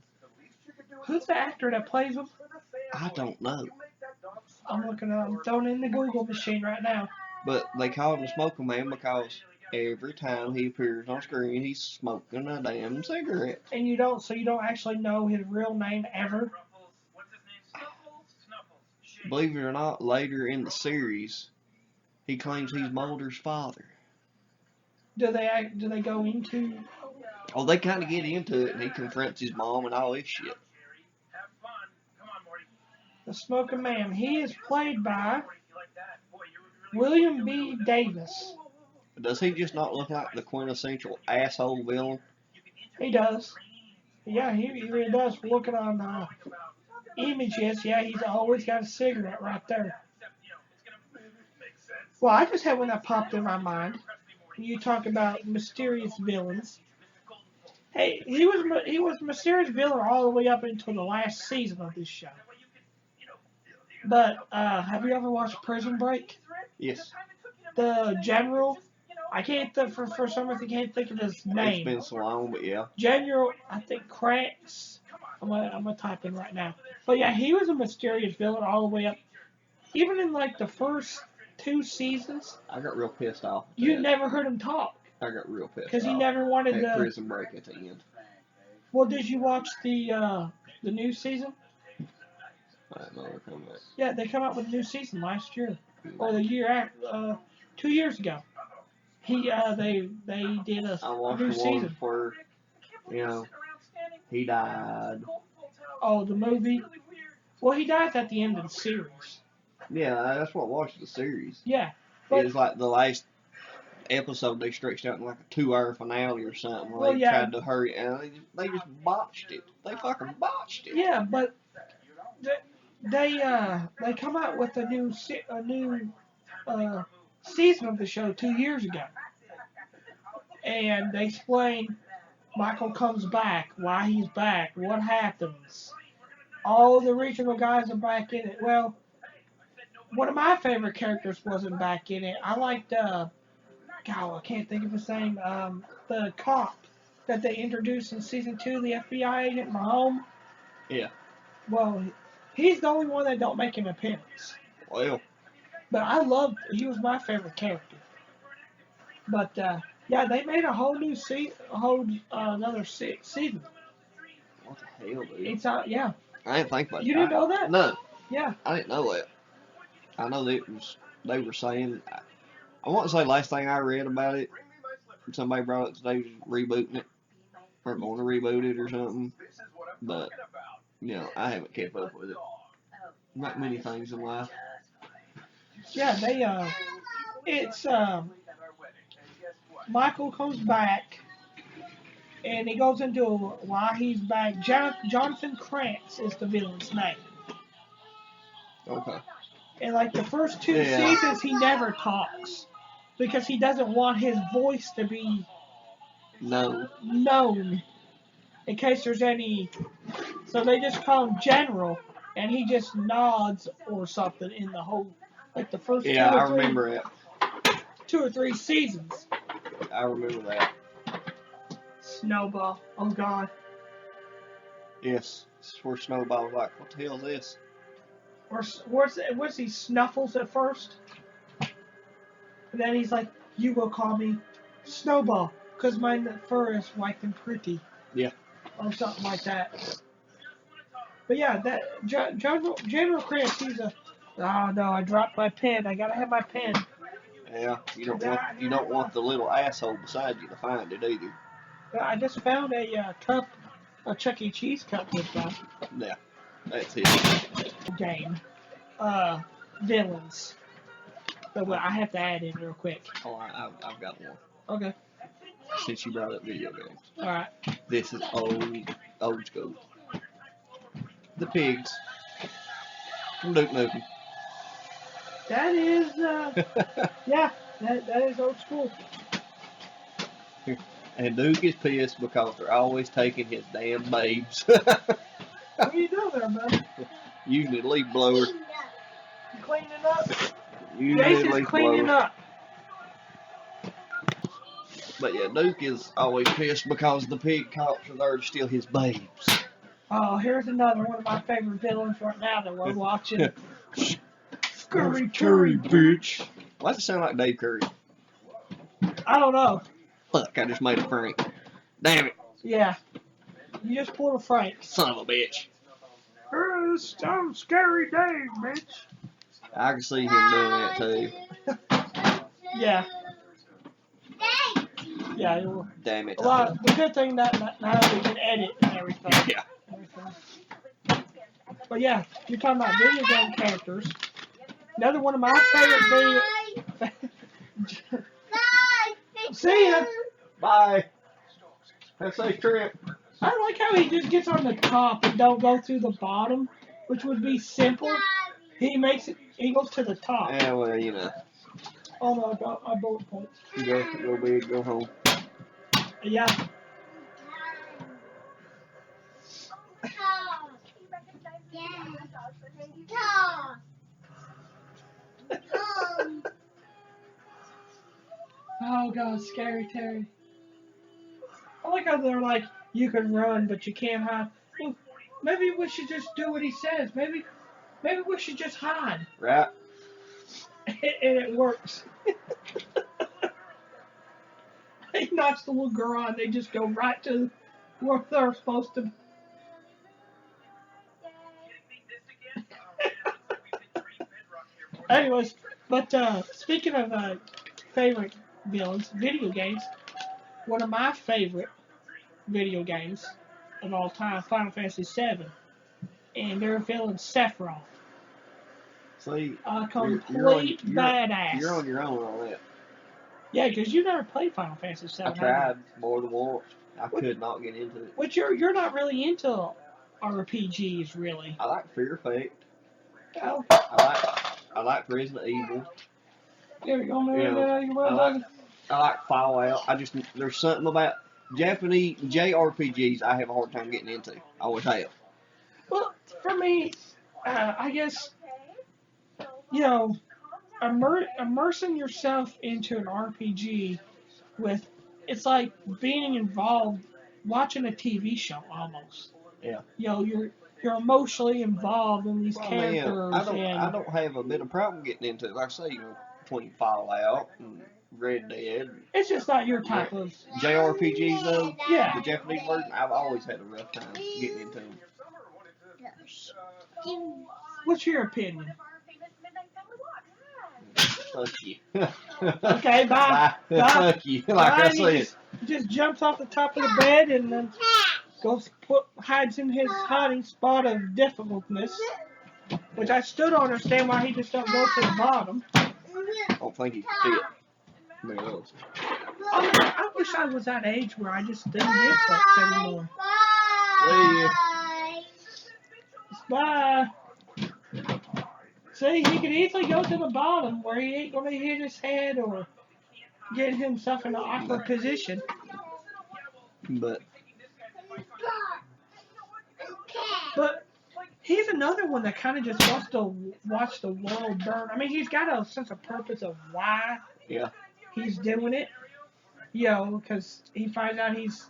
A: Who's the actor that plays him?
C: I don't know.
A: I'm throwing in the Google machine right now.
C: But they call him the Smoking Man because every time he appears on screen, he's smoking a damn cigarette.
A: And you don't actually know his real name ever?
C: Believe it or not, later in the series, he claims he's Mulder's father.
A: Do they go into?
C: Oh, they kind of get into it, and he confronts his mom and all this shit.
A: The Smoking Man. He is played by William B. Davis.
C: Does he just not look like the quintessential asshole villain?
A: He does. Yeah, he really does. Looking on images, yeah, he's always got a cigarette right there. Well, I just had one that popped in my mind. You talk about mysterious villains. Hey, he was a mysterious villain all the way up until the last season of this show. But have you ever watched Prison Break?
C: Yes.
A: The general, I can't for some reason can't think of his name.
C: It's been so long, but yeah.
A: General, I think Krantz. I'm gonna type in right now. But yeah, he was a mysterious villain all the way up. Even in like the first 2 seasons,
C: I got real pissed off.
A: You never heard him talk.
C: I got real pissed off.
A: Because he never wanted
C: to Prison Break at the end.
A: Well, did you watch the new season?
C: I don't know they're coming back.
A: Yeah, they come out with a new season last year, or the year after, 2 years ago. They did a new season.
C: Where, he died.
A: Oh, the movie. Well, he dies at the end of the series.
C: Yeah, that's what I watched the series.
A: Yeah.
C: It was like the last episode they stretched out in like a 2-hour finale or something where they tried to hurry, and they just botched it. They fucking botched it.
A: Yeah, but they come out with a new season of the show 2 years ago, and they explain Michael comes back, why he's back, what happens. All the original guys are back in it. Well, one of my favorite characters wasn't back in it. I liked, God, I can't think of his name, the cop that they introduced in season 2, the FBI agent, Mahone.
C: Yeah.
A: Well, he's the only one that don't make an appearance.
C: Well.
A: But he was my favorite character. But, yeah, they made a whole new another season.
C: What the hell, dude?
A: It's out, yeah.
C: I didn't think about that.
A: You didn't know that?
C: No.
A: Yeah.
C: I didn't know that. I know that they were saying, I want to say last thing I read about it, somebody brought it today, was rebooting it, or going to reboot it or something, but, I haven't kept up with it. Not many things in life.
A: Yeah, it's, Michael comes back, and he goes into why he's back. Jonathan Krantz is the villain's name.
C: Okay.
A: And like the first 2 seasons, he never talks because he doesn't want his voice to be known. in case there's any. So they just call him General, and he just nods or something in the whole, like the first
C: Yeah, I remember it.
A: 2 or 3 seasons.
C: I remember that.
A: Snowball. Oh God.
C: Yes. This is where Snowball was like, what the hell is this?
A: Or what's he Snuffles at first? And then he's like, you will call me Snowball, because my fur is white and pretty.
C: Yeah.
A: Or something like that. But yeah, that General Krantz, he's a. Oh no, I dropped my pen. I gotta have my pen.
C: Yeah, you don't want the little asshole beside you to find it either.
A: I just found a Chuck E. Cheese cup this time.
C: Yeah, that's it.
A: Game. Villains. So I have to add in real quick.
C: Oh, I've got one.
A: Okay.
C: Since you brought up video games.
A: Alright.
C: This is old school. The pigs. From Duke Nukem.
A: That is, yeah, that is old school.
C: And Duke is pissed because they're always taking his damn babes.
A: What are you doing there, man?
C: Using the leaf blower.
A: You cleaning up?
C: Using the
A: Jason's
C: leaf
A: cleaning
C: blower.
A: up.
C: But yeah, Duke is always pissed because the pig cops are there to steal his babes.
A: Oh, here's another one of my favorite villains right now that we're watching. Scurry Curry, bitch.
C: Why does it sound like Dave Curry?
A: I don't know.
C: Fuck, I just made a prank. Damn it.
A: Yeah. You just pulled a Frank.
C: Son of a bitch.
A: I'm Scary Dave, bitch.
C: I can see him doing that too.
A: Yeah. Yeah, it will.
C: Damn it.
A: The good thing that now we can edit and everything.
C: Yeah.
A: But yeah, you're talking about video game characters. Another one of my favorite video. See ya.
C: Bye. Have a safe trip.
A: I like how he just gets on the top and don't go through the bottom, which would be simple. He goes to the top.
C: Yeah, well, you know.
A: Oh no, I got my bullet points.
C: Go big, go home.
A: Yeah. Oh God, Scary Terry. I like how they're like, you can run, but you can't hide. Well, maybe we should just do what he says. Maybe we should just hide.
C: Right.
A: And it works. He knocks the little girl out, and they just go right to where they're supposed to. Anyways, but speaking of favorite villains, video games, one of my favorite video games of all time, Final Fantasy VII, and their villain Sephiroth.
C: See,
A: A complete badass.
C: You're on your own on that.
A: Yeah, because you never played Final Fantasy VII.
C: I tried more than once. I could not get into it.
A: But you're not really into RPGs, really.
C: I like Fear Effect.
A: Oh,
C: I like Resident Evil.
A: there you go, man.
C: I like Fallout. There's something about Japanese JRPGs I have a hard time getting into. I always have.
A: Well, for me, I guess, immersing yourself into an RPG it's like being involved, watching a TV show almost.
C: Yeah.
A: You're emotionally involved in these characters.
C: I don't have a bit of problem getting into it. Like I say, between Fallout and Red Dead.
A: It's just not your type of
C: JRPGs though.
A: Yeah.
C: The Japanese version, I've always had a rough time getting into them.
A: What's your opinion?
C: Fuck you.
A: Okay, bye. Bye.
C: Fuck you. Like I said.
A: He just jumps off the top of the bed and then hides in his hiding spot of difficultness, which I still don't understand why he just don't go to the bottom.
C: I don't think he can fit.
A: I wish I was that age where I just didn't get fucks anymore. Bye. See, he could easily go to the bottom where he ain't gonna hit his head or get himself in an awkward position.
C: But
A: another one that kind of just wants to watch the world burn. I mean, he's got a sense of purpose of why he's doing it. You know, because he finds out he's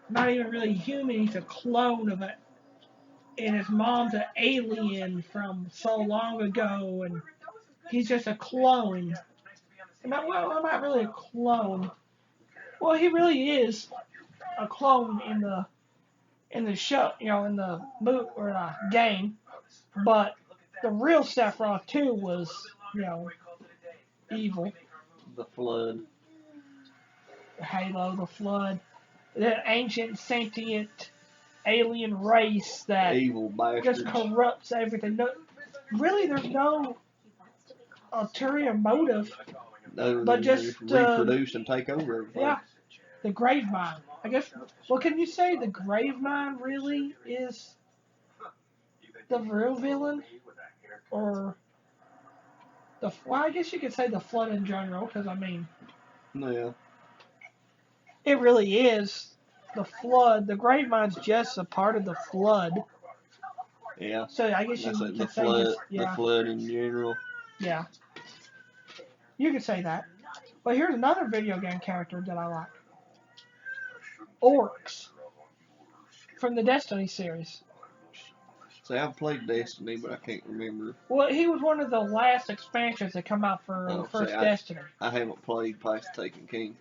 A: not even really human. He's a clone of it, and his mom's an alien from so long ago, and he's just a clone. Well, I'm not really a clone. Well, he really is a clone in the show, you know, in the boot or the game. But the real Sephiroth too was, you know, evil.
C: The Flood.
A: Halo, the Flood, the ancient sentient alien race that
C: evil bastards.
A: just corrupts everything. No, really, there's no ulterior motive, but just
C: reproduce and take over everything.
A: Yeah, the Gravemind. I guess. Well, can you say the Gravemind really is the real villain, or the? Well, I guess you could say the Flood in general, because I mean,
C: Yeah.
A: it really is the Flood. The Gravemind's just a part of the Flood.
C: Yeah.
A: So I guess you could say
C: Flood, the Flood in general.
A: Yeah. You could say that. But here's another video game character that I like. Orcs. From the Destiny series.
C: See, I've played Destiny, but I can't remember.
A: Well, he was one of the last expansions that come out for the first Destiny.
C: I haven't played past Taken King.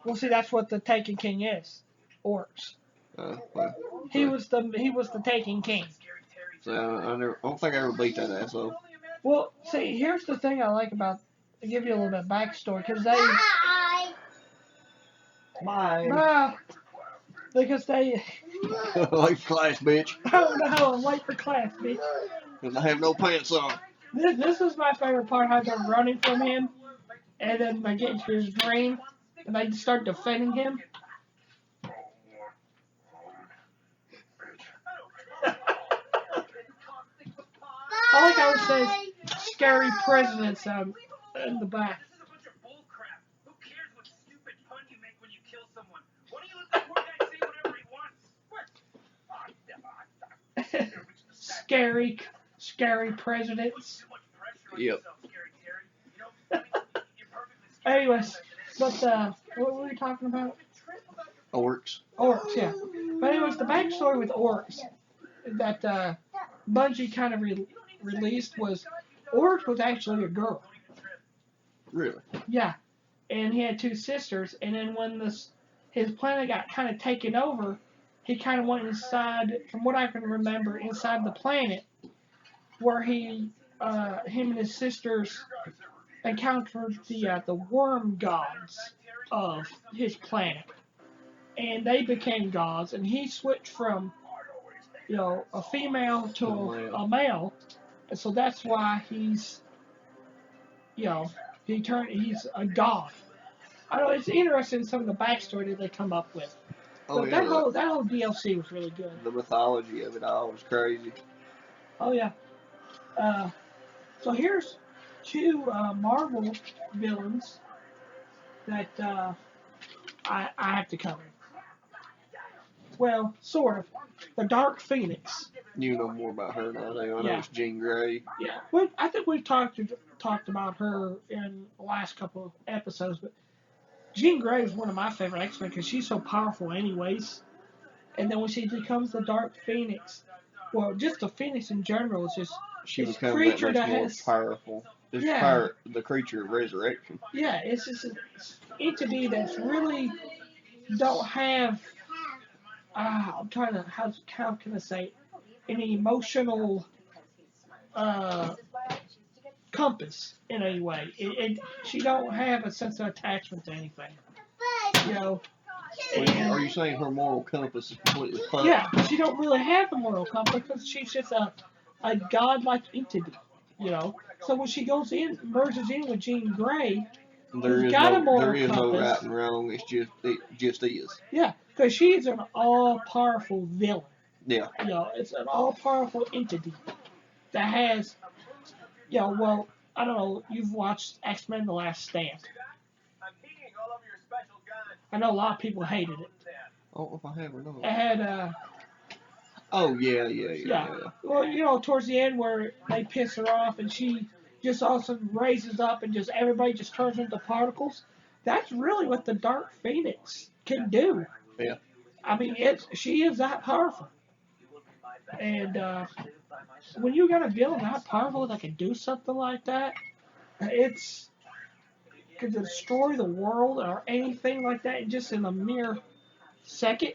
A: Well, see, that's what the Taken King is. Orcs.
C: Well,
A: he was the Taken King.
C: So I don't think I ever beat that asshole.
A: Well, see, here's the thing I like about. I'll give you a little bit of backstory because they.
C: Bye.
A: Because they.
C: Late for class, bitch.
A: Oh no, I'm late for class, bitch.
C: Because I have no pants on.
A: This is my favorite part, how they're running from him, and then they get into his dream, and they start defending him. I like how it says scary presidents in the back. Scary presidents.
C: Yep.
A: Anyways, but what were we talking about?
C: Orcs.
A: Orcs, yeah. But anyways, the backstory with Orcs that Bungie kind of released was Orcs was actually a girl.
C: Really?
A: Yeah, and he had two sisters, and then when his planet got kind of taken over, he kind of went inside, from what I can remember, inside the planet, where him and his sisters encountered the worm gods of his planet, and they became gods, and he switched from, you know, a female to a male, and so that's why he's, you know, he's a god. I know it's interesting some of the backstory that they come up with.
C: Oh,
A: but
C: yeah,
A: that whole DLC was really good.
C: The mythology of it all was crazy.
A: Oh yeah. So here's two Marvel villains that I have to cover. Well, sort of. The Dark Phoenix.
C: You know more about her now. I know it's Jean Grey.
A: Yeah. Well, I think we've talked about her in the last couple of episodes, but Jean Grey is one of my favorite X-Men because she's so powerful anyways. And then when she becomes the Dark Phoenix, well, just the Phoenix in general is just
C: she becomes that much more powerful. It's the creature of resurrection.
A: Yeah, it's just an entity that's really don't have. I'm trying to how can I say an emotional compass in any way. She don't have a sense of attachment to anything. You know.
C: Are you saying her moral compass is completely fucked?
A: Yeah, she don't really have a moral compass because she's just a godlike entity. You know. So when she goes in, merges in with Jean Grey,
C: there is no right and wrong. It just is.
A: Yeah, because she's an all-powerful villain.
C: Yeah.
A: You know, it's an all-powerful entity that has, you know, well, I don't know, you've watched X-Men: The Last Stand. I know a lot of people hated it.
C: Oh, if I have or not.
A: It had
C: Oh yeah.
A: Well, towards the end where they piss her off and she just all of a sudden raises up and just everybody just turns into particles. That's really what the Dark Phoenix can do.
C: Yeah.
A: I mean, she is that powerful. And when you got a villain that powerful that can do something like that, it's could destroy the world or anything like that just in a mere second.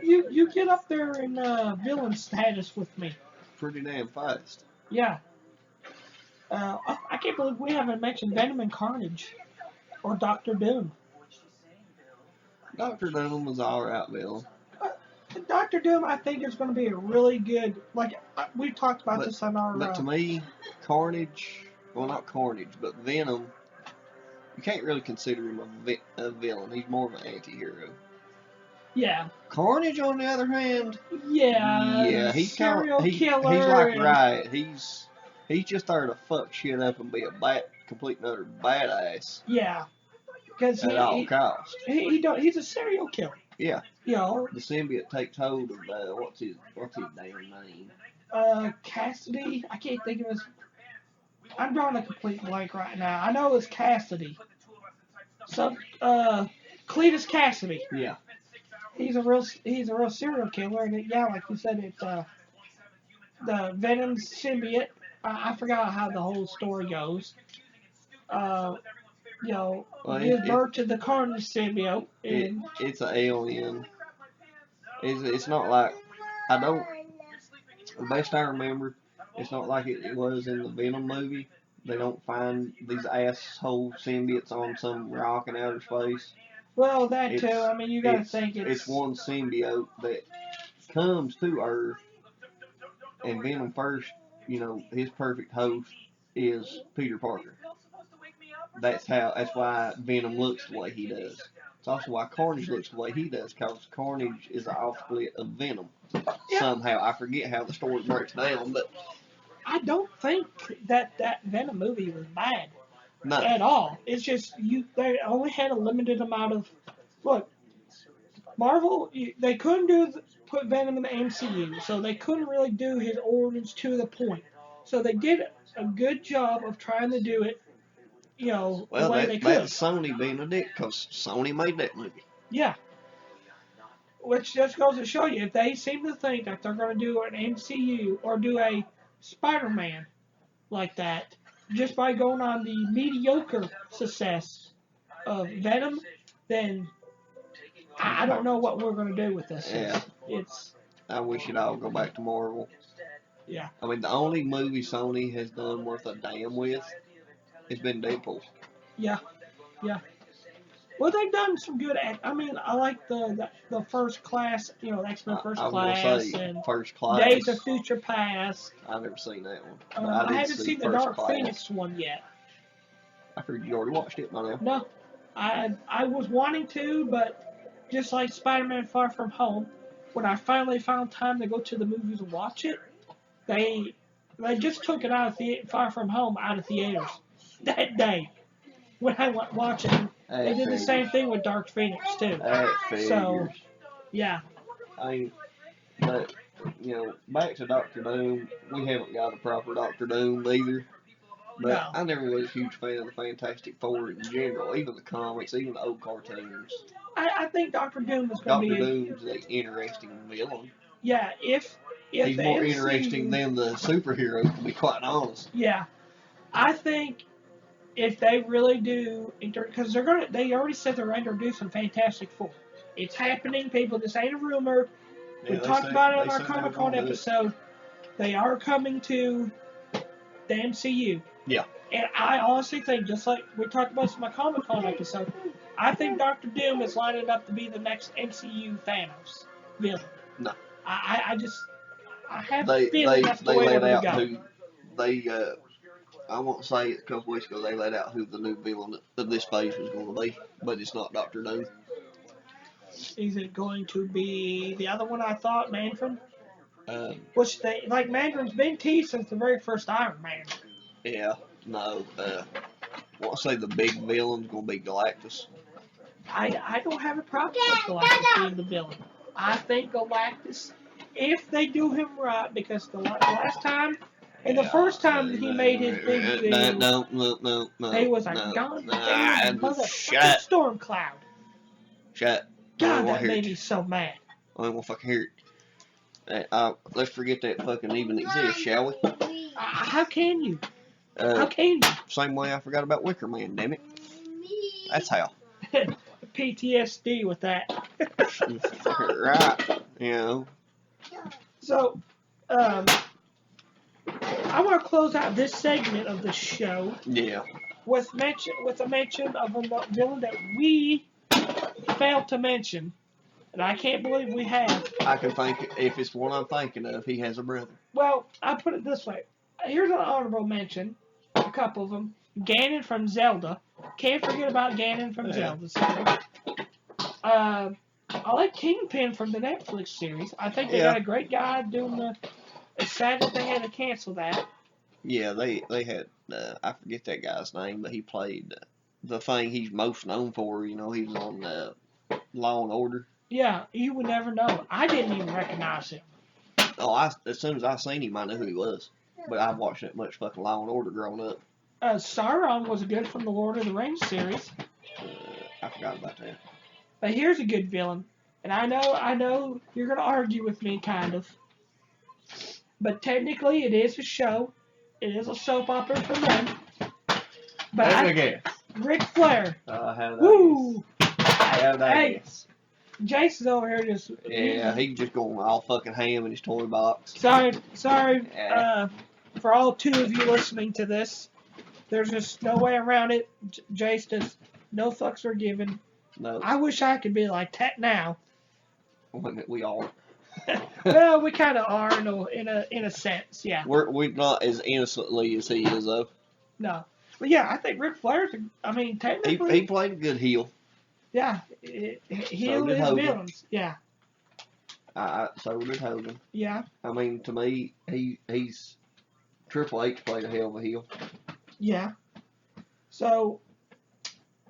A: You get up there in villain status with me.
C: Pretty damn fast.
A: Yeah. I can't believe we haven't mentioned Venom and Carnage or Doctor Doom.
C: Doctor Doom was alright villain.
A: Doctor Doom, I think, is going to be a really good. Like we talked about this on our.
C: But to me, Carnage, well not Carnage, but Venom, you can't really consider him a villain. He's more of an anti-hero.
A: Yeah.
C: Carnage, on the other hand,
A: yeah,
C: he's
A: serial killer.
C: He's like Riot. He's just there to fuck shit up and be a complete and utter badass.
A: Yeah, because
C: at all costs.
A: He's a serial killer.
C: Yeah.
A: You know,
C: the symbiote takes hold of what's his damn name?
A: Cassidy. I can't think of his. I'm drawing a complete blank right now. I know it's Cassidy. So, Cletus Cassidy.
C: Yeah.
A: He's a real serial killer, and like you said, it's the Venom symbiote. I forgot how the whole story goes. Gives birth to the Carnage symbiote. And
C: it's an alien. It's not like the best I remember. It's not like it was in the Venom movie. They don't find these asshole symbiotes on some rock in outer space.
A: Well, that too. I mean, you got to think
C: it's one symbiote that comes to Earth, and Venom first. His perfect host is Peter Parker. That's why Venom looks the way he does. It's also why Carnage looks the way he does, because Carnage is an offsplit of Venom. Yeah. Somehow, I forget how the story breaks down, but
A: I don't think that Venom movie was bad.
C: No.
A: At all. It's just they only had a limited amount of look. Marvel, they couldn't put Venom in the MCU, so they couldn't really do his origins to the point. So they did a good job of trying to do it, the way they could.
C: That's Sony being a dick, because Sony made that movie.
A: Yeah. Which just goes to show you, if they seem to think that they're going to do an MCU or do a Spider-Man like that, just by going on the mediocre success of Venom, then I don't know what we're going to do with this.
C: Yeah. I wish it all go back to Marvel.
A: Yeah.
C: I mean, the only movie Sony has done worth a damn with has been Deadpool.
A: Yeah. Well, they've done some good. I mean, I like the First Class, X-Men First Class and
C: First Class.
A: Days of Future Past.
C: I've never seen that one.
A: I haven't seen the Dark Phoenix one yet.
C: I heard you already watched it by now.
A: No, I was wanting to, but just like Spider-Man Far From Home, when I finally found time to go to the movies and watch it, they just took it out of Far From Home out of theaters that day when I went watching. They did the same thing with Dark Phoenix too. So, yeah.
C: But back to Doctor Doom. We haven't got a proper Doctor Doom either. But
A: No.
C: I never was a huge fan of the Fantastic Four in general, even the comics, even the old cartoons.
A: I think Doctor Doom is going to be.
C: Doctor Doom's an interesting villain.
A: Yeah, if
C: he's more interesting than the superhero, to be quite honest.
A: Yeah, I think if they really do, because they already said they're introducing Fantastic Four. It's happening, people. This ain't a rumor.
C: Yeah,
A: we talked about it on our Comic-Con episode. They are coming to the MCU.
C: Yeah.
A: And I honestly think, just like we talked about in my Comic-Con episode, I think Doctor Doom is lining up to be the next MCU Thanos villain.
C: No.
A: I have a feeling that's the way they're going to go.
C: I won't say it a couple weeks ago, they laid out who the new villain of this phase was going to be, but it's not Doctor Doom.
A: Is it going to be the other one I thought, Mandarin?
C: Which
A: Mandarin's been teased since the very first Iron Man.
C: Yeah, no. I want to say the big villain's going to be Galactus.
A: I don't have a problem with Galactus being the villain. I think Galactus if they do him right, because the last time and the first time he made his big video,
C: No.
A: he was a goddamn motherfucking storm cloud.
C: Shut.
A: God, that made me so mad.
C: I ain't gonna fucking hear it. Let's forget that fucking even exists, shall we?
A: How can you? How can you?
C: Same way I forgot about Wicker Man, damn it. That's how.
A: PTSD with that.
C: Right. You know.
A: So, I want to close out this segment of the show.
C: Yeah.
A: With a mention of a villain that we failed to mention, and I can't believe we have.
C: I can think, if it's one I'm thinking of, he has a brother.
A: Well, I'll put it this way. Here's an honorable mention. A couple of them. Ganon from Zelda. Can't forget about Ganon from Zelda. Sorry. I like Kingpin from the Netflix series. I think they got a great guy doing the. It's sad that they had to cancel that.
C: Yeah, they had, I forget that guy's name, but he played the thing he's most known for. You know, he was on Law and Order.
A: Yeah, you would never know. I didn't even recognize him.
C: Oh, as soon as I seen him, I knew who he was. But I've watched that much fucking Law and Order growing up.
A: Sauron was good from the Lord of the Rings series.
C: I forgot about that.
A: But here's a good villain. And I know you're going to argue with me, kind of. But technically, it is a show. It is a soap opera for men. But Ric Flair. Woo! Hey, Jason's over here just...
C: Yeah, he's just going all fucking ham in his toy box.
A: Sorry, for all two of you listening to this. There's just no way around it. Jace does no fucks are given.
C: No.
A: I wish I could be like that now.
C: We are.
A: Well, we kind of are in a sense, yeah.
C: We're not as innocently as he is, though.
A: No, but yeah, I think Ric Flair's. Technically
C: he played a good heel.
A: Yeah, heel
C: did
A: is
C: Hogan.
A: villains. Yeah.
C: So did Hogan.
A: Yeah.
C: I mean, to me, he's Triple H played a hell of a heel.
A: Yeah. So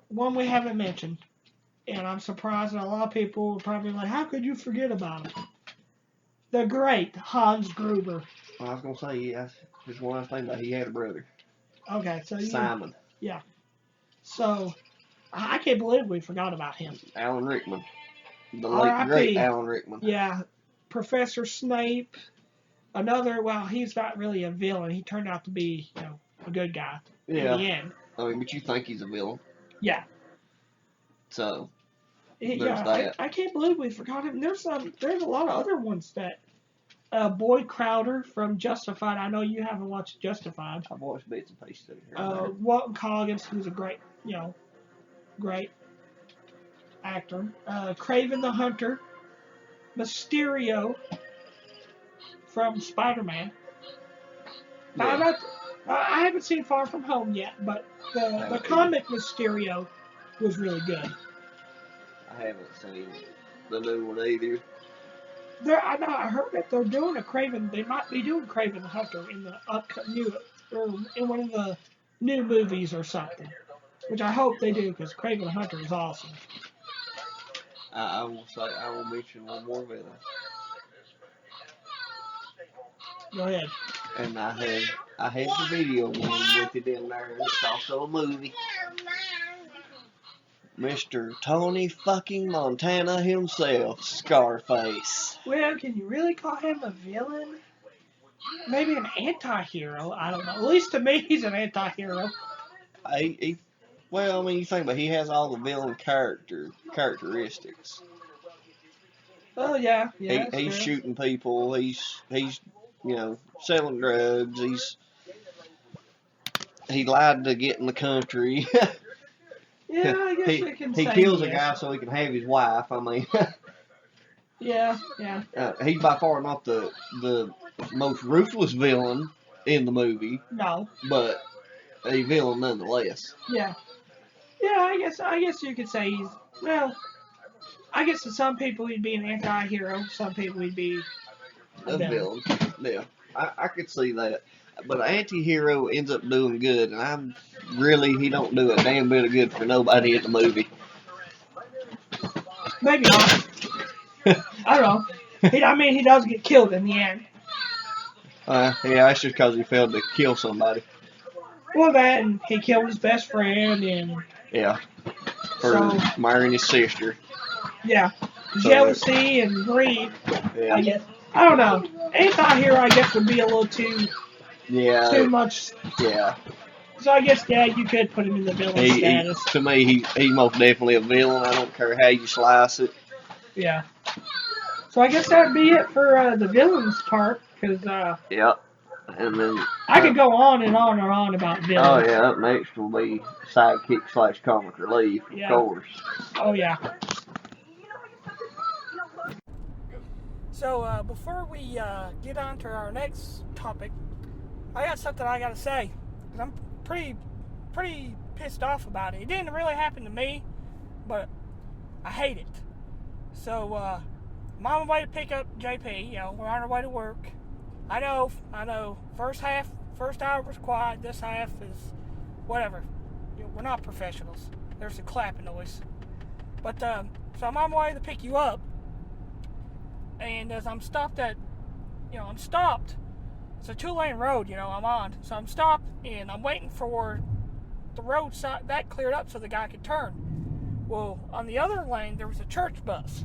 A: one we haven't mentioned, and I'm surprised that a lot of people are probably like, "How could you forget about him?" The great Hans Gruber.
C: Well, I was gonna say, yeah, just one last thing about he had a brother.
A: Okay, so
C: Simon.
A: Yeah. So I can't believe we forgot about him.
C: Alan Rickman, the late great Alan Rickman.
A: Yeah, Professor Snape. Another. Well, he's not really a villain. He turned out to be, a good guy.
C: Yeah.
A: In the end.
C: I mean, but you think he's a villain?
A: Yeah.
C: So.
A: I can't believe we forgot him. There's a lot of other ones that. Boyd Crowder from Justified. I know you haven't watched Justified.
C: I've watched bits and pieces of it.
A: Walton Goggins, who's a great, great actor. Kraven the Hunter. Mysterio from Spider-Man.
C: Yeah.
A: I haven't seen Far From Home yet, but the comic Mysterio was really good.
C: I haven't seen the new one either.
A: I heard that they're doing a Kraven. They might be doing Kraven the Hunter in the upcoming in one of the new movies or something, which I hope they do because Kraven the Hunter is awesome.
C: I will mention one more villain.
A: Go ahead.
C: And I had the video game with it in there. It's also a movie. Mr. Tony fucking Montana himself, Scarface.
A: Well, can you really call him a villain? Maybe an anti-hero. I don't know. At least to me, he's an anti-hero.
C: Well, I mean, you think about it, he has all the villain characteristics.
A: Oh yeah.
C: He's shooting people. He's selling drugs. He lied to get in the country.
A: Yeah, I guess we can say
C: he kills a guy so he can have his wife. I mean,
A: yeah.
C: He's by far not the most ruthless villain in the movie.
A: No,
C: but a villain nonetheless.
A: Yeah. I guess you could say he's I guess to some people he'd be an anti-hero. Some people he'd be a villain.
C: Yeah, I could see that. But an anti-hero ends up doing good, and he don't do a damn bit of good for nobody in the movie.
A: Maybe not. I don't know. He does get killed in the end.
C: Yeah, that's just because he failed to kill somebody.
A: Well, that, and he killed his best friend, and
C: Yeah. For
A: so
C: marrying his sister.
A: yeah,
C: So,
A: jealousy and greed.
C: Yeah.
A: I guess I don't know. Anti-hero, I guess, would be a little too much.
C: Yeah.
A: So I guess, yeah, you could put him in the villain status.
C: To me, he's most definitely a villain. I don't care how you slice it.
A: Yeah. So I guess that'd be it for the villains part, because
C: Yep. And then
A: I could go on and on and on about villains.
C: Oh yeah, up next will be sidekick / comic relief, of course.
A: Oh yeah. So before we get on to our next topic, I got something I gotta say. 'Cause I'm pretty pissed off about it. It didn't really happen to me, but I hate it. So I'm on my way to pick up JP. We're on our way to work. I know. First hour was quiet. This half is whatever. We're not professionals. There's a clapping noise. But so I'm on my way to pick you up, and as I'm stopped at, I'm stopped. It's a 2-lane road, I'm on. So I'm stopped, and I'm waiting for the road side that cleared up so the guy could turn. Well, on the other lane there was a church bus,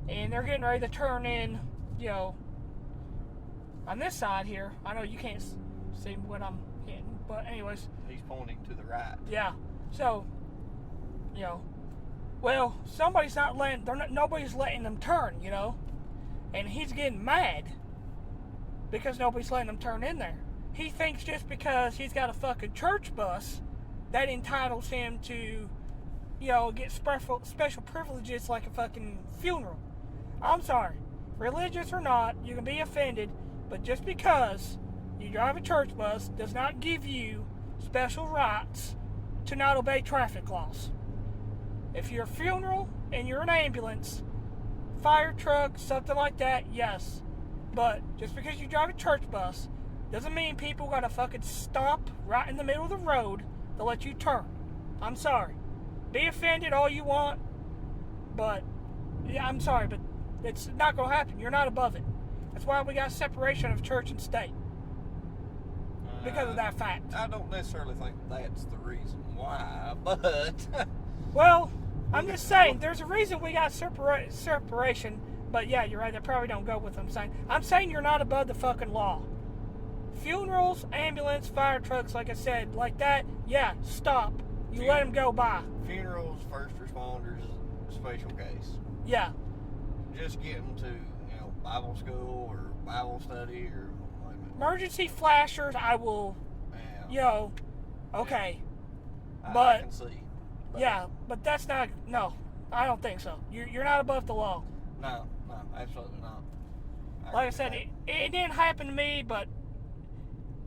A: and they're getting ready to turn in, on this side here. I know you can't see what I'm hitting, but anyways.
C: He's pointing to the right.
A: Yeah. So, well, nobody's letting them turn, and he's getting mad because nobody's letting him turn in there. He thinks just because he's got a fucking church bus, that entitles him to, get special privileges like a fucking funeral. I'm sorry. Religious or not, you can be offended, but just because you drive a church bus does not give you special rights to not obey traffic laws. If you're a funeral and you're an ambulance, fire truck, something like that, yes. But just because you drive a church bus doesn't mean people gotta fucking stop right in the middle of the road to let you turn. I'm sorry. Be offended all you want, but yeah, I'm sorry, but it's not gonna happen. You're not above it. That's why we got separation of church and state. Because of that fact.
C: I don't necessarily think that's the reason why, but...
A: Well, I'm just saying, there's a reason we got separation, but yeah, you're right, that probably don't go with what I'm saying. I'm saying you're not above the fucking law. Funerals, ambulance, fire trucks, like I said, like that, yeah, stop. You let them go by.
C: Funerals, first responders, special case.
A: Yeah.
C: Just getting to, Bible school or Bible study or like
A: emergency flashers, I will, okay.
C: I can see.
A: Yeah, but that's not, no, I don't think so. You're not above the law.
C: No, absolutely not.
A: Like I said, it didn't happen to me, but,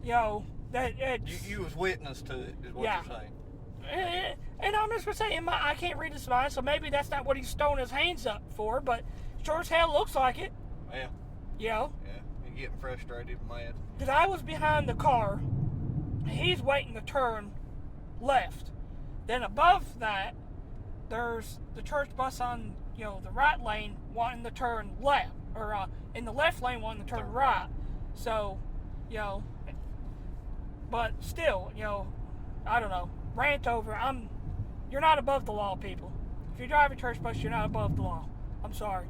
A: that it's...
C: You was witness to it, is what you're saying.
A: And I'm just going to say, I can't read his mind, so maybe that's not what he's throwing his hands up for, but sure as hell looks like it.
C: Yeah.
A: Yeah,
C: you're getting frustrated and mad.
A: Because I was behind the car, he's waiting to turn left. Then above that, there's the church bus on, the right lane wanting to turn left, or in the left lane wanting to turn right. So, but still, I don't know, rant over, you're not above the law, people. If you drive a church bus, you're not above the law. I'm sorry.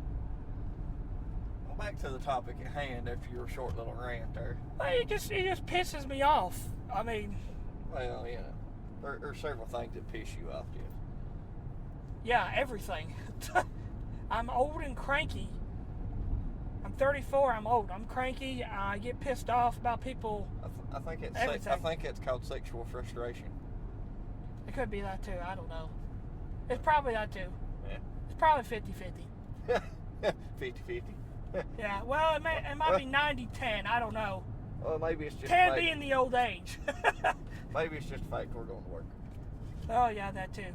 C: Well, back to the topic at hand after your short little rant there.
A: It just pisses me off. I mean...
C: Well, there are several things that piss you off, Jeff.
A: Yeah, everything. I'm old and cranky. I'm 34, I'm old. I'm cranky. I get pissed off about people.
C: I think it's called sexual frustration.
A: It could be that too. I don't know. It's probably that too.
C: Yeah.
A: It's probably 50-50.
C: 50-50.
A: Yeah, well, it might be 90-10. I don't know.
C: Well, maybe it's just
A: 10 being the old age.
C: Maybe it's just the fact we're going to work.
A: Oh, yeah, that too.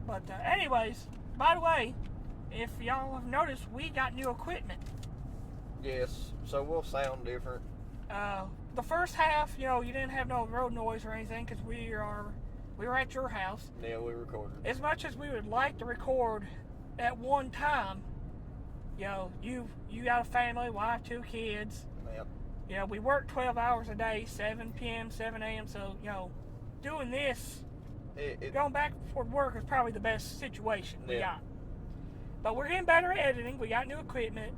A: But anyways, by the way, if y'all have noticed, we got new equipment.
C: Yes, so we'll sound different.
A: The first half, you didn't have no road noise or anything because we were at your house.
C: Yeah, we recorded.
A: As much as we would like to record at one time, You know, you got a family, wife, 2 kids.
C: Yep.
A: You know, we work 12 hours a day, 7 p.m., 7 a.m. So, you know, doing this, going back and forth to work is probably the best situation we got. But we're getting better at editing. We got new equipment.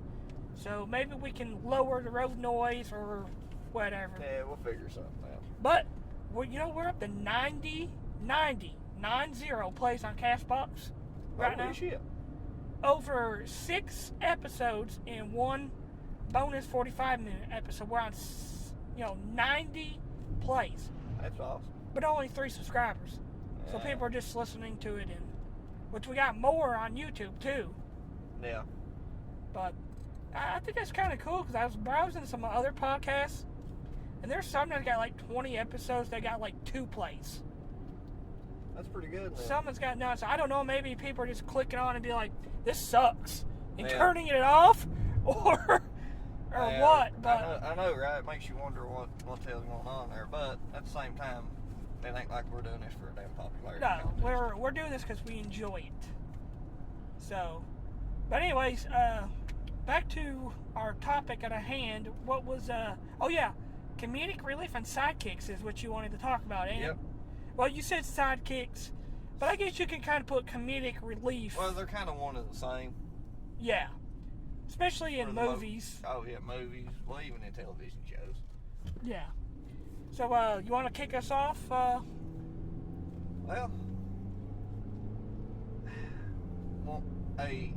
A: So maybe we can lower the road noise or whatever.
C: Yeah, we'll figure something out.
A: But, we're up to 90 plays on CastBox right now.
C: Shit.
A: Over 6 episodes in one bonus 45-minute episode. We're on, 90 plays.
C: That's awesome.
A: But only 3 subscribers. So people are just listening to it, which we got more on YouTube too.
C: Yeah.
A: But I think that's kind of cool because I was browsing some other podcasts, and there's some that got like 20 episodes that got like 2 plays.
C: That's pretty good, man.
A: Someone's got none. So I don't know, maybe people are just clicking on and be like, this sucks, and turning it off, or what. But
C: I know, right? It makes you wonder what the hell's going on there. But at the same time, it ain't like we're doing this for a damn popularity contest.
A: We're doing this because we enjoy it. So, but anyways, back to our topic at hand. What was comedic relief and sidekicks is what you wanted to talk about, ain't it? Well, you said sidekicks, but I guess you can kind of put comedic relief.
C: Well, they're kind of one and the same.
A: Yeah, especially in movies.
C: Movies. Well, even in television shows.
A: Yeah. So, you want to kick us off?
C: Well, a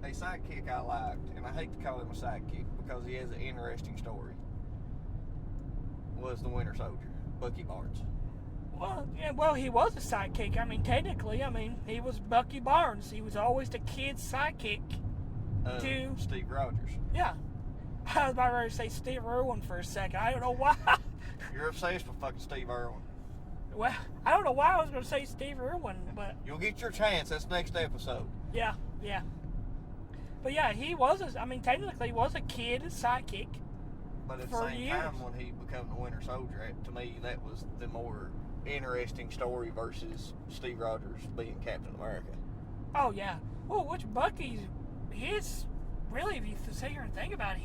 C: sidekick I liked, and I hate to call him a sidekick because he has an interesting story, was the Winter Soldier, Bucky Barnes.
A: Well, he was a sidekick. I mean, technically, he was Bucky Barnes. He was always the kid's sidekick to
C: Steve Rogers.
A: Yeah. I was about ready to say Steve Irwin for a second. I don't know why.
C: You're obsessed with fucking Steve Irwin.
A: Well, I don't know why I was going to say Steve Irwin, but...
C: You'll get your chance. That's next episode.
A: Yeah. But yeah, he was, technically he was a kid, a sidekick.
C: But at the same time, when he became the Winter Soldier, to me, that was the more interesting story versus Steve Rogers being Captain America.
A: Oh, yeah. Well, which Bucky's, really, if you sit here and think about it,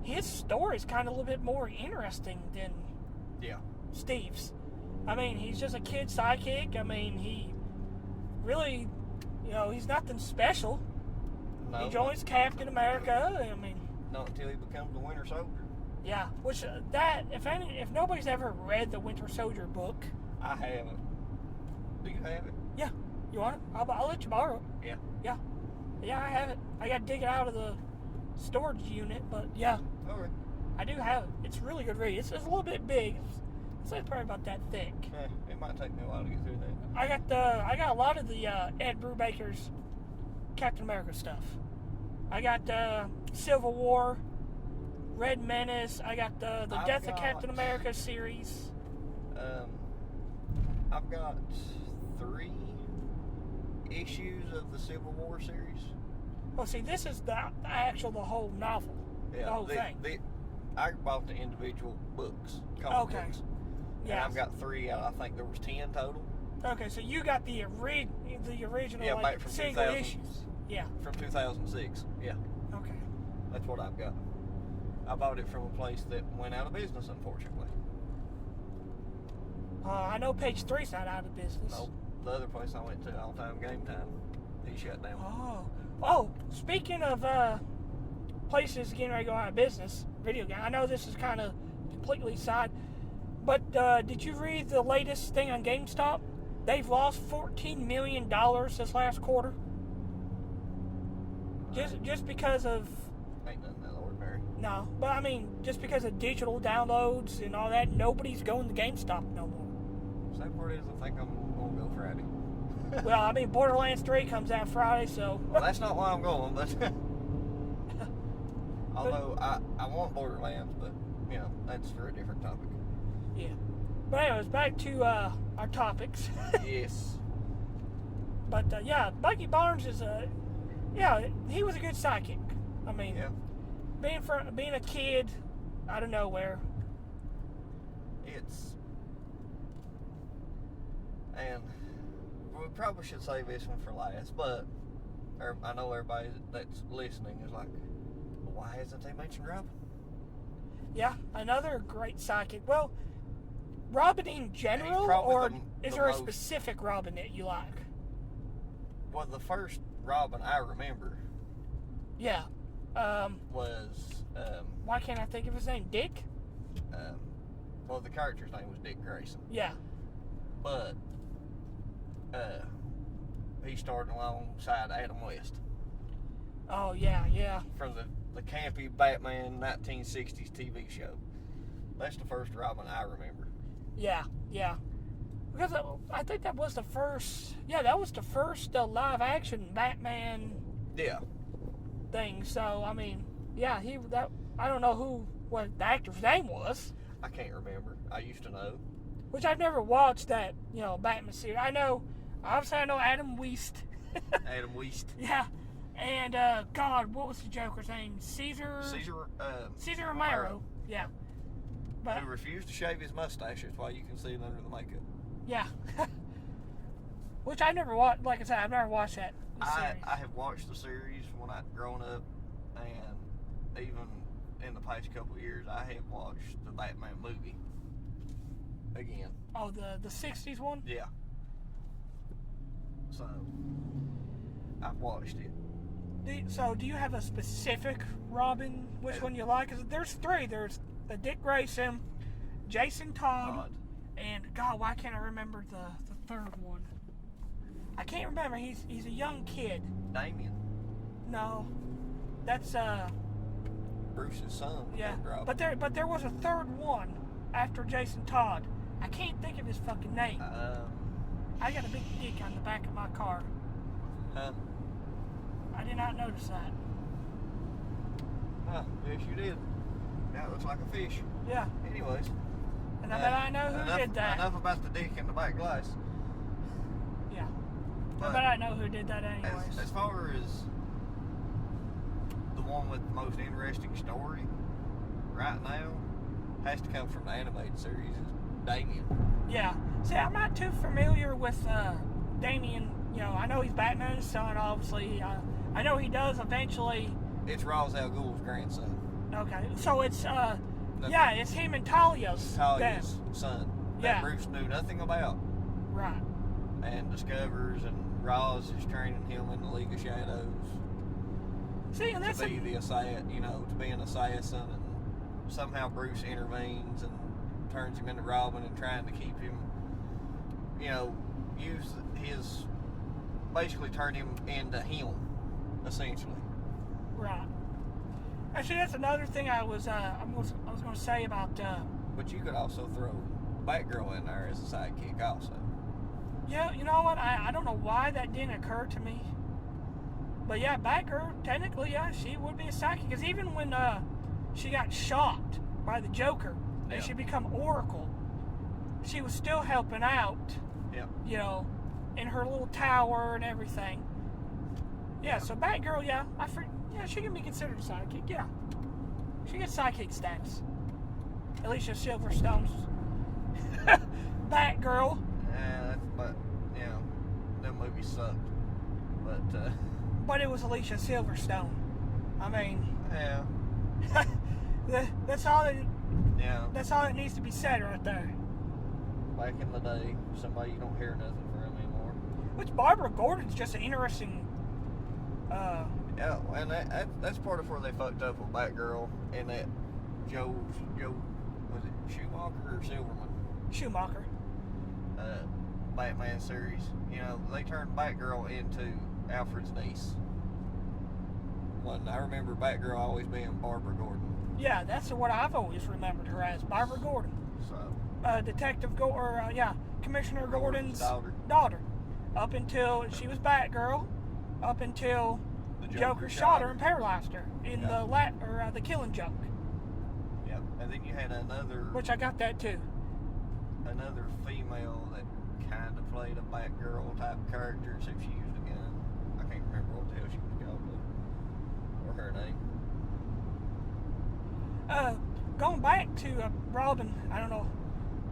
A: his story is kind of a little bit more interesting than Steve's. He's just a kid sidekick. He really, he's nothing special.
C: No.
A: He joins Captain America.
C: Not until he becomes the Winter Soldier.
A: Yeah, which if nobody's ever read the Winter Soldier book,
C: I haven't. Do you have it?
A: Yeah. You want it? I'll let you borrow it. Yeah, I have it. I got to dig it out of the storage unit, but yeah.
C: Okay.
A: I do have it. It's a really good read. It's a little bit big. It's probably about that thick.
C: Yeah, it might take me a while to get through that.
A: I got a lot of the Ed Brubaker's Captain America stuff. I got Civil War, Red Menace. I got the Death of Captain America series.
C: I've got 3 issues of the Civil War series.
A: Well, see, this is the whole novel, the whole thing.
C: I bought the individual books, comic books. Yeah. And I've got 3 out. I think there was 10 total.
A: Okay, so you got the original
C: back from
A: single
C: 2000,
A: issues. Yeah.
C: From 2006. Yeah.
A: Okay.
C: That's what I've got. I bought it from a place that went out of business, unfortunately.
A: I know Page 3's not out of business.
C: Nope. The other place I went to, All Time Game Time, he shut down.
A: Oh, speaking of places getting ready to go out of business, video game. I know this is kind of completely side, but did you read the latest thing on GameStop? They've lost $14 million this last quarter. Just because of...
C: Ain't nothing that ordinary.
A: No, but just because of digital downloads and all that, nobody's going to GameStop no more.
C: Sad part is, I think I'm going to go Friday.
A: Well, Borderlands 3 comes out Friday, so...
C: Well, that's not why I'm going, but... Although, I want Borderlands, but, that's for a different topic.
A: Yeah. But anyways, back to our topics.
C: Yes.
A: But, Bucky Barnes is he was a good sidekick. Being a kid out of nowhere.
C: And we probably should save this one for last, but I know everybody that's listening is like, why hasn't they mentioned Robin?
A: Yeah, another great sidekick. Well, Robin in general, or is there a specific Robin that you like?
C: Well, the first Robin I remember.
A: Yeah.
C: Was
A: why can't I think of his name? Dick?
C: Well, the character's name was Dick Grayson.
A: Yeah.
C: But he started alongside Adam West.
A: Oh, yeah.
C: From the campy Batman 1960s TV show. That's the first Robin I remember.
A: Yeah. Because I think that was the first. Yeah, that was the first live action Batman.
C: Yeah.
A: Thing. So I mean, yeah, I don't know what the actor's name was.
C: I can't remember. I used to know.
A: Which I've never watched that, Batman series. Obviously I know Adam West.
C: Adam West.
A: Yeah. And God, what was the Joker's name? Caesar Romero. Yeah. But
C: who refused to shave his mustache. That's why you can see it under the makeup.
A: Yeah. Which I never watched. Like I said, I've never watched that series.
C: I have watched the series when I've grown up, and even in the past couple of years, I have watched the Batman movie again.
A: Oh, the 60s one?
C: Yeah. So, I've watched it.
A: So, do you have a specific Robin? Which one you like? Because there's three. There's the Dick Grayson, Jason Todd, and God, why can't I remember the third one? I can't remember. He's a young kid.
C: Damien.
A: No, that's
C: Bruce's son.
A: Yeah, but there was a third one after Jason Todd. I can't think of his fucking name. I got a big dick on the back of my car.
C: Huh?
A: I did not notice that.
C: Huh? Yes, you did. Now it looks like a fish.
A: Yeah.
C: Anyways.
A: And I bet I know who did that.
C: Enough about the dick in the back glass.
A: Yeah.
C: But
A: I bet I know who did that anyways.
C: As far as the one with the most interesting story right now has to come from the animated series is Damien.
A: Yeah. See, I'm not too familiar with Damien. I know he's Batman's son, obviously. I know he does eventually.
C: It's Ra's al Ghul's grandson.
A: Okay. So it's, it's him and Talia's
C: son.
A: Yeah.
C: That Bruce knew nothing about.
A: Right.
C: And discovers, and Ra's is training him in the League of Shadows.
A: See, and that's
C: to be to be an assassin, and somehow Bruce intervenes and turns him into Robin and trying to keep him, basically turn him into him, essentially.
A: Right. Actually, that's another thing I was going to say about.
C: But you could also throw Batgirl in there as a sidekick, also.
A: Yeah, you know what? I don't know why that didn't occur to me. But yeah, Batgirl, technically, yeah, she would be a sidekick. Because even when she got shot by the Joker and she become Oracle, she was still helping out.
C: Yeah.
A: In her little tower and everything. Yeah. So Batgirl, she can be considered a sidekick. Yeah, she gets sidekick status. Alicia Silverstone's Batgirl.
C: That movie sucked.
A: But it was Alicia Silverstone. I mean,
C: yeah.
A: that's all that.
C: Yeah.
A: That's all that needs to be said right there.
C: Back in the day, somebody you don't hear nothing from anymore.
A: Which Barbara Gordon's just an interesting.
C: Yeah, and that's part of where they fucked up with Batgirl and that Joe was it Schumacher or Silverman?
A: Schumacher.
C: Batman series. They turned Batgirl into Alfred's niece. I remember Batgirl always being Barbara Gordon.
A: Yeah, that's what I've always remembered her as, Barbara Gordon.
C: So.
A: Commissioner Gordon's daughter. Up until she was Batgirl, up until the Joker shot her and paralyzed her in the Killing Joke.
C: Yep, and then you had another.
A: Which I got that too.
C: Another female that kind of played a Batgirl type character, except she used a gun. I can't remember what the hell she was called, or her name.
A: Going back to Robin, I don't know.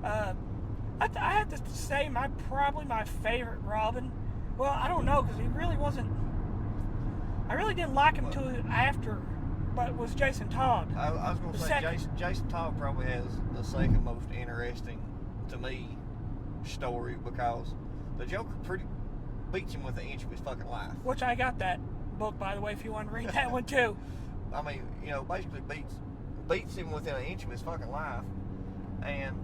A: I have to say probably my favorite Robin Well, I don't know, because he really wasn't... I really didn't like him until after, but it was Jason Todd.
C: I was going to say, Jason Todd probably has the second most interesting, to me, story, because the Joker beats him with an inch of his fucking life.
A: Which I got that book, by the way, if you want to read that one too.
C: I mean, basically beats him within an inch of his fucking life, and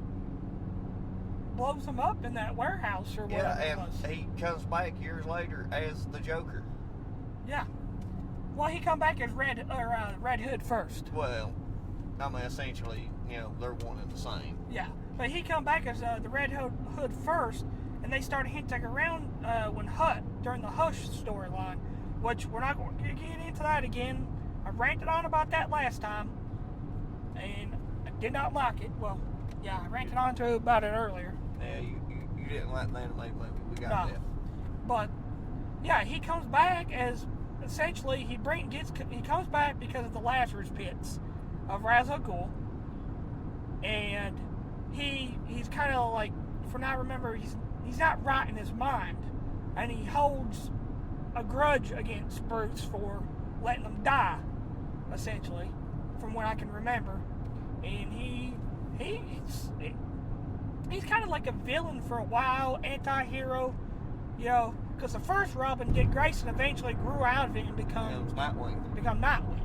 A: blows him up in that warehouse or whatever it was.
C: And he comes back years later as the Joker.
A: Yeah. Well, he come back as Red Hood first.
C: Well, I mean, essentially, they're one and the same.
A: Yeah, but he come back as the Red Hood first, and they started hinting around during the Hush storyline, which we're not going to get into that again. I ranted on about that last time, and I did not like it. Well, yeah, I ranted on about it earlier.
C: Yeah, you didn't like the animated movie. We got that.
A: But yeah, he comes back as essentially he comes back because of the Lazarus pits of Ra's al Ghul, and he's kind of like, from what I remember, he's not right in his mind, and he holds a grudge against Bruce for letting him die, essentially, from what I can remember, and he's kind of like a villain for a while, anti-hero, because the first Robin, Dick Grayson, eventually grew out of it and become Nightwing.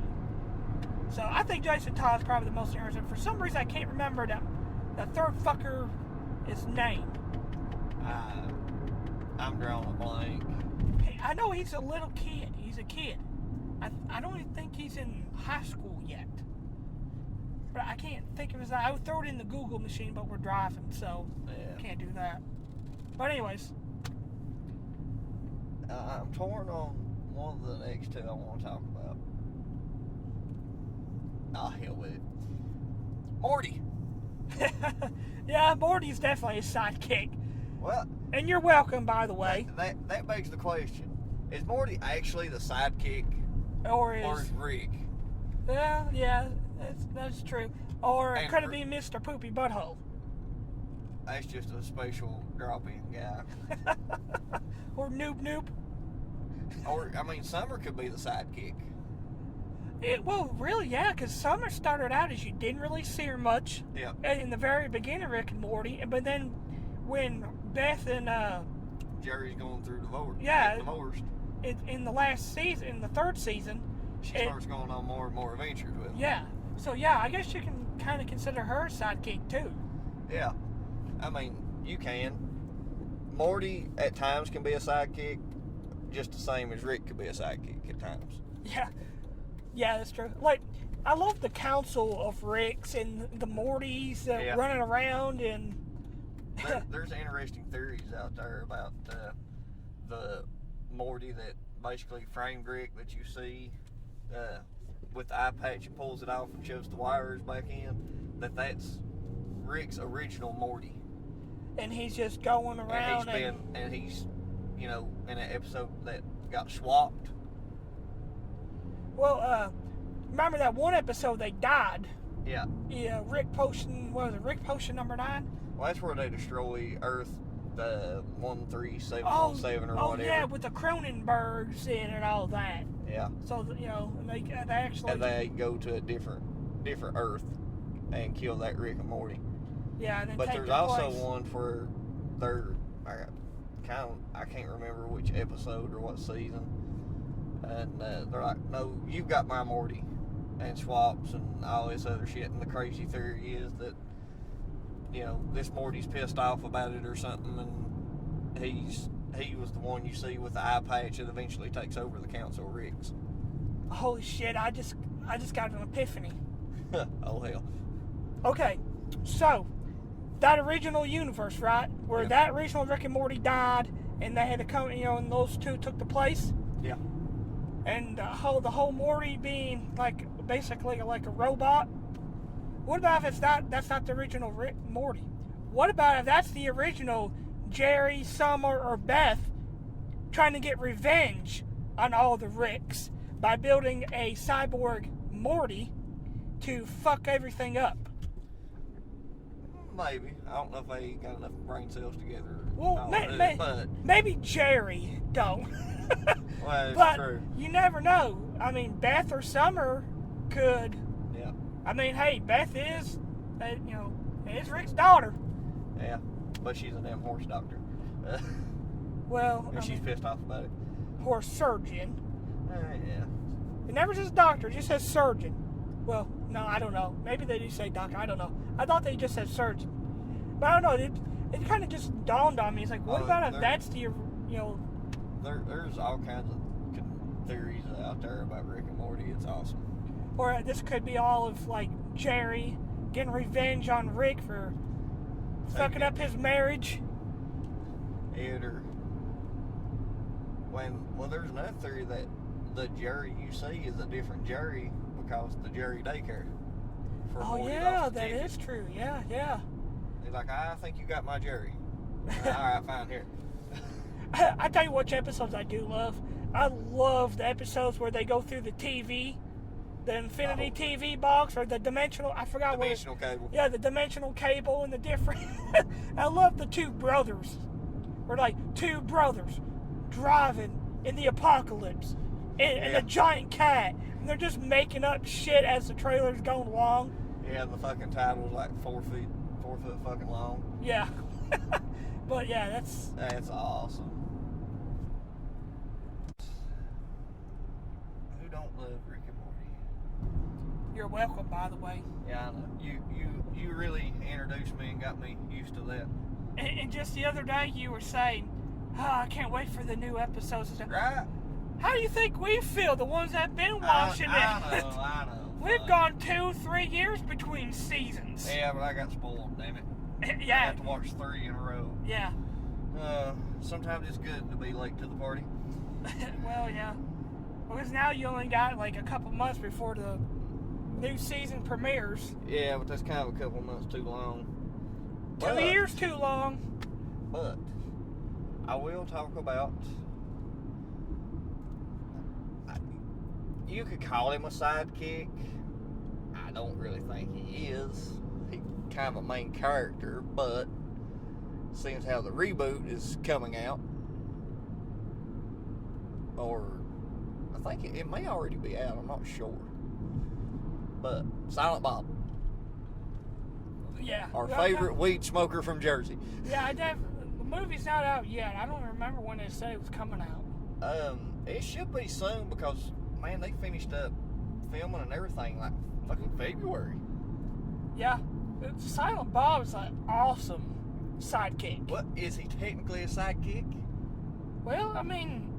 A: So I think Jason Todd's probably the most interesting. For some reason, I can't remember the third fucker his name.
C: I'm drawing a blank.
A: I know he's a little kid. He's a kid. I don't even think he's in high school yet. But I can't think of his name. I would throw it in the Google machine, but we're driving, so can't do that. But anyways.
C: I'm torn on one of the next two I want to talk about. Hell with it. Morty.
A: Yeah, Morty's definitely a sidekick.
C: Well,
A: and you're welcome, by the way.
C: That begs the question: is Morty actually the sidekick,
A: or
C: is Rick?
A: Yeah, that's true. Or could it be Mr. Poopy Butthole?
C: That's just a special drop-in guy.
A: Or Noob.
C: Or, I mean, Summer could be the sidekick.
A: Well, really, yeah, because Summer started out as you didn't really see her much.
C: Yeah.
A: In the very beginning of Rick and Morty, but then when Beth and
C: Jerry's going through divorce.
A: Yeah.
C: Divorced.
A: In the last season, in the third season,
C: she starts going on more and more adventures with him.
A: Yeah. So yeah, I guess you can kind of consider her a sidekick too.
C: Yeah. I mean, you can. Morty at times can be a sidekick, just the same as Rick could be a sidekick at times.
A: Yeah, that's true. Like, I love the council of Ricks and the Mortys running around, and
C: there's interesting theories out there about the Morty that basically framed Rick that you see with the eye patch and pulls it off and shoves the wires back in. That's Rick's original Morty.
A: And he's just going around.
C: And he's in an episode that got swapped.
A: Well, remember that one episode they died?
C: Yeah.
A: Yeah, Rick Potion, what was it, Rick Potion number 9?
C: Well, that's where they destroy Earth, the 13717 or whatever.
A: Oh, yeah, with the Cronenbergs in and all that.
C: Yeah.
A: So, they actually...
C: And they go to a different Earth and kill that Rick and Morty.
A: Yeah, and then
C: but
A: take
C: there's
A: their
C: also
A: place.
C: one where I can't remember which episode or what season, and they're like, no, you've got my Morty, and swaps and all this other shit. And the crazy theory is that this Morty's pissed off about it or something, and he was the one you see with the eye patch that eventually takes over the Council of Ricks.
A: Holy shit! I just got an epiphany.
C: Oh hell.
A: Okay, so that original universe, right, where that original Rick and Morty died, and they had to come, and those two took the place.
C: Yeah.
A: And the whole Morty being basically like a robot. What about if that's not the original Morty? What about if that's the original Jerry, Summer, or Beth trying to get revenge on all the Ricks by building a cyborg Morty to fuck everything up?
C: Maybe. I don't know if they got enough brain cells together.
A: Well,
C: but
A: maybe Jerry don't.
C: well, it's
A: but
C: true.
A: You never know. I mean, Beth or Summer could.
C: Yeah.
A: I mean, hey, Beth is, is Rick's daughter.
C: Yeah, but she's a damn horse doctor.
A: Well,
C: she's pissed off about it.
A: Horse surgeon.
C: Yeah.
A: It never says doctor, it just says surgeon. Well, no, I don't know. Maybe they do say doctor, I don't know. I thought they just said surgeon. But I don't know, it kind of just dawned on me. It's like, what about if that's the,
C: There's all kinds of theories out there about Rick and Morty. It's awesome.
A: Or this could be all of, like, Jerry getting revenge on Rick for fucking up his marriage. Well, there's another theory that the Jerry you see is a different Jerry because the Jerry daycare. Oh yeah, that is true. Yeah.
C: He's like, I think you got my Jerry. All right, fine, here.
A: I tell you which episodes I do love. I love the episodes where they go through the TV, the Infinity TV box, or the dimensional. I forgot
C: dimensional cable.
A: Yeah, the dimensional cable and the different. I love the two brothers. We're like two brothers driving in the apocalypse, and a giant cat, and they're just making up shit as the trailer's going along.
C: Yeah, the fucking title's like 4 foot fucking long.
A: Yeah. But yeah, that's
C: awesome. Who don't love Rick and Morty?
A: You're welcome, by the way.
C: Yeah, I know. You really introduced me and got me used to that.
A: And just the other day, you were saying, I can't wait for the new episodes.
C: Right.
A: How do you think we feel, the ones that have been watching it?
C: I know.
A: We've gone 2-3 years between seasons.
C: Yeah, but I got spoiled, damn it.
A: Yeah.
C: I have to watch 3 in a row.
A: Yeah.
C: Sometimes it's good to be late to the party.
A: Well, yeah. Because now you only got like a couple months before the new season premieres.
C: Yeah, but that's kind of a couple months too long.
A: 2 years too long.
C: But I will talk about. You could call him a sidekick. I don't really think he is. He's kind of a main character, but seems how the reboot is coming out, or I think it may already be out. I'm not sure. But Silent Bob.
A: Yeah.
C: Our favorite weed smoker from Jersey.
A: Yeah, the movie's not out yet. I don't remember when they said it was coming out.
C: It should be soon because, man, they finished up filming and everything like fucking February.
A: Yeah. Silent Bob's an awesome sidekick.
C: What, is he technically a sidekick?
A: Well, I mean,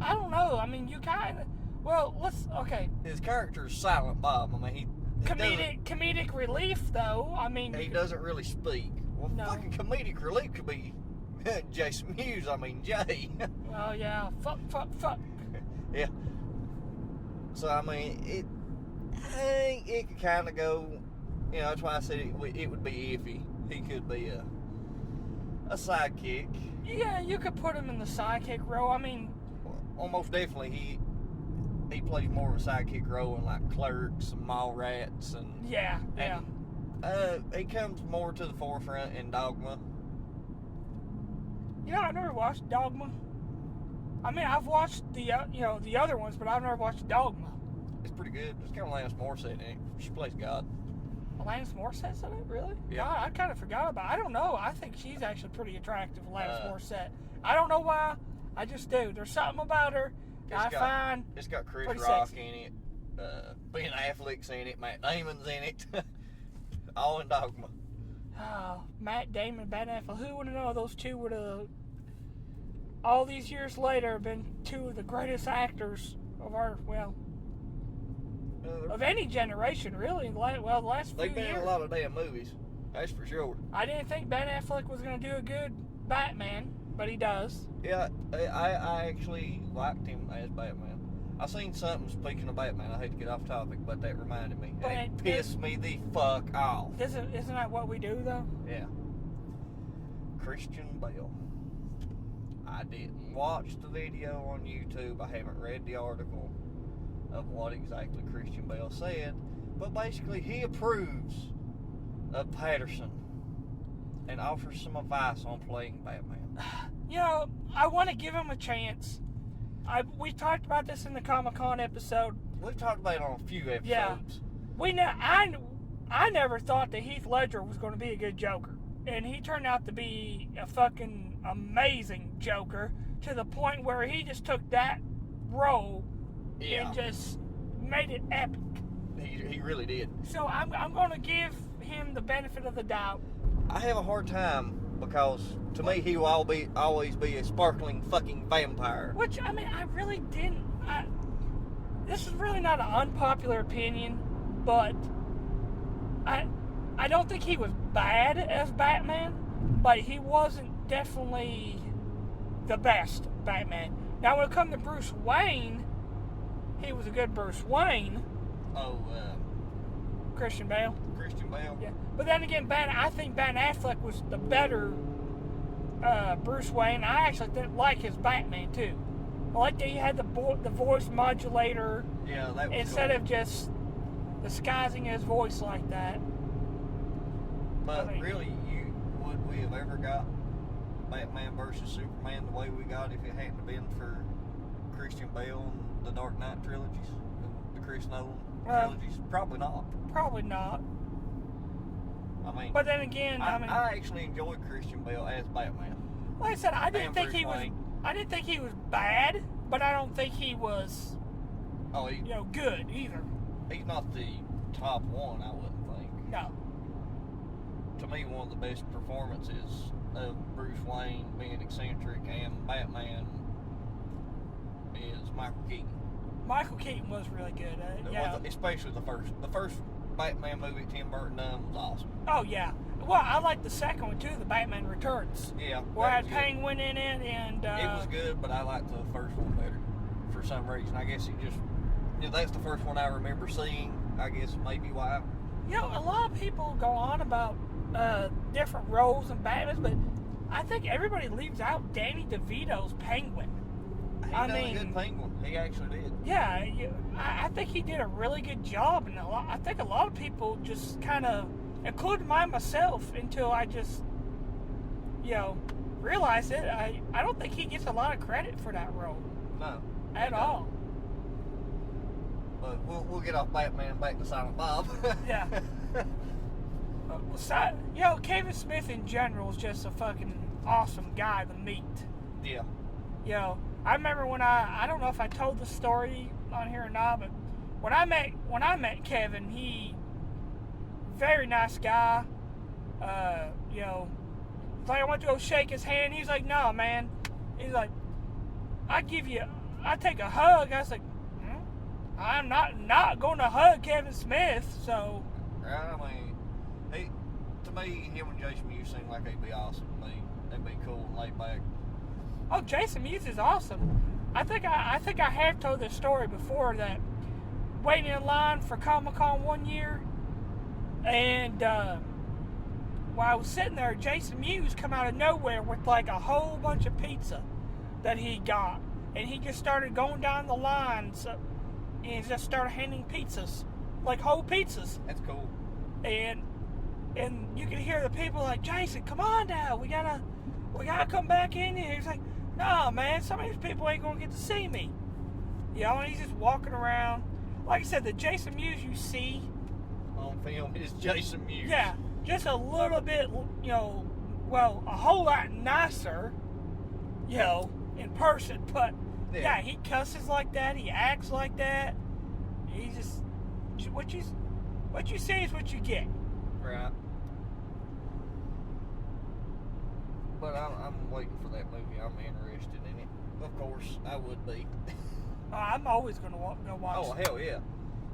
A: I don't know. I mean, you kind of... Well, okay.
C: His character's Silent Bob. I mean, he
A: comedic relief, though. I mean...
C: He doesn't really speak. Well,
A: no.
C: Fucking comedic relief could be Jason Mewes, Jay.
A: Well, yeah. Fuck.
C: Yeah. So, I mean, it could kind of go... You know, that's why I said it would be iffy. He could be a sidekick.
A: Yeah, you could put him in the sidekick role. I mean...
C: Almost definitely, he plays more of a sidekick role in, like, Clerks and Mallrats and...
A: Yeah.
C: He comes more to the forefront in Dogma.
A: You know, I've never watched Dogma. I mean, I've watched the other ones, but I've never watched Dogma.
C: It's pretty good. It's got Alanis Morissette in it. She plays God.
A: Alanis Morissette's in it? Really?
C: Yeah.
A: God, I kind of forgot about it. I don't know. I think she's actually pretty attractive, Alanis Morissette. I don't know why. I just do. There's something about her that I find
C: It's got Chris
A: pretty
C: Rock
A: sexy.
C: in it. Ben Affleck's in it. Matt Damon's in it. All in Dogma.
A: Oh, Matt Damon, Ben Affleck. Who would have known those two would have, all these years later, been two of the greatest actors of our, of any generation, really. The last few
C: They've been
A: years.
C: in a lot of damn movies. That's for sure.
A: I didn't think Ben Affleck was going to do a good Batman, but he does.
C: Yeah, I actually liked him as Batman. I seen something, speaking of Batman, I hate to get off topic, but that reminded me.
A: But
C: it pissed me the fuck off.
A: Isn't that what we do, though?
C: Yeah. Christian Bale. I didn't watch the video on YouTube. I haven't read the article of what exactly Christian Bale said. But basically, he approves of Patterson
F: and offer some advice on playing Batman.
A: You know, I want to give him a chance. We talked about this in the Comic-Con episode.
F: We've talked about it on a few episodes.
A: Yeah. I never thought that Heath Ledger was going to be a good Joker. And he turned out to be a fucking amazing Joker to the point where he just took that role and just made it epic.
F: He really did.
A: So I'm going to give him the benefit of the doubt.
F: I have a hard time because to me he will always be a sparkling fucking vampire.
A: Which, I mean, I really didn't. This is really not an unpopular opinion, but I don't think he was bad as Batman, but he wasn't definitely the best Batman. Now, when it comes to Bruce Wayne, he was a good Bruce Wayne. Christian Bale. Yeah, but then again, I think Ben Affleck was the better Bruce Wayne. I actually didn't like his Batman too. I like that he had the voice modulator.
F: Yeah, that was
A: instead
F: cool.
A: of just disguising his voice like that.
F: But really, would we have ever got Batman versus Superman the way we got if it hadn't been for Christian Bale and the Dark Knight trilogies, the Chris Nolan trilogies? Probably not.
A: Probably not.
F: I mean,
A: but then again,
F: I actually enjoyed Christian Bale as Batman.
A: Like I said, I didn't think he was bad, but I don't think he was, good either.
F: He's not the top one, I wouldn't think.
A: No.
F: To me, one of the best performances of Bruce Wayne being eccentric and Batman is Michael Keaton.
A: Michael Keaton was really good.
F: Especially the first Batman movie Tim Burton done was awesome.
A: Oh yeah. Well, I like the second one too, the Batman Returns.
F: Yeah.
A: Where I had Penguin in it, and
F: it was good, but I liked the first one better for some reason. I guess that's the first one I remember seeing. I guess maybe why.
A: You know, a lot of people go on about different roles in Batman, but I think everybody leaves out Danny DeVito's Penguin.
F: He done a good Penguin. He actually did.
A: Yeah, I think he did a really good job, and I think a lot of people just kind of, including myself, until I just, realized it. I don't think he gets a lot of credit for that role.
F: No.
A: At all.
F: But we'll get off Batman back to Silent Bob.
A: Yeah. Kevin Smith in general is just a fucking awesome guy to meet.
F: Yeah.
A: I remember when I don't know if I told the story on here or not, but when I met Kevin, he very nice guy. Like I went to go shake his hand. He's like, "No, man." He's like, I take a hug." I was like, I'm not going to hug Kevin Smith, so.
F: Right, I mean, to me, him and Jason Mewes seem like they'd be awesome. They'd be cool and laid back.
A: Oh, Jason Mewes is awesome. I think I have told this story before, that waiting in line for Comic-Con one year, and while I was sitting there, Jason Mewes come out of nowhere with like a whole bunch of pizza that he got, and he just started going down the lines. And just started handing pizzas, like whole pizzas.
F: That's cool.
A: And you can hear the people like, "Jason, come on now, we gotta come back in here." He's like, "No, man, some of these people ain't gonna get to see me." And he's just walking around. Like I said, the Jason Mewes you see
F: on film is Jason Mewes.
A: Yeah, just a little bit, a whole lot nicer, in person, but. Yeah, he cusses like that. He acts like that. He just what you see is what you get.
F: Right. But I'm waiting for that movie. I'm interested in it. Of course, I would be.
A: I'm always gonna go watch.
F: Oh hell yeah!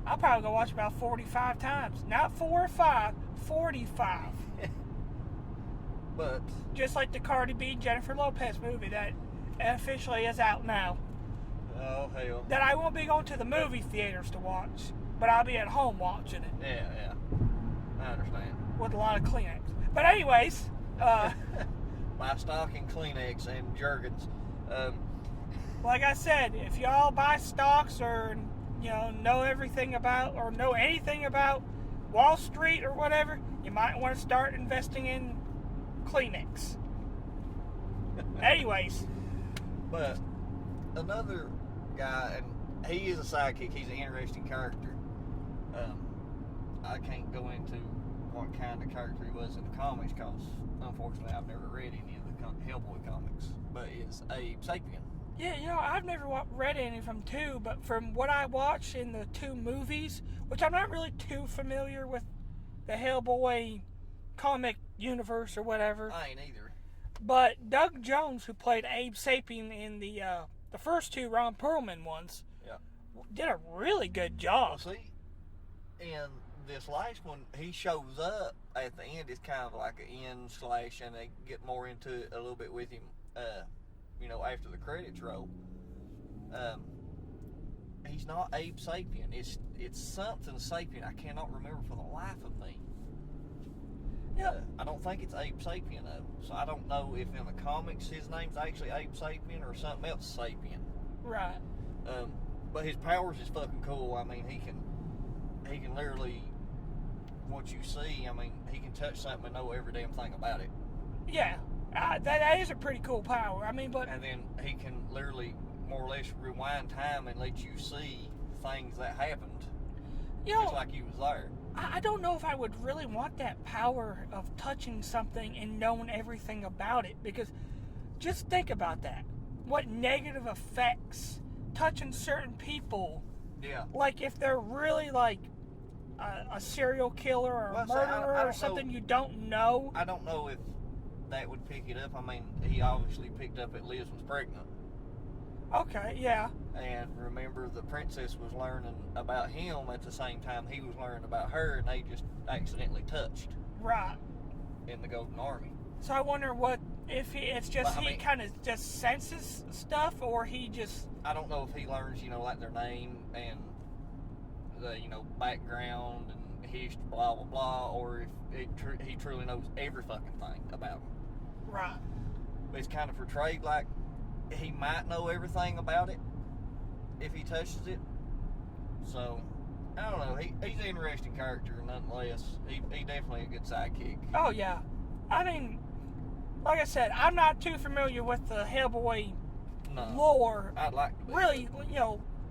A: I'll probably go watch about 45 times. Not 4 or 5, 45.
F: But
A: just like the Cardi B Jennifer Lopez movie that officially is out now.
F: Oh, hell.
A: That I won't be going to the movie theaters to watch, but I'll be at home watching it.
F: Yeah. I understand.
A: With a lot of Kleenex. But anyways,
F: buy stock in Kleenex and Jergens.
A: Like I said, if y'all buy stocks or, know everything about or know anything about Wall Street or whatever, you might want to start investing in Kleenex. Anyways.
F: But another guy, and he is a sidekick. He's an interesting character. I can't go into what kind of character he was in the comics because, unfortunately, I've never read any of the Hellboy comics. But it's Abe Sapien.
A: Yeah, I've never read any of them too, but from what I watched in the 2 movies, which I'm not really too familiar with the Hellboy comic universe or whatever.
F: I ain't either.
A: But Doug Jones, who played Abe Sapien in the first 2 Ron Perlman ones, did a really good job.
F: Well, see, in this last one, he shows up at the end. It's kind of like an end slash, and they get more into it a little bit with him, after the credits roll. He's not Abe Sapien. It's something Sapien. I cannot remember for the life of me. I don't think it's Abe Sapien though. So I don't know if in the comics his name's actually Abe Sapien or something else Sapien.
A: Right.
F: But his powers is fucking cool. I mean, he can literally, what you see, I mean, he can touch something and know every damn thing about it.
A: Yeah. That is a pretty cool power. I mean, but...
F: And then he can literally more or less rewind time and let you see things that happened. Just like he was there.
A: I don't know if I would really want that power of touching something and knowing everything about it, because just think about that. What negative effects touching certain people.
F: Yeah.
A: Like if they're really like a serial killer or a murderer or something you don't know.
F: I don't know if that would pick it up. I mean, he obviously picked up that Liz was pregnant.
A: Okay, yeah.
F: And remember, the princess was learning about him at the same time he was learning about her, and they just accidentally touched.
A: Right.
F: In the Golden Army.
A: So I wonder if it's just he kind of just senses stuff, or he just...
F: I don't know if he learns, like their name and the, background and history, blah, blah, blah, or if he truly knows every fucking thing about them.
A: Right.
F: But it's kind of portrayed like he might know everything about it if he touches it. So, I don't know. He's an interesting character nonetheless. He definitely a good sidekick.
A: Oh, yeah. I mean, like I said, I'm not too familiar with the Hellboy lore.
F: I'd like to be.
A: Really,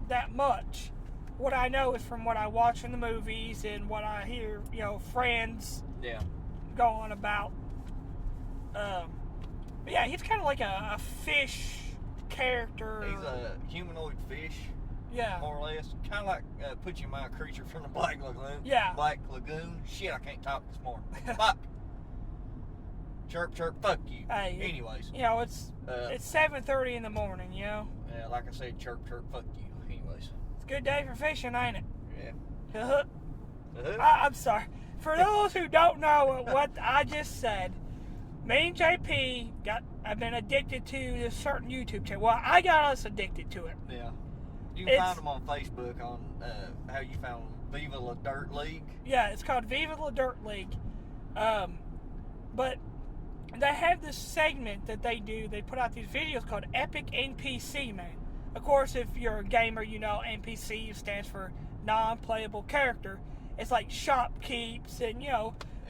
A: that much. What I know is from what I watch in the movies and what I hear, friends go on about. But yeah, he's kind of like a fish character.
F: He's a humanoid fish.
A: Yeah.
F: More or less. Kind of like put you in mind, creature from the Black Lagoon.
A: Yeah.
F: Black Lagoon. Shit, I can't talk this morning. Fuck. Chirp, chirp, fuck you.
A: Hey,
F: anyways.
A: It's 7:30 in the morning,
F: Yeah, like I said, chirp, chirp, fuck you. Anyways.
A: It's a good day for fishing, ain't it?
F: Yeah.
A: I'm sorry. For those who don't know what I just said, me and JP have been addicted to this certain YouTube channel. Well, I got us addicted to it.
F: Yeah. You can find them on Facebook on how you found Viva La Dirt League.
A: Yeah, it's called Viva La Dirt League. But they have this segment that they do. They put out these videos called Epic NPC, man. Of course, if you're a gamer, NPC stands for non-playable character. It's like shopkeeps and,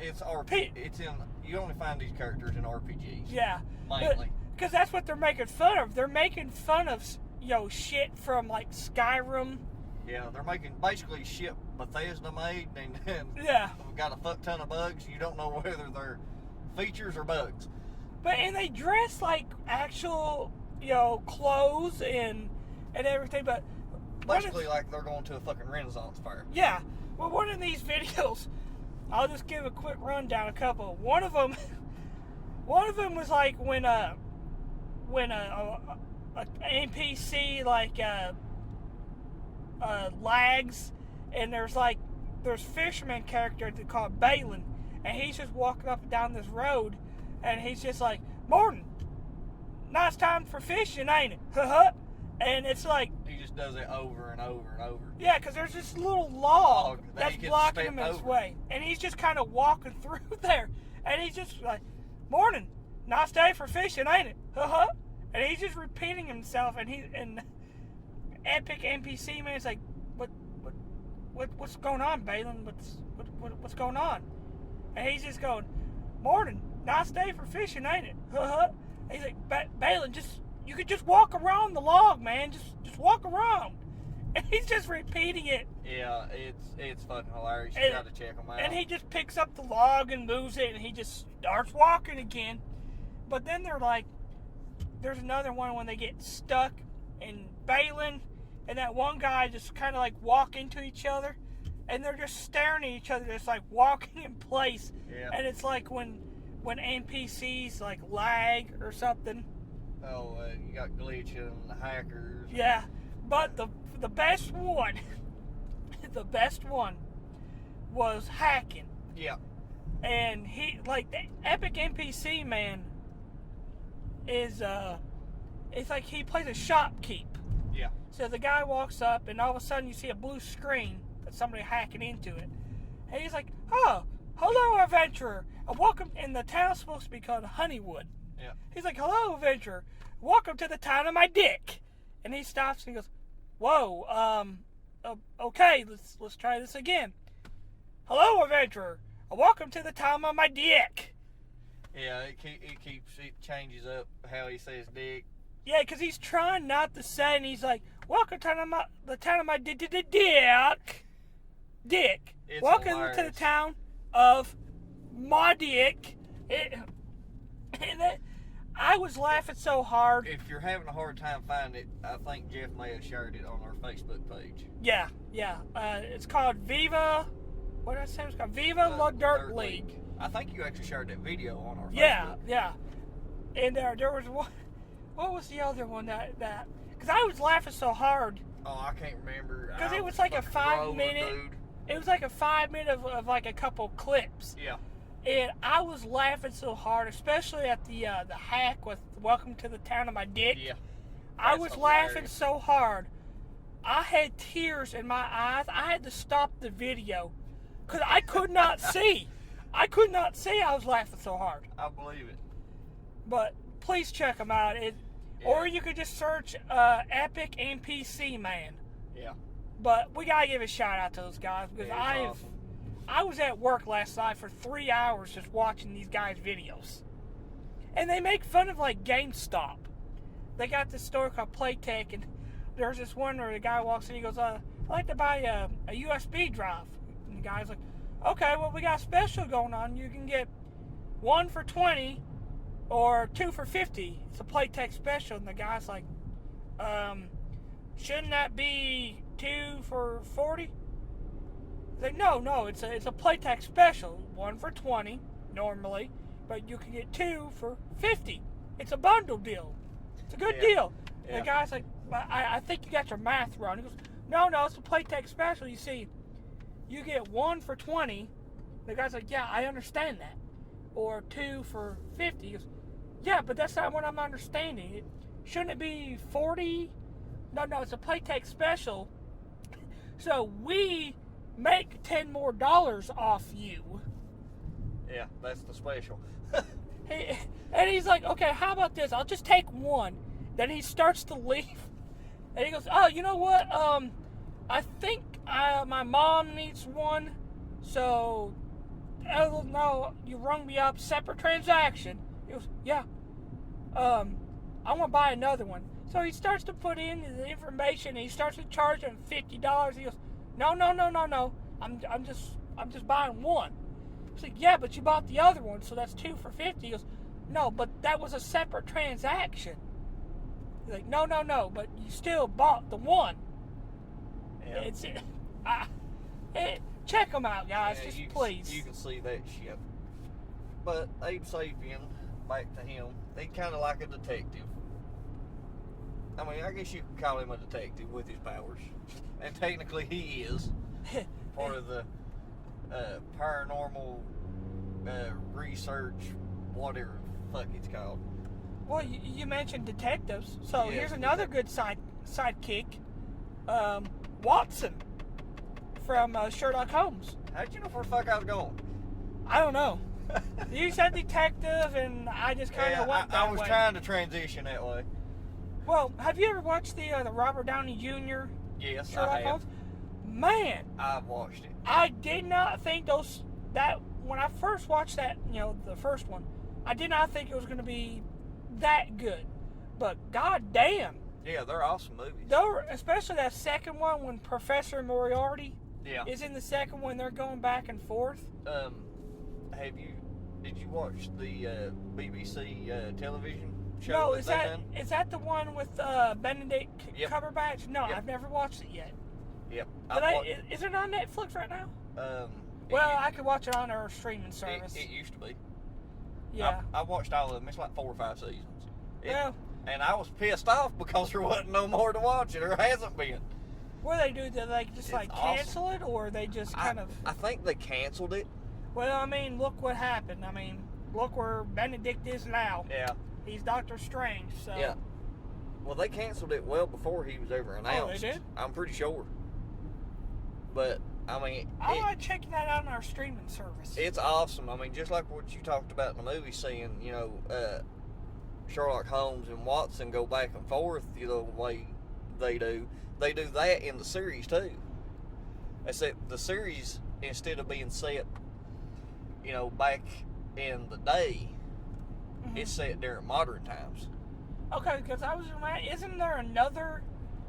F: It's RPG. You only find these characters in RPGs.
A: Yeah.
F: Mainly.
A: Because that's what they're making fun of. They're making fun of, shit from, like, Skyrim.
F: Yeah, they're making basically shit Bethesda made and got a fuck ton of bugs. You don't know whether they're features or bugs.
A: And they dress like actual, clothes and everything, but...
F: Basically like they're going to a fucking Renaissance fair.
A: Yeah. Well, one of these videos, I'll just give a quick rundown. A couple. One of them was like when a NPC lags, and there's fisherman character they call Balin, and he's just walking up and down this road, and he's just like, "Morning, nice time for fishing, ain't it?" And it's like
F: he just does it over and over and over.
A: Yeah, because there's this little log that's blocking him in his way, and he's just kind of walking through there, and he's just like, "Morning, nice day for fishing, ain't it?" And he's just repeating himself, and Epic NPC man is like, "What's going on, Balin? What's going on?" And he's just going, "Morning, nice day for fishing, ain't it? He's like, Balin, you could just walk around the log, man. Just walk around. And he's just repeating it.
F: Yeah, it's fucking hilarious. You gotta check him out.
A: And he just picks up the log and moves it, and he just starts walking again. But then there's another one when they get stuck, and Balin and that one guy just kind of like walk into each other, and they're just staring at each other, just like walking in place.
F: Yeah.
A: And it's like when NPCs like lag or something.
F: Oh, you got glitching, the hackers.
A: Yeah, but the best one, the best one was hacking.
F: Yeah.
A: And he, like, the epic NPC man is it's like he plays a shopkeep.
F: Yeah.
A: So the guy walks up, and all of a sudden you see a blue screen that's somebody hacking into it, and he's like, "Oh, hello, adventurer, and welcome." And the town's supposed to be called Honeywood.
F: Yeah.
A: He's like, "Hello, adventurer, welcome to the town of my dick." And he stops and he goes, "Whoa, okay, let's try this again. Hello, adventurer, welcome to the town of my dick."
F: Yeah, it changes up how he says dick.
A: Yeah, because he's trying not to say, and he's like, "Welcome to the town of my dick. Dick.
F: It's
A: Welcome
F: hilarious.
A: to the town of my dick." I was laughing so hard.
F: If you're having a hard time finding it, I think Jeff may have shared it on our Facebook page.
A: Yeah. It's called Viva. What did I say? It's called Viva La Dirt League.
F: I think you actually shared that video on our Facebook.
A: Yeah. And there was one. What was the other one that? Because I was laughing so hard.
F: Oh, I can't remember.
A: Because it was like a 5-minute. It was like a 5-minute of like a couple clips.
F: Yeah.
A: And I was laughing so hard, especially at the hack with "Welcome to the town of my dick."
F: Yeah.
A: I
F: That's
A: was
F: hilarious.
A: laughing so hard, I had tears in my eyes. I had to stop the video because I could not see. I could not see. I was laughing so hard.
F: I believe it.
A: But please check them out. Or you could just search Epic NPC Man.
F: Yeah.
A: But we gotta give a shout out to those guys because
F: Awesome.
A: I was at work last night for 3 hours just watching these guys' videos. And they make fun of, like, GameStop. They got this store called Playtech, and there's this one where the guy walks in and he goes, "I'd like to buy a USB drive." And the guy's like, "Okay, well, we got a special going on. You can get 1 for $20 or 2 for $50. It's a Playtech special." And the guy's like, "Shouldn't that be 2 for $40? Like, no, it's a Playtech special. 1 for $20 normally, but you can get 2 for $50. It's a bundle deal. It's a good deal." And the guy's like, I think you got your math wrong." He goes, No, it's a Playtech special. You see, you get 1 for $20. The guy's like, "Yeah, I understand that." Or 2 for $50. He goes, "Yeah, but that's not what I'm understanding. Shouldn't it be $40? No, it's a Playtech special. So we make $10 more off you."
F: Yeah, that's the special.
A: And he's like, "Okay, how about this? I'll just take 1." Then he starts to leave. And he goes, "Oh, you know what? I think my mom needs 1. So, no, you rung me up, separate transaction." He goes, "Yeah. I want to buy another one." So he starts to put in the information, and he starts to charge him $50. He goes, No. I'm just buying 1. He's like, "Yeah, but you bought the other one, so that's 2 for $50. He goes, "No, but that was a separate transaction." He's like, No, but you still bought the 1.
F: Yeah.
A: Check them out, guys.
F: Yeah,
A: just please.
F: You can see that shit. But Abe Sapien, back to him, he kind of like a detective. I mean, I guess you could call him a detective with his powers. And technically he is. Part of the paranormal research, whatever the fuck it's called.
A: Well, you mentioned detectives, so
F: Yes,
A: here's another good sidekick, Watson from Sherlock Holmes.
F: How'd you know where the fuck I was going?
A: I don't know. You said detective, and I just kind of went that
F: I was
A: way.
F: trying to transition that way.
A: Well, have you ever watched the Robert Downey Jr.
F: Yes,
A: Sherlock
F: I have.
A: Holmes? Man,
F: I've watched it.
A: I did not think when I first watched that, the first one, I did not think it was going to be that good. But goddamn.
F: Yeah, they're awesome movies.
A: Especially that second one when Professor Moriarty is in the second one. They're going back and forth.
F: Did you watch the BBC television show?
A: No, is that the one with Benedict Cumberbatch? No, I've never watched it yet.
F: Yep.
A: Is it on Netflix right now? I could watch it on our streaming service.
F: It used to be.
A: Yeah.
F: I watched all of them. It's like 4 or 5 seasons.
A: And
F: I was pissed off because there wasn't no more to watch it, or hasn't been.
A: What do they do? Do they just cancel it, or they just kind of...
F: I think they canceled it.
A: Well, I mean, look what happened. I mean, look where Benedict is now.
F: Yeah.
A: He's Doctor Strange, so...
F: Yeah. Well, they canceled it well before he was ever announced.
A: Oh, they did?
F: I'm pretty sure. But, I mean...
A: I like checking that out on our streaming service.
F: It's awesome. I mean, just like what you talked about in the movie, seeing, Sherlock Holmes and Watson go back and forth, the way they do. They do that in the series, too. Except the series, instead of being set, back in the day, it's set during modern times.
A: Okay, because I was isn't there another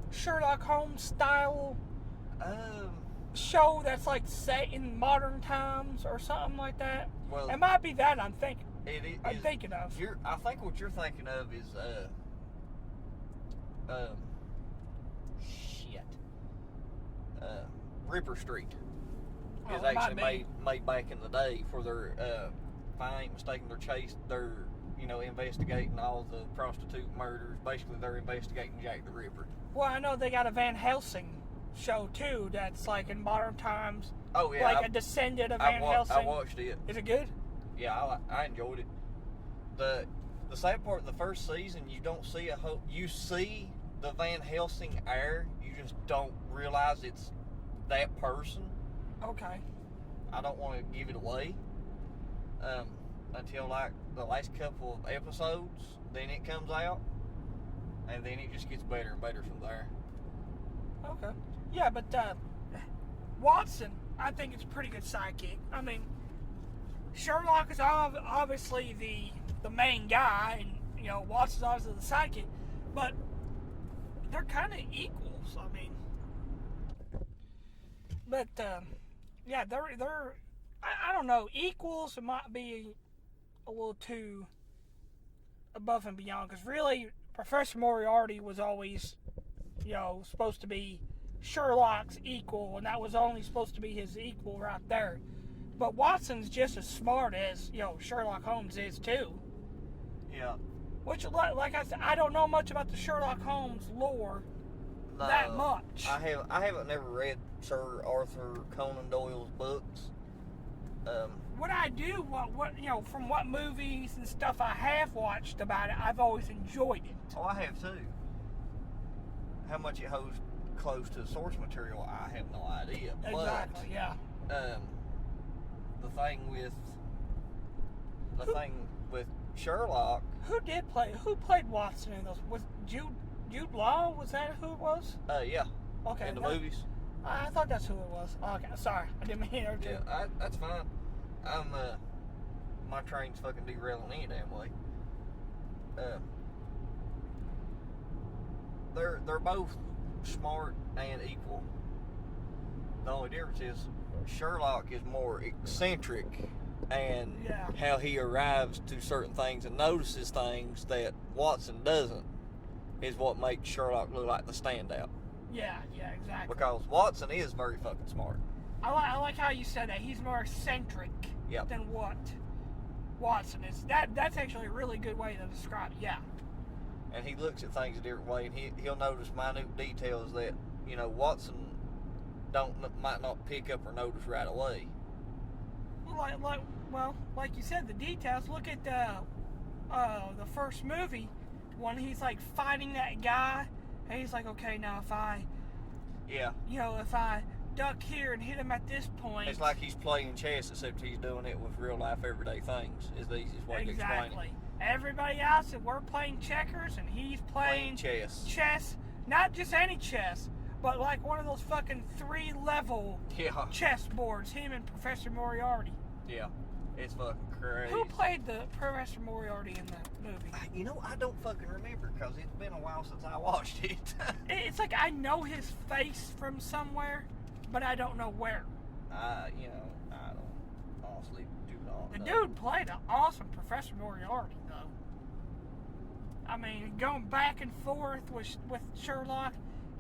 A: Sherlock Holmes style show that's like set in modern times or something like that?
F: Well,
A: it might be that I'm thinking. I'm thinking of.
F: I think what you're thinking of is Ripper Street is actually made back in the day for their if I ain't mistaken, they're investigating all the prostitute murders. Basically, they're investigating Jack the Ripper.
A: Well, I know they got a Van Helsing show too that's like in modern times.
F: Oh yeah,
A: like a descendant of Van Helsing.
F: I watched it.
A: Is it good?
F: Yeah, I enjoyed it. The sad part of the first season, you don't see you see the Van Helsing air, you just don't realize it's that person.
A: Okay.
F: I don't want to give it away until like the last couple of episodes, then it comes out, and then it just gets better and better from there.
A: Okay. Yeah, but Watson, I think it's a pretty good sidekick. I mean, Sherlock is obviously the main guy, and Watson's obviously the sidekick, but they're kind of equals. I mean, but yeah, they're I don't know, equals. It might be a little too above and beyond, because really Professor Moriarty was always supposed to be Sherlock's equal, and that was only supposed to be his equal right there. But Watson's just as smart as Sherlock Holmes is too.
F: Yeah.
A: Which, like I said, I don't know much about the Sherlock Holmes lore that much.
F: I haven't never read Sir Arthur Conan Doyle's books.
A: What I do, from what movies and stuff I have watched about it, I've always enjoyed it.
F: Oh, I have too. How much it holds close to the source material, I have no idea.
A: Exactly, yeah.
F: The thing with Sherlock.
A: Who played Watson in those? Was Jude Law? Was that who it was?
F: Yeah.
A: Okay.
F: In the movies.
A: I thought that's who it was. Okay, sorry, I didn't mean to.
F: Yeah, that's fine. My train's fucking derailing any damn way. They're both smart and equal. The only difference is Sherlock is more eccentric, and how he arrives to certain things and notices things that Watson doesn't is what makes Sherlock look like the standout.
A: Yeah, exactly.
F: Because Watson is very fucking smart.
A: I like how you said that. He's more eccentric than what Watson is. That's actually a really good way to describe it. Yeah.
F: And he looks at things a different way, and he'll notice minute details that Watson might not pick up or notice right away.
A: Like you said, the details. Look at the first movie when he's like fighting that guy, and he's like, okay, now if I duck here and hit him at this point,
F: it's like he's playing chess, except he's doing it with real life everyday things. Is the easiest way to explain it.
A: Everybody else, we're playing checkers, and he's playing
F: chess.
A: Chess, not just any chess, but like one of those fucking 3-level chess boards. Him and Professor Moriarty.
F: Yeah. It's fucking crazy.
A: Who played the Professor Moriarty in the movie?
F: You know, I don't fucking remember because it's been a while since I watched it.
A: It's like I know his face from somewhere, but I don't know where.
F: You know, I don't honestly do not
A: The
F: know.
A: dude played an awesome Professor Moriarty, though. I mean, going back and forth with Sherlock,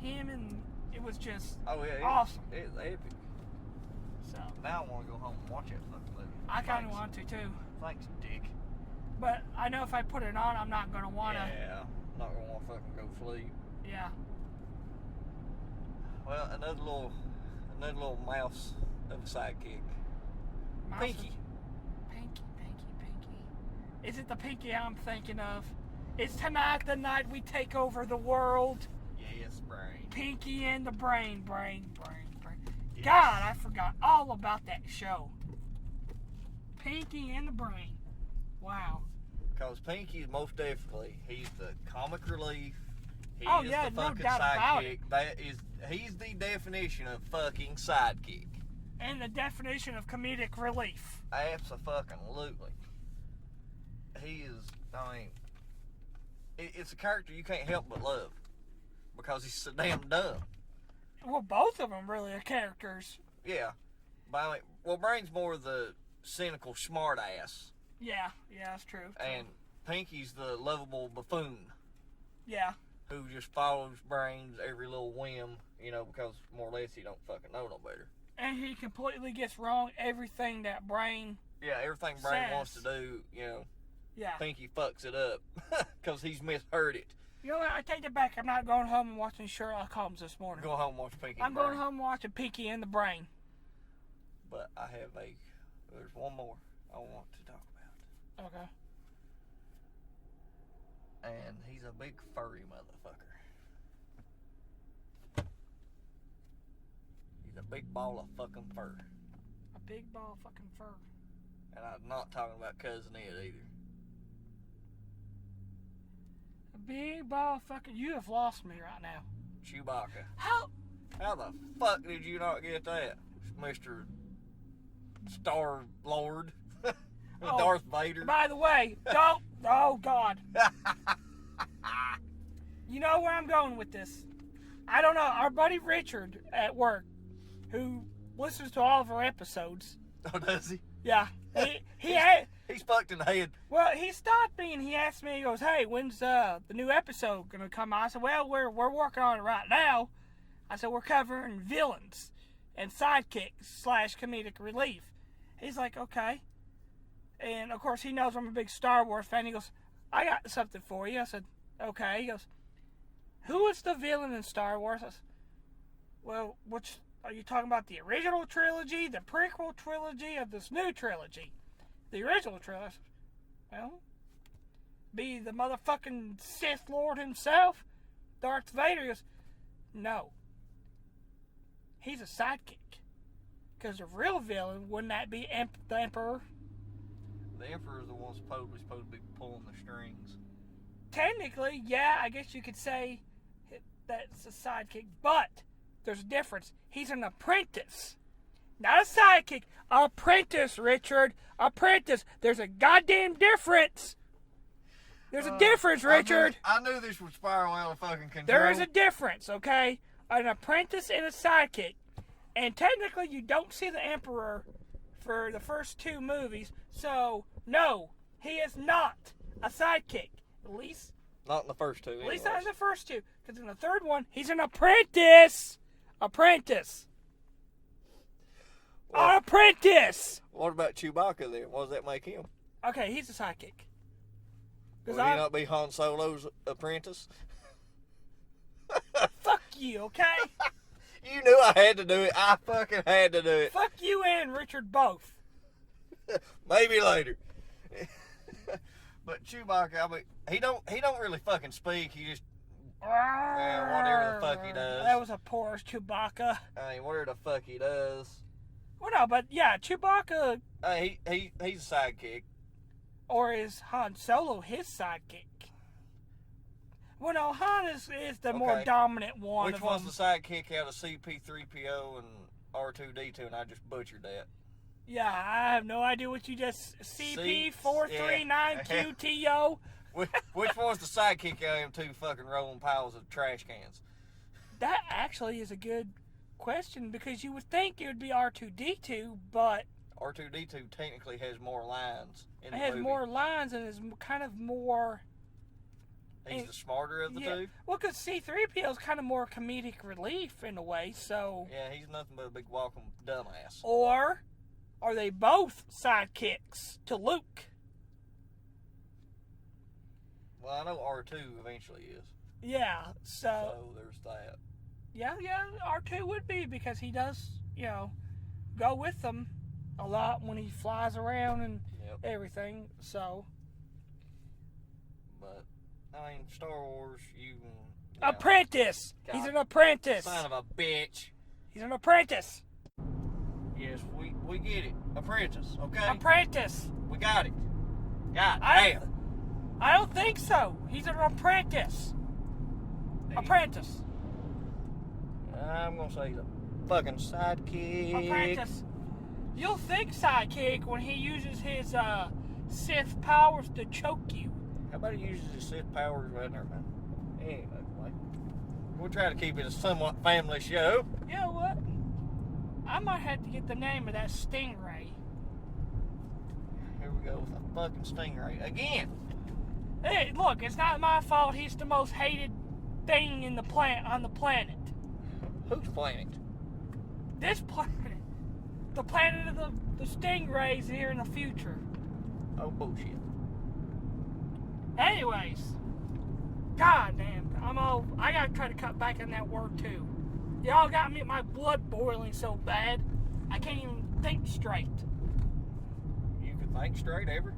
A: it was just awesome.
F: It's epic.
A: So
F: Now I want to go home and watch that fucking movie.
A: I kind of want to too.
F: Thanks, Dick.
A: But I know if I put it on, I'm not gonna wanna.
F: Yeah, I'm not gonna want to fucking go sleep.
A: Yeah.
F: Well, another little mouse of a sidekick.
A: Mouse
F: Pinky.
A: Pinky. Is it the Pinky I'm thinking of? It's tonight the night we take over the world.
F: Yes, brain.
A: Pinky and the brain.
F: Yes.
A: God, I forgot all about that show. Pinky and the brain. Wow.
F: Because Pinky is most definitely, he's the comic relief. He
A: Oh,
F: is
A: yeah,
F: the
A: no
F: fucking
A: doubt about
F: sidekick. He's the definition of fucking sidekick.
A: And the definition of comedic relief.
F: Abso-fucking-lutely. He is, I mean, it's a character you can't help but love. Because he's so damn dumb.
A: Well, both of them really are characters.
F: Yeah. But I mean, well, Brain's more the cynical smart ass.
A: Yeah, that's true.
F: And Pinky's the lovable buffoon.
A: Yeah.
F: Who just follows Brain's every little whim, you know, because more or less he don't fucking know no better.
A: And he completely gets wrong everything that Brain.
F: Yeah, everything Brain
A: says.
F: wants to do, you know,
A: Yeah.
F: Pinky fucks it up because he's misheard it.
A: You know what? I take it back. I'm not going home and watching Sherlock Holmes this morning.
F: Go home and watch Pinky.
A: I'm going home watching Pinky and the Brain.
F: But I have there's one more I want to talk about.
A: Okay.
F: And he's a big furry motherfucker. He's a big ball of fucking fur.
A: A big ball of fucking fur.
F: And I'm not talking about Cousin Ed either.
A: A big ball of fucking... You have lost me right now.
F: Chewbacca.
A: How
F: the fuck did you not get that, Mr. Star Lord?
A: Oh,
F: Darth Vader.
A: By the way, don't... Oh, God. You know where I'm going with this. I don't know. Our buddy Richard at work, who listens to all of our episodes.
F: Oh, does he?
A: Yeah.
F: He's fucked in the head.
A: Well, he stopped me and he asked me, he goes, hey, when's the new episode going to come out? I said, well, we're working on it right now. I said, we're covering villains and sidekicks / comedic relief. He's like, okay. And, of course, he knows I'm a big Star Wars fan. He goes, I got something for you. I said, okay. He goes, who is the villain in Star Wars? I said, well, which are you talking about, the original trilogy, the prequel trilogy, or this new trilogy? The original trilogy. Well, be the motherfucking Sith Lord himself, Darth Vader. He goes, no. He's a sidekick. Because the real villain, wouldn't that be the Emperor?
F: The Emperor's the one supposed to be pulling the strings.
A: Technically, yeah, I guess you could say that's a sidekick, but there's a difference. He's an apprentice. Not a sidekick. Apprentice, Richard. Apprentice. There's a goddamn difference. There's a difference, Richard.
F: I knew this would spiral out of fucking control.
A: There is a difference, okay? An apprentice and a sidekick. And technically, you don't see the Emperor for the first two movies. So, no, he is not a sidekick. At least
F: not in the first two.
A: At least not in the first two. Because in the third one, he's an apprentice. Apprentice.
F: Well,
A: An apprentice.
F: What about Chewbacca then? What does that make him?
A: Okay, he's a sidekick.
F: Will he not be Han Solo's apprentice?
A: Fuck you, okay?
F: You knew I had to do it. I fucking had to do it.
A: Fuck you and Richard both.
F: Maybe later. But Chewbacca, I mean, he don't really fucking speak. He just whatever the fuck he does.
A: That was a poor Chewbacca.
F: I mean, whatever the fuck he does.
A: Well, no, but yeah, Chewbacca.
F: He's a sidekick.
A: Or is Han Solo his sidekick? Well, no, Han is the more dominant one.
F: Which one's the sidekick out of C-3PO and R2-D2? And I just butchered that.
A: Yeah, I have no idea what you just... CP439QTO.
F: Which one's the sidekick of them two fucking rolling piles of trash cans?
A: That actually is a good question, because you would think it would be R2-D2, but...
F: R2-D2 technically has more lines in the
A: It has
F: movie.
A: more lines and is kind of more...
F: He's the smarter of the two?
A: Well, because C-3PO is kind of more comedic relief in a way, so...
F: Yeah, he's nothing but a big walking dumbass.
A: Or are they both sidekicks to Luke?
F: Well, I know R2 eventually is.
A: Yeah, so
F: there's that.
A: Yeah, R2 would be, because he does, go with them a lot when he flies around and everything, so...
F: But, I mean, Star Wars,
A: Apprentice!
F: God,
A: He's an apprentice!
F: Son of a bitch.
A: He's an apprentice!
F: Yes, we get it. Apprentice, okay?
A: Apprentice!
F: We got it. God damn.
A: I don't think so. He's an apprentice. Apprentice.
F: I'm gonna say he's a fucking sidekick.
A: Apprentice. You'll think sidekick when he uses his Sith powers to choke you.
F: How about he uses his Sith powers right there, man? Anyway, we'll try to keep it a somewhat family show.
A: You know what? I might have to get the name of that stingray.
F: Here we go with a fucking stingray again.
A: Hey, look, it's not my fault. He's the most hated thing on the planet.
F: Whose planet?
A: This planet. The planet of the stingrays here in the future.
F: Oh, bullshit.
A: Anyways, god damn, I gotta try to cut back on that word too. Y'all got me, my blood boiling so bad, I can't even think straight.
F: You can think straight ever?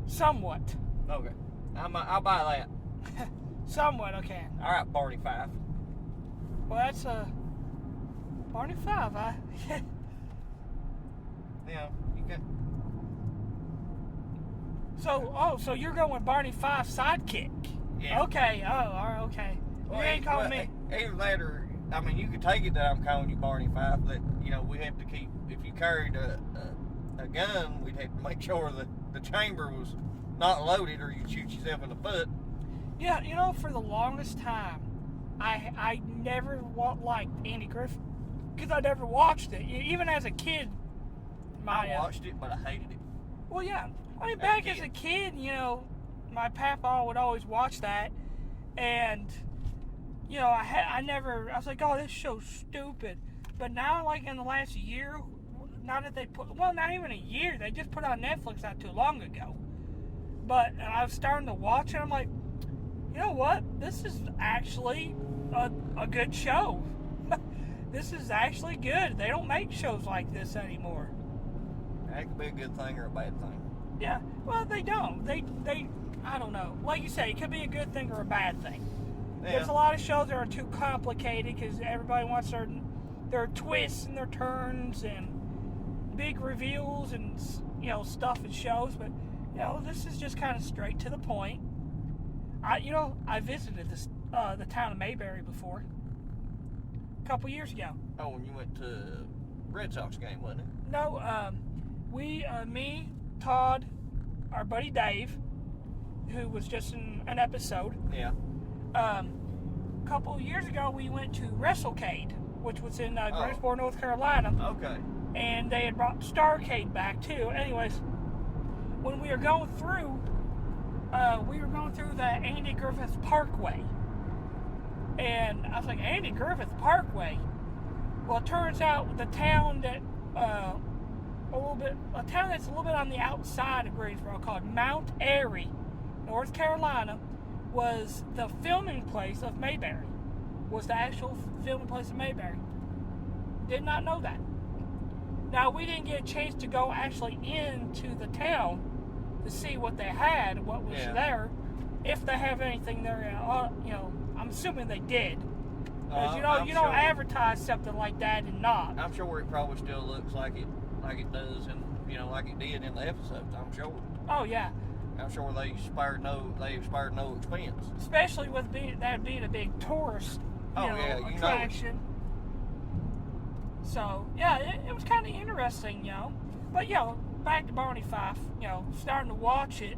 A: Somewhat.
F: Okay. I'll buy that.
A: Somewhat, okay.
F: Alright, Barney 5.
A: Well, that's Barney 5, huh?
F: Yeah, you can.
A: So you're going with Barney 5 sidekick?
F: Yeah.
A: Okay, alright, okay.
F: Well,
A: you ain't calling me.
F: Either that or, I mean, you could take it that I'm calling you Barney 5, but, we have to keep, if you carried a gun, we'd have to make sure that the chamber was not loaded or you'd shoot yourself in the foot.
A: Yeah, for the longest time, I never liked Andy Griffith, because I never watched it. Even as a kid,
F: I watched it, but I hated it.
A: Well, yeah. I mean, back as a kid, my papa would always watch that, and, I was like, oh, this show's stupid. But now, like, in the last year, now that they not even a year, they just put it on Netflix not too long ago. But I was starting to watch it, I'm like, you know what? This is actually a good show. This is actually good. They don't make shows like this anymore.
F: That could be a good thing or a bad thing.
A: Yeah, well, they don't. They I don't know. Like you say, it could be a good thing or a bad thing. Yeah. There's a lot of shows that are too complicated because everybody wants their twists and their turns and big reveals and, stuff in shows. But, this is just kind of straight to the point. I visited the town of Mayberry before. A couple years ago.
F: Oh, when you went to Red Sox game, wasn't it?
A: No, me, Todd, our buddy Dave, who was just in an episode.
F: Yeah.
A: A couple years ago, we went to WrestleCade, which was in Greensboro, North Carolina.
F: Okay.
A: And they had brought Starcade back too. Anyways, when we were going through the Andy Griffith Parkway, and I was like, Andy Griffith Parkway. Well, it turns out the town that a town that's a little bit on the outside of Greensboro called Mount Airy, North Carolina, was the filming place of Mayberry. Was the actual filming place of Mayberry. Did not know that. Now, we didn't get a chance to go actually into the town to see what they had and what was there. If they have anything there, I'm assuming they did. Because, you don't advertise something like that and not.
F: I'm sure it probably still looks like it does and, like it did in the episodes, I'm sure.
A: Oh, yeah.
F: I'm sure they spared no expense.
A: Especially with that being a big tourist attraction. So, yeah, it was kind of interesting, you know. But, you know, back to Barney Fife, you know, starting to watch it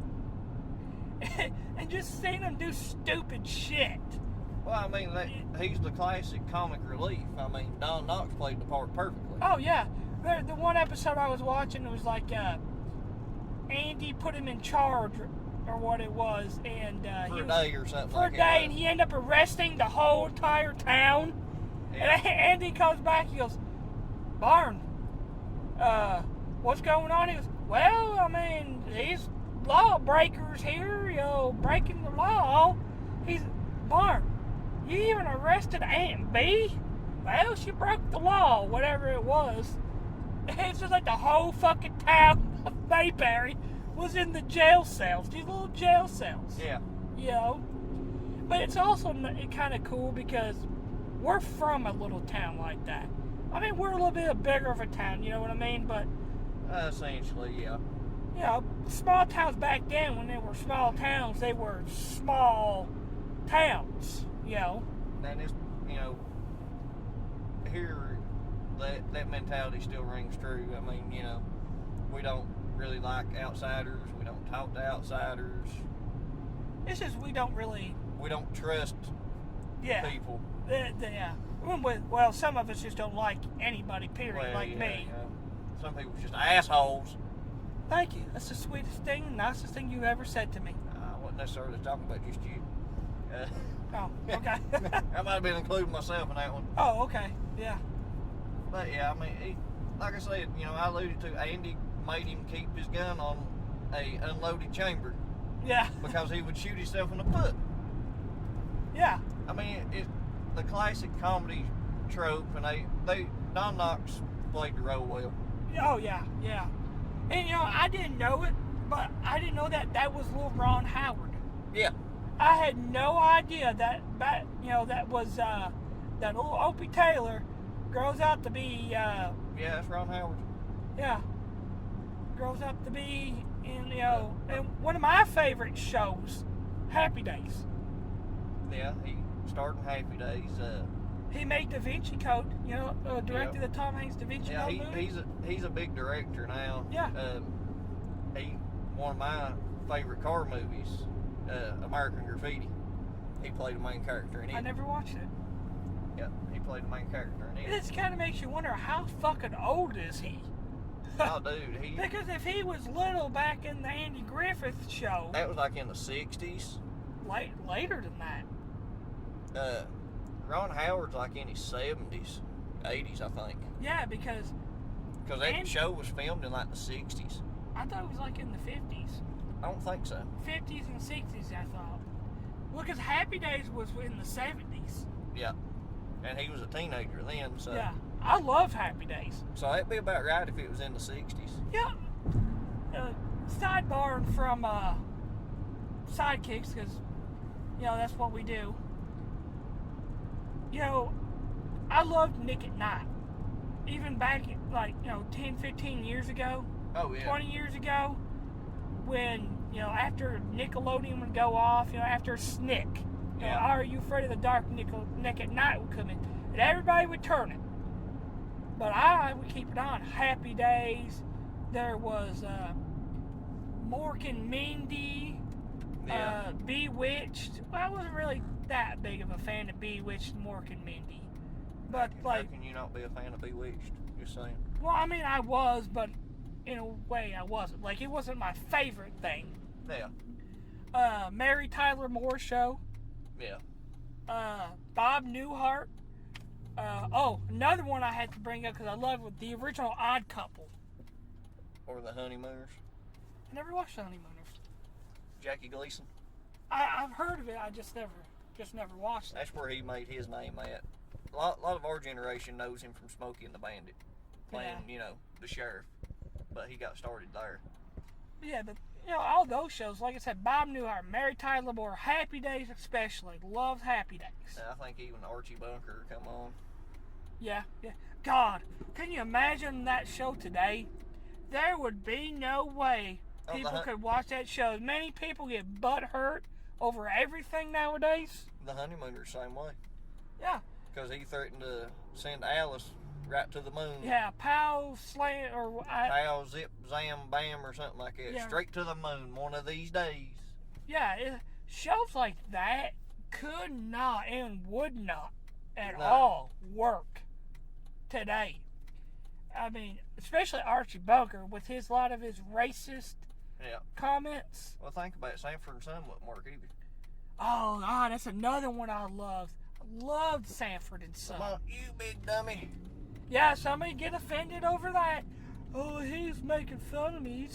A: and just seeing him do stupid shit.
F: Well, I mean, he's the classic comic relief. I mean, Don Knotts played the part perfectly.
A: Oh, yeah. The one episode I was watching, it was like Andy put him in charge, or what it was, and
F: For a day or something
A: for
F: like
A: a
F: that.
A: day, and he ended up arresting the whole entire town.
F: Yeah.
A: And Andy comes back, he goes, Barn, what's going on? He goes, well, I mean, these lawbreakers here, you know, breaking the law. He's, Barn, you even arrested Aunt B? Well, she broke the law, whatever it was. It's just like the whole fucking town of Mayberry was in the jail cells, these little jail cells.
F: Yeah.
A: You know? But it's also kind of cool because we're from a little town like that. I mean, we're a little bit bigger of a town, you know what I mean? But,
F: Essentially, yeah.
A: you know, small towns back then, when they were small towns, they were small towns, you know?
F: And it's, you know, here, that mentality still rings true. I mean, you know, we don't really like outsiders. We don't talk to outsiders.
A: It's just we don't really...
F: We don't trust people.
A: Yeah. Well, some of us just don't like anybody, period,
F: Well,
A: like
F: yeah,
A: me.
F: yeah. Some people just assholes.
A: Thank you. That's the sweetest thing, and nicest thing you've ever said to me.
F: I wasn't necessarily talking about just you.
A: Oh, okay.
F: I might have been including myself in that one.
A: Oh, okay. Yeah.
F: But yeah, I mean, like I said, you know, I alluded to Andy made him keep his gun on a unloaded chamber
A: Yeah.
F: because he would shoot himself in the foot.
A: Yeah.
F: I mean, it's the classic comedy trope, and Don Knotts played the role well.
A: Oh, yeah. Yeah. And, you know, I didn't know it, but I didn't know that was little Ron Howard.
F: Yeah.
A: I had no idea that that was, that little Opie Taylor grows out to be,
F: Yeah, that's Ron Howard.
A: yeah, grows up to be in, you know, in one of my favorite shows, Happy Days.
F: Yeah, he starred in Happy Days.
A: He made Da Vinci Code, you know, directed the Tom Hanks Da Vinci
F: Yeah,
A: Code movie.
F: he's a big director now.
A: Yeah.
F: One of my favorite car movies, American Graffiti. He played the main character in it.
A: I never watched it.
F: Yeah, he played the main character in
A: It
F: it.
A: just kind of makes you wonder, how fucking old is he?
F: Oh, dude,
A: Because if he was little back in the Andy Griffith show,
F: that was like in the 60s.
A: later than that.
F: Ron Howard's like in his 70s, 80s, I think.
A: Yeah, because
F: Because that show was filmed in like the 60s.
A: I thought it was like in the 50s.
F: I don't think so.
A: 50s and 60s, I thought. Well, because Happy Days was in the 70s.
F: Yeah. And he was a teenager then, so.
A: Yeah. I love Happy Days.
F: So that'd be about right if it was in the 60s.
A: Yeah. Sidebar from Sidekicks, because, you know, that's what we do. You know, I loved Nick at Night. Even back, like, you know, 10, 15 years ago.
F: Oh, yeah.
A: 20 years ago. When, you know, after Nickelodeon would go off, you know, after Snick. You know,
F: Yeah.
A: Are You Afraid of the Dark? Nick at Night would come in. And everybody would turn it. But I would keep it on. Happy Days. There was Mork and Mindy.
F: Yeah.
A: Bewitched. Well, I wasn't really that big of a fan of Bewitched and Mork and Mindy. But,
F: How
A: like,
F: can you not be a fan of Bewitched? Just saying.
A: well, I mean, I was, but in a way I wasn't. Like, it wasn't my favorite thing.
F: Yeah.
A: Mary Tyler Moore Show.
F: Yeah.
A: Bob Newhart. Another one I had to bring up because I love it, the original Odd Couple.
F: Or the Honeymooners.
A: I never watched The Honeymooners.
F: Jackie Gleason.
A: I've heard of it. I just never watched it.
F: That's where he made his name at. A lot of our generation knows him from Smokey and the Bandit. Playing,
A: Yeah.
F: you know, the sheriff. But he got started there.
A: Yeah, but you know, all those shows, like I said, Bob Newhart, Mary Tyler Moore, Happy Days especially, loved Happy Days.
F: And I think even Archie Bunker come on.
A: Yeah. God, can you imagine that show today? There would be no way people could watch that show. Many people get butt hurt over everything nowadays.
F: The Honeymooners, same way.
A: Yeah.
F: Because he threatened to send Alice right to the moon.
A: Yeah, pow, slam, or
F: Pow, zip, zam, bam, or something like that.
A: Yeah.
F: Straight to the moon one of these days.
A: yeah, shows like that could not and would not at
F: No.
A: all work today. I mean, especially Archie Bunker with his lot of his racist
F: Yeah.
A: comments.
F: Well, think about it. Sanford and Son wouldn't work either.
A: Oh, God, that's another one I loved. I loved Sanford and Son.
F: Come on, you big dummy.
A: Yeah, somebody get offended over that. Oh, he's making fun of me.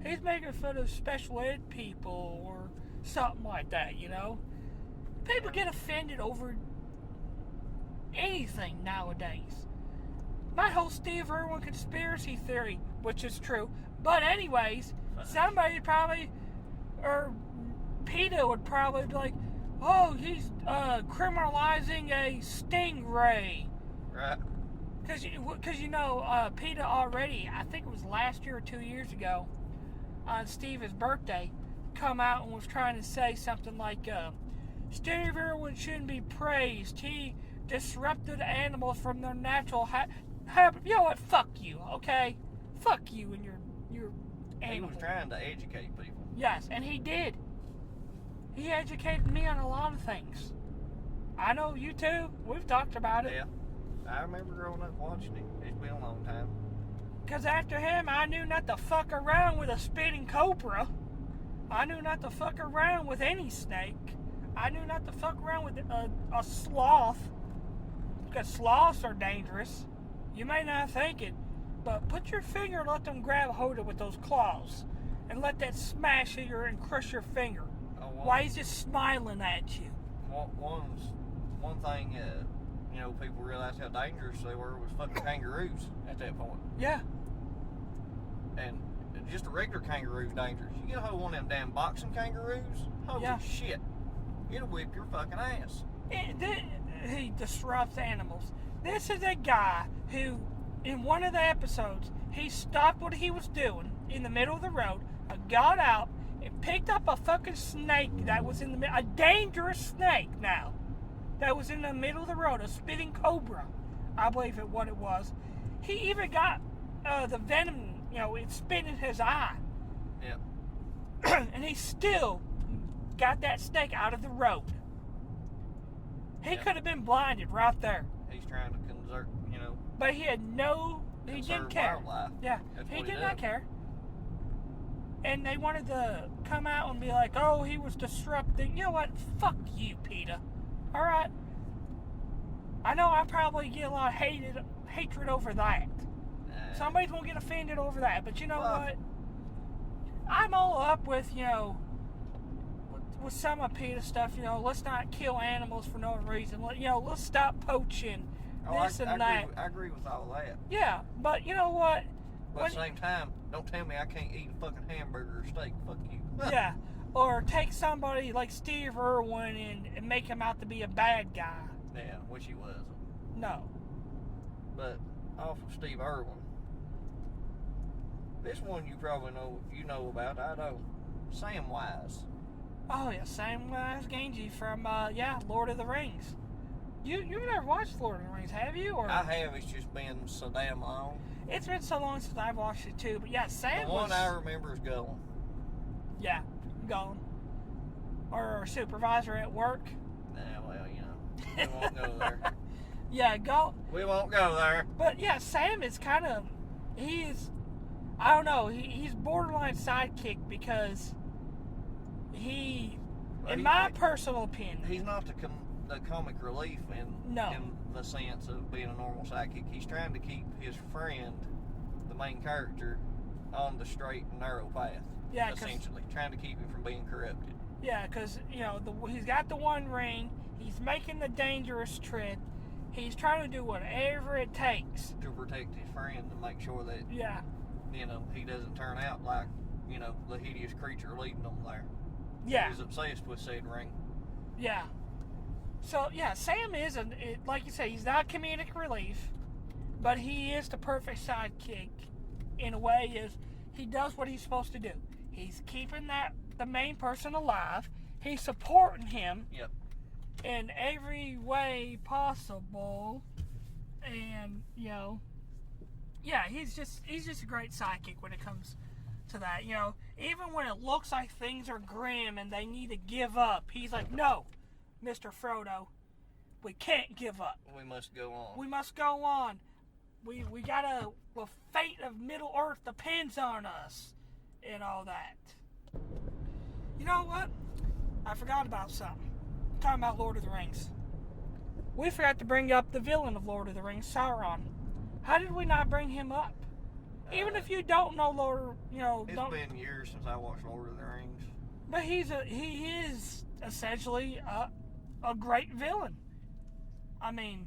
A: He's making fun of special ed people or something like that, you know? People get offended over anything nowadays. My whole Steve Irwin conspiracy theory, which is true. But anyways, somebody probably, or PETA would probably be like, oh, he's criminalizing a stingray.
F: Right.
A: Because you know, PETA already, I think it was last year or 2 years ago, on Steve's birthday, come out and was trying to say something like, Steve Irwin shouldn't be praised. He disrupted animals from their natural habitat. You know what? Fuck you, okay? Fuck you and your
F: He
A: animal.
F: was trying to educate people.
A: Yes, and he did. He educated me on a lot of things. I know you too. We've talked about it.
F: Yeah. I remember growing up watching it. It's been a long time.
A: Because after him, I knew not to fuck around with a spitting cobra. I knew not to fuck around with any snake. I knew not to fuck around with a sloth. Because sloths are dangerous. You may not think it, but put your finger and let them grab hold of it with those claws. And let that smash you and crush your finger. Why he's just smiling at you.
F: One thing, you know, people realized how dangerous they were was fucking kangaroos at that point.
A: Yeah.
F: And just a regular kangaroo's dangerous. You get a hold of one of them damn boxing kangaroos, holy
A: Yeah.
F: shit. It'll whip your fucking ass.
A: He disrupts animals. This is a guy who, in one of the episodes, he stopped what he was doing in the middle of the road, got out, and picked up a fucking snake that was in the middle, a dangerous snake now, that was in the middle of the road, a spitting cobra, I believe what it was. He even got the venom, you know, it spit in his eye.
F: Yeah.
A: And he still got that snake out of the road. He could have been blinded right there.
F: He's trying to conserve, you know.
A: But he didn't care.
F: Wildlife.
A: Yeah,
F: That's
A: he
F: what
A: did
F: he
A: not
F: does.
A: care. And they wanted to come out and be like, oh, he was disrupting. You know what? Fuck you, PETA. All right? I know I probably get a lot of hatred over that. Somebody's going to get offended over that. But you know what? I'm all up with, you know, with some of PETA stuff, you know, let's not kill animals for no reason. Let's stop poaching. This and that.
F: I agree with all that.
A: Yeah, but you know what?
F: But at the same time, don't tell me I can't eat a fucking hamburger or steak. Fuck you.
A: Yeah. Or take somebody like Steve Irwin and make him out to be a bad guy.
F: Yeah, which he wasn't.
A: No.
F: But off of Steve Irwin, this one you probably know about. I know. Samwise.
A: Oh yeah, Samwise Gamgee from Lord of the Rings. You've never watched Lord of the Rings, have you? Or
F: I have. It's just been so damn long.
A: it's been so long since I've watched it too. But yeah, Sam
F: The one I remember is Gollum.
A: Yeah, Gollum. Or our supervisor at work.
F: Nah, well, you know, we won't go there.
A: Yeah,
F: We won't go there.
A: But yeah, Sam is kind of, I don't know, he's borderline sidekick because in my personal opinion,
F: he's not the comic relief in the sense of being a normal sidekick. He's trying to keep his friend, the main character, on the straight and narrow path.
A: Yeah,
F: essentially trying to keep him from being corrupted.
A: Yeah, because he's got the one ring. He's making the dangerous trip. He's trying to do whatever it takes
F: to protect his friend and make sure that he doesn't turn out like the hideous creature leading them there.
A: Yeah,
F: he's obsessed with said ring.
A: Yeah. So yeah, Sam is like you say, he's not comedic relief, but he is the perfect sidekick in a way. Is he does what he's supposed to do. He's keeping the main person alive. He's supporting him.
F: Yep.
A: In every way possible. And, you know, yeah, he's just a great sidekick when it comes to that. You know, even when it looks like things are grim and they need to give up, he's like, no, Mr. Frodo, we can't give up.
F: We must go on.
A: We must go on. We gotta, the fate of Middle Earth depends on us. And all that. You know what? I forgot about something. I'm talking about Lord of the Rings. We forgot to bring up the villain of Lord of the Rings, Sauron. How did we not bring him up? Even if you don't know Lord, you know,
F: It's been years since I watched Lord of the Rings.
A: But he is essentially a great villain. I mean,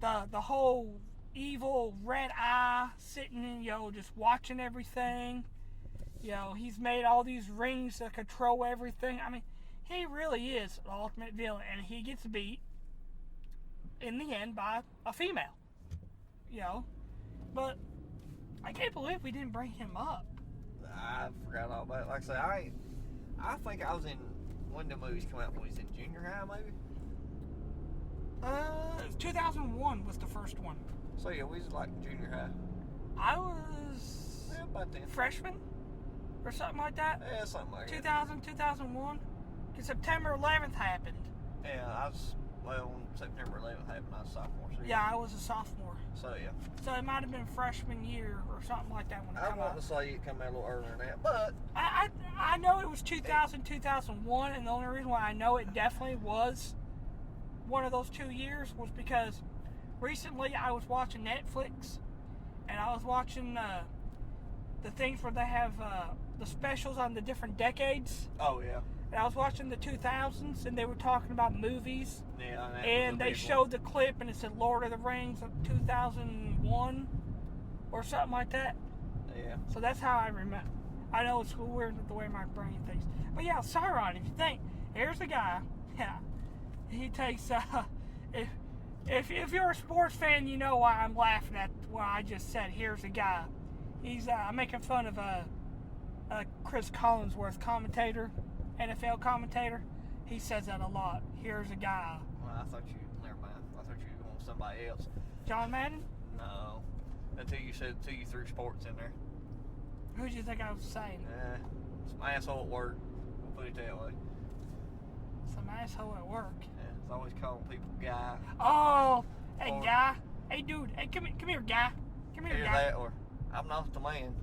A: the whole evil red eye sitting, you know, just watching everything. You know, he's made all these rings that control everything. I mean, he really is the ultimate villain, and he gets beat in the end by a female. You know, but I can't believe we didn't bring him up.
F: I forgot all about it. Like I say, I think I was in, when the movies come out, when he's in junior high, maybe?
A: 2001 was the first one.
F: So yeah, we was like junior high.
A: I was
F: About then.
A: freshman or something like that.
F: Yeah, something like
A: 2000, 2001. Because September 11th happened.
F: that. Yeah, I was, well, when September 11th happened, I was a sophomore. So
A: Yeah, I was a sophomore.
F: So yeah.
A: So it might have been freshman year or something like that when it
F: I
A: came
F: want
A: out.
F: to say it come out a little earlier than that, but
A: I know it was 2000, 2001, and the only reason why I know it definitely was one of those 2 years was because recently I was watching Netflix, and I was watching the things where they have the specials on the different decades.
F: oh yeah.
A: And I was watching the 2000s, and they were talking about movies.
F: Yeah,
A: And they showed the clip, and it said Lord of the Rings of 2001 or something like that.
F: Yeah.
A: So that's how I remember. I know it's weird the way my brain thinks. But yeah, Sauron, if you think, here's the guy. Yeah. He takes, if you're a sports fan, you know why I'm laughing at what I just said. Here's the guy. He's making fun of Chris Collinsworth, commentator, NFL commentator. He says that a lot. Here's a guy.
F: Well, never mind. I thought you were going with somebody else.
A: John Madden?
F: No. Until you threw sports in there.
A: Who do you think I was saying?
F: Some asshole at work. We'll put it that way.
A: Some asshole at work.
F: Yeah, it's always calling people guy.
A: Oh, hey
F: Or-
A: guy. Hey dude. Hey, come here, guy. Come here,
F: Either
A: guy.
F: that or I'm not the man.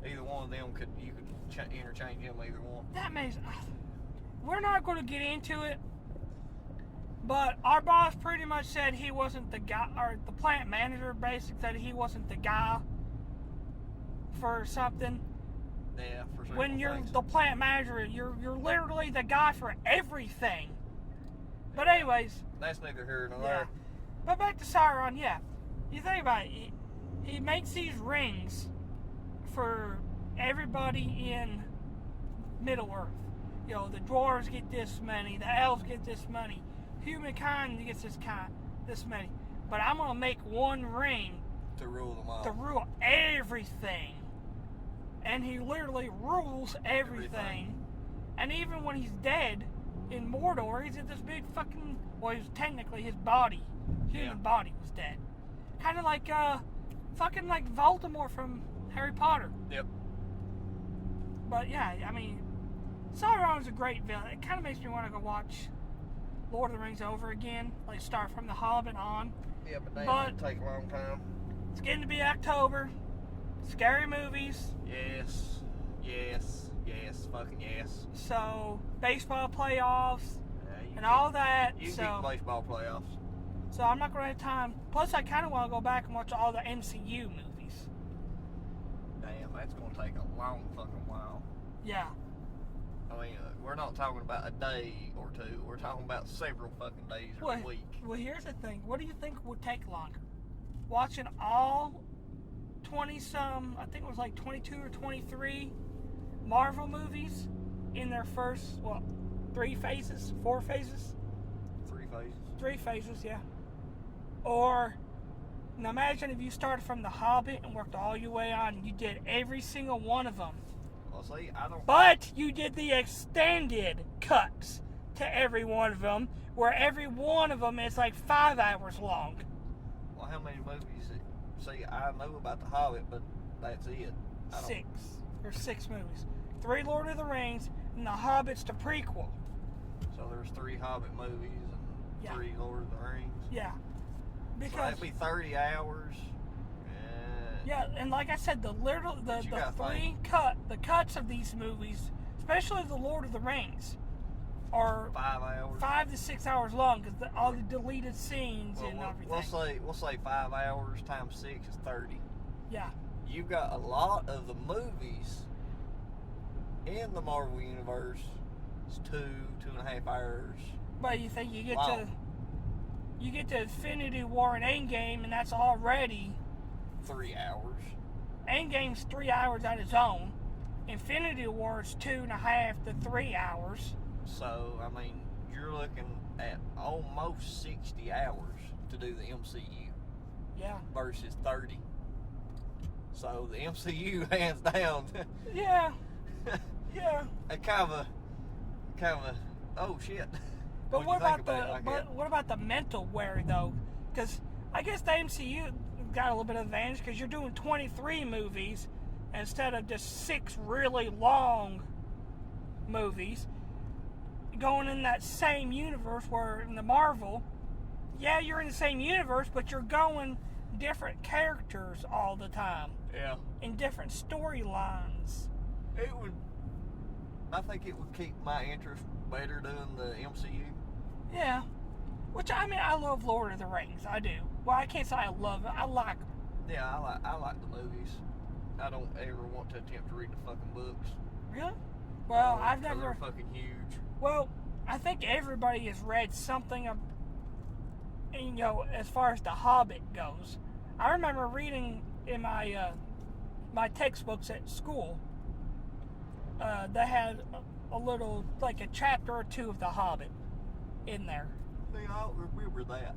F: Either one of them you could interchange them either one.
A: That makes. We're not going to get into it, but our boss pretty much said he wasn't the guy, or the plant manager basically said he wasn't the guy for something.
F: Yeah, for sure.
A: When you're the plant manager, you're literally the guy for everything. But anyways,
F: that's neither here nor
A: yeah.
F: there.
A: But back to Sauron, yeah. You think about it, he makes these rings for everybody in Middle Earth. You know, the dwarves get this many, the elves get this many, humankind gets this many. But I'm gonna make one ring
F: To rule them all.
A: to rule everything. And he literally rules everything. And even when he's dead in Mordor, he's in this big fucking, well, he was technically his body, human body was dead. Kind of like fucking like Voldemort from Harry Potter.
F: Yep.
A: But yeah, I mean, Sauron's a great villain. It kind of makes me want to go watch Lord of the Rings over again. Like start from The Hobbit on.
F: Yeah, but
A: But-
F: it'll take a long time.
A: It's getting to be October. Scary movies.
F: Yes. Yes. Yes. Fucking yes.
A: So baseball playoffs
F: You
A: and all that.
F: You
A: So
F: beat baseball playoffs.
A: so I'm not going to have time. Plus, I kind of want to go back and watch all the MCU movies.
F: Damn, that's gonna take a long fucking while.
A: Yeah.
F: I mean, we're not talking about a day or two. We're talking about several fucking days or a week.
A: Well, here's the thing. What do you think would take longer? Watching all 20-some, I think it was like 22 or 23 Marvel movies in their first, 3 phases, 4 phases?
F: 3 phases.
A: 3 phases, yeah. Or, now imagine if you started from The Hobbit and worked all your way on and you did every single one of them.
F: Well, see, I don't.
A: But you did the extended cuts to every one of them, where every one of them is like 5 hours long.
F: Well, how many movies? See, I know about The Hobbit, but that's it.
A: Six. There's 6 movies. 3 Lord of the Rings, and The Hobbit's the prequel.
F: So there's 3 Hobbit movies and 3 Lord of the Rings.
A: Yeah. Because
F: so that'd be 30 hours.
A: Yeah, and like I said, the 3 cuts of these movies, especially the Lord of the Rings, are
F: 5 hours.
A: 5 to 6 hours long because all the deleted scenes and everything.
F: We'll say 5 hours times 6 is 30.
A: Yeah.
F: You've got a lot of the movies in the Marvel universe. It's 2.5 hours.
A: But you think you get to Infinity War and Endgame, and that's already
F: 3 hours.
A: Endgame's 3 hours on its own. Infinity War is 2.5 to 3 hours.
F: So, I mean, you're looking at almost 60 hours to do the MCU.
A: Yeah.
F: Versus 30. So, the MCU, hands down.
A: Yeah. Yeah.
F: A kind of a, oh shit.
A: But what about the mental wear, though? Because I guess the MCU got a little bit of advantage because you're doing 23 movies instead of just 6 really long movies going in that same universe. Where in the Marvel, yeah, you're in the same universe, but you're going different characters all the time.
F: Yeah.
A: In different storylines.
F: I think it would keep my interest better doing the MCU.
A: Yeah. Which, I mean, I love Lord of the Rings. I do. Well, I can't say I love it. I like them.
F: Yeah, I like the movies. I don't ever want to attempt to read the fucking books.
A: Really? Well, I've never...
F: They're fucking huge.
A: Well, I think everybody has read something of, you know, as far as The Hobbit goes. I remember reading in my my textbooks at school, they had a little, like a chapter or 2 of The Hobbit in there.
F: See, I don't remember that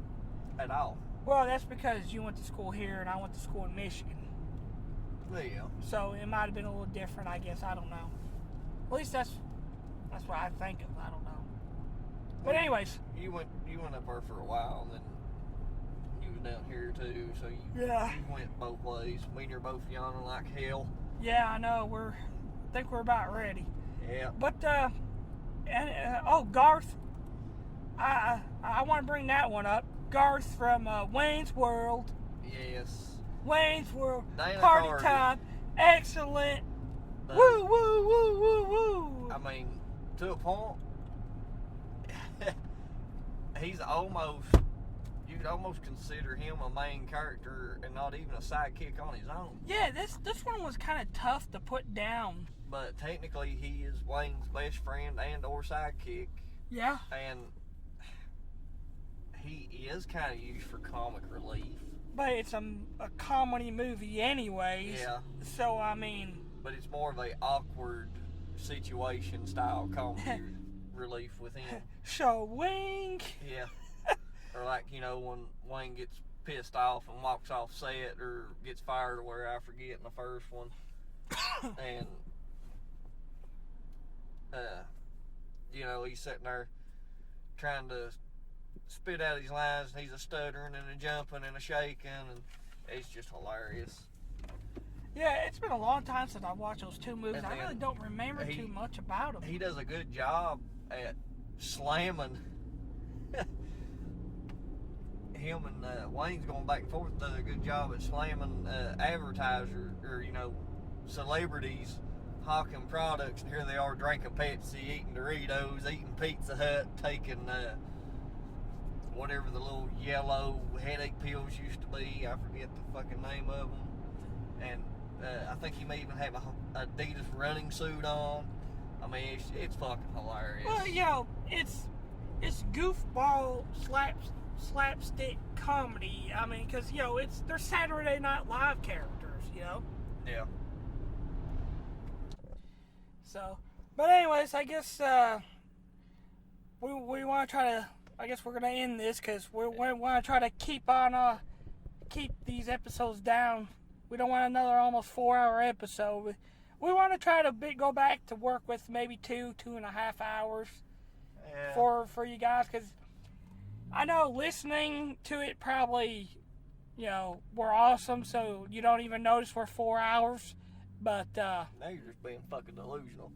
F: at all.
A: Well, that's because you went to school here and I went to school in Michigan.
F: Yeah.
A: So it might have been a little different, I guess. I don't know. At least that's what I think of. I don't know. But anyways,
F: you went up there for a while, and then you was down here too. So you went both ways. Me and you're both yawning like hell.
A: Yeah, I know. I think we're about ready.
F: Yeah.
A: But Garth. I want to bring that one up. Garth from Wayne's World.
F: Yes.
A: Wayne's World.
F: Dana
A: Party
F: Carvey.
A: time. Excellent. Woo, woo, woo, woo, woo.
F: I mean, to a point, he's almost, you could almost consider him a main character and not even a sidekick on his own.
A: Yeah, this one was kind of tough to put down.
F: But technically, he is Wayne's best friend and or sidekick.
A: Yeah.
F: And he is kind of used for comic relief.
A: But it's a comedy movie anyways.
F: Yeah.
A: So, I mean...
F: But it's more of a awkward situation style comedy relief with him.
A: So, wink.
F: Yeah. Or like, you know, when Wayne gets pissed off and walks off set or gets fired or where I forget in the first one. And, you know, he's sitting there trying to spit out his lines, and he's a stuttering and a jumping and a shaking, and it's just hilarious.
A: Yeah, it's been a long time since I watched those 2 movies.
F: And
A: I really don't remember too much about them.
F: He does a good job at slamming. Him and Wayne's going back and forth does a good job at slamming advertisers or, you know, celebrities hawking products, and here they are drinking Pepsi, eating Doritos, eating Pizza Hut, taking whatever the little yellow headache pills used to be. I forget the fucking name of them. And I think he may even have a Adidas running suit on. I mean, it's fucking hilarious.
A: Well, you know, it's goofball slapstick comedy. I mean, because, you know, they're Saturday Night Live characters, you know?
F: Yeah.
A: So, but anyways, I guess we want to try to, I guess we're going to end this because we want to try to keep these episodes down. We don't want another almost 4-hour episode. We want to try to go back to work with maybe 2.5 hours for you guys, because I know listening to it probably, we're awesome, so you don't even notice we're 4 hours. But,
F: Now you're just being fucking delusional.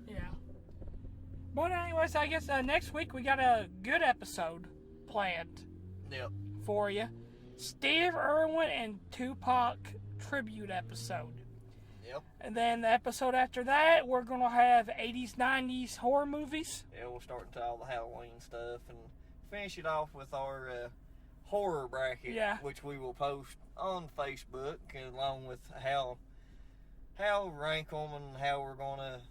A: yeah. But anyways, I guess next week we got a good episode planned
F: Yep.
A: for you. Steve Irwin and Tupac tribute episode.
F: Yep.
A: And then the episode after that, we're going to have 80s, 90s horror movies.
F: Yeah, we'll start to all the Halloween stuff and finish it off with our horror bracket, which we will post on Facebook, along with how rank them and how we're going to,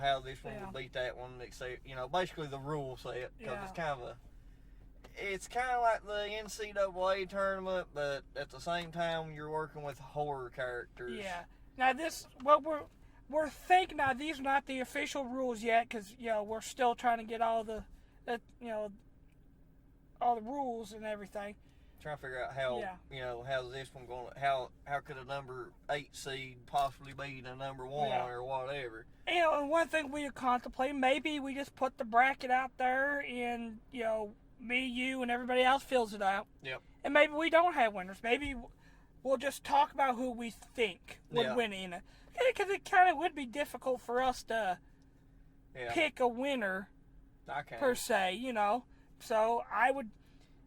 F: how this one would beat that one, except, basically the rule set, because it's kind of like the NCAA tournament, but at the same time, you're working with horror characters.
A: Yeah. Now what we're thinking, now these are not the official rules yet, because, we're still trying to get all the rules and everything.
F: Trying to figure out how, how's this one going, how could a number 8 seed possibly be the number 1 or whatever.
A: And one thing we contemplate, maybe we just put the bracket out there and, me, you, and everybody else fills it out.
F: Yep.
A: And maybe we don't have winners. Maybe we'll just talk about who we think would win in it. Because it kind of would be difficult for us to pick a winner, per se, So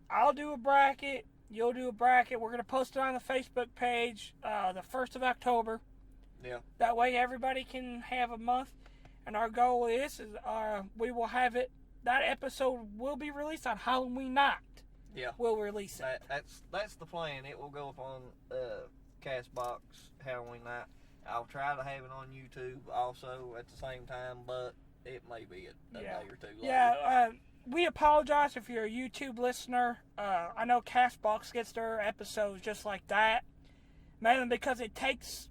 A: I'll do a bracket. You'll do a bracket. We're going to post it on the Facebook page the 1st of October.
F: Yeah.
A: That way everybody can have a month. And our goal is we will have it. That episode will be released on Halloween night.
F: Yeah.
A: We'll release it.
F: That's the plan. It will go up on Castbox Halloween night. I'll try to have it on YouTube also at the same time, but it may be a day or two later.
A: Yeah, we apologize if you're a YouTube listener. I know Castbox gets their episodes just like that. Mainly because it takes,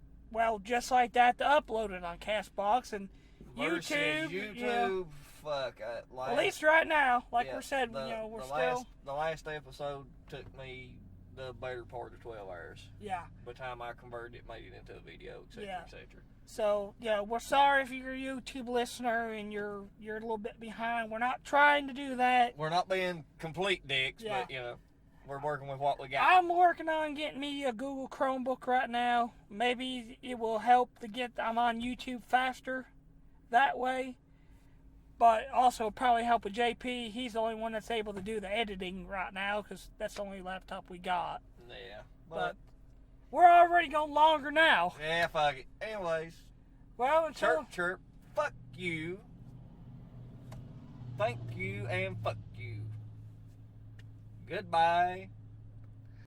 A: just like that to upload it on Castbox. And
F: YouTube, fuck.
A: At least right now, like we said, we're still...
F: The last episode took me the better part of 12 hours.
A: Yeah.
F: By the time I converted it, made it into a video, etc., etc.
A: So, we're sorry if you're a YouTube listener and you're a little bit behind. We're not trying to do that.
F: We're not being complete dicks, but, we're working with what we got.
A: I'm working on getting me a Google Chromebook right now. Maybe it will help I'm on YouTube faster that way. But also probably help with JP. He's the only one that's able to do the editing right now because that's the only laptop we got.
F: Yeah.
A: But we're already going longer now.
F: Yeah, fuck it. Anyways.
A: Well, until...
F: Chirp. Fuck you. Thank you and fuck you. Goodbye.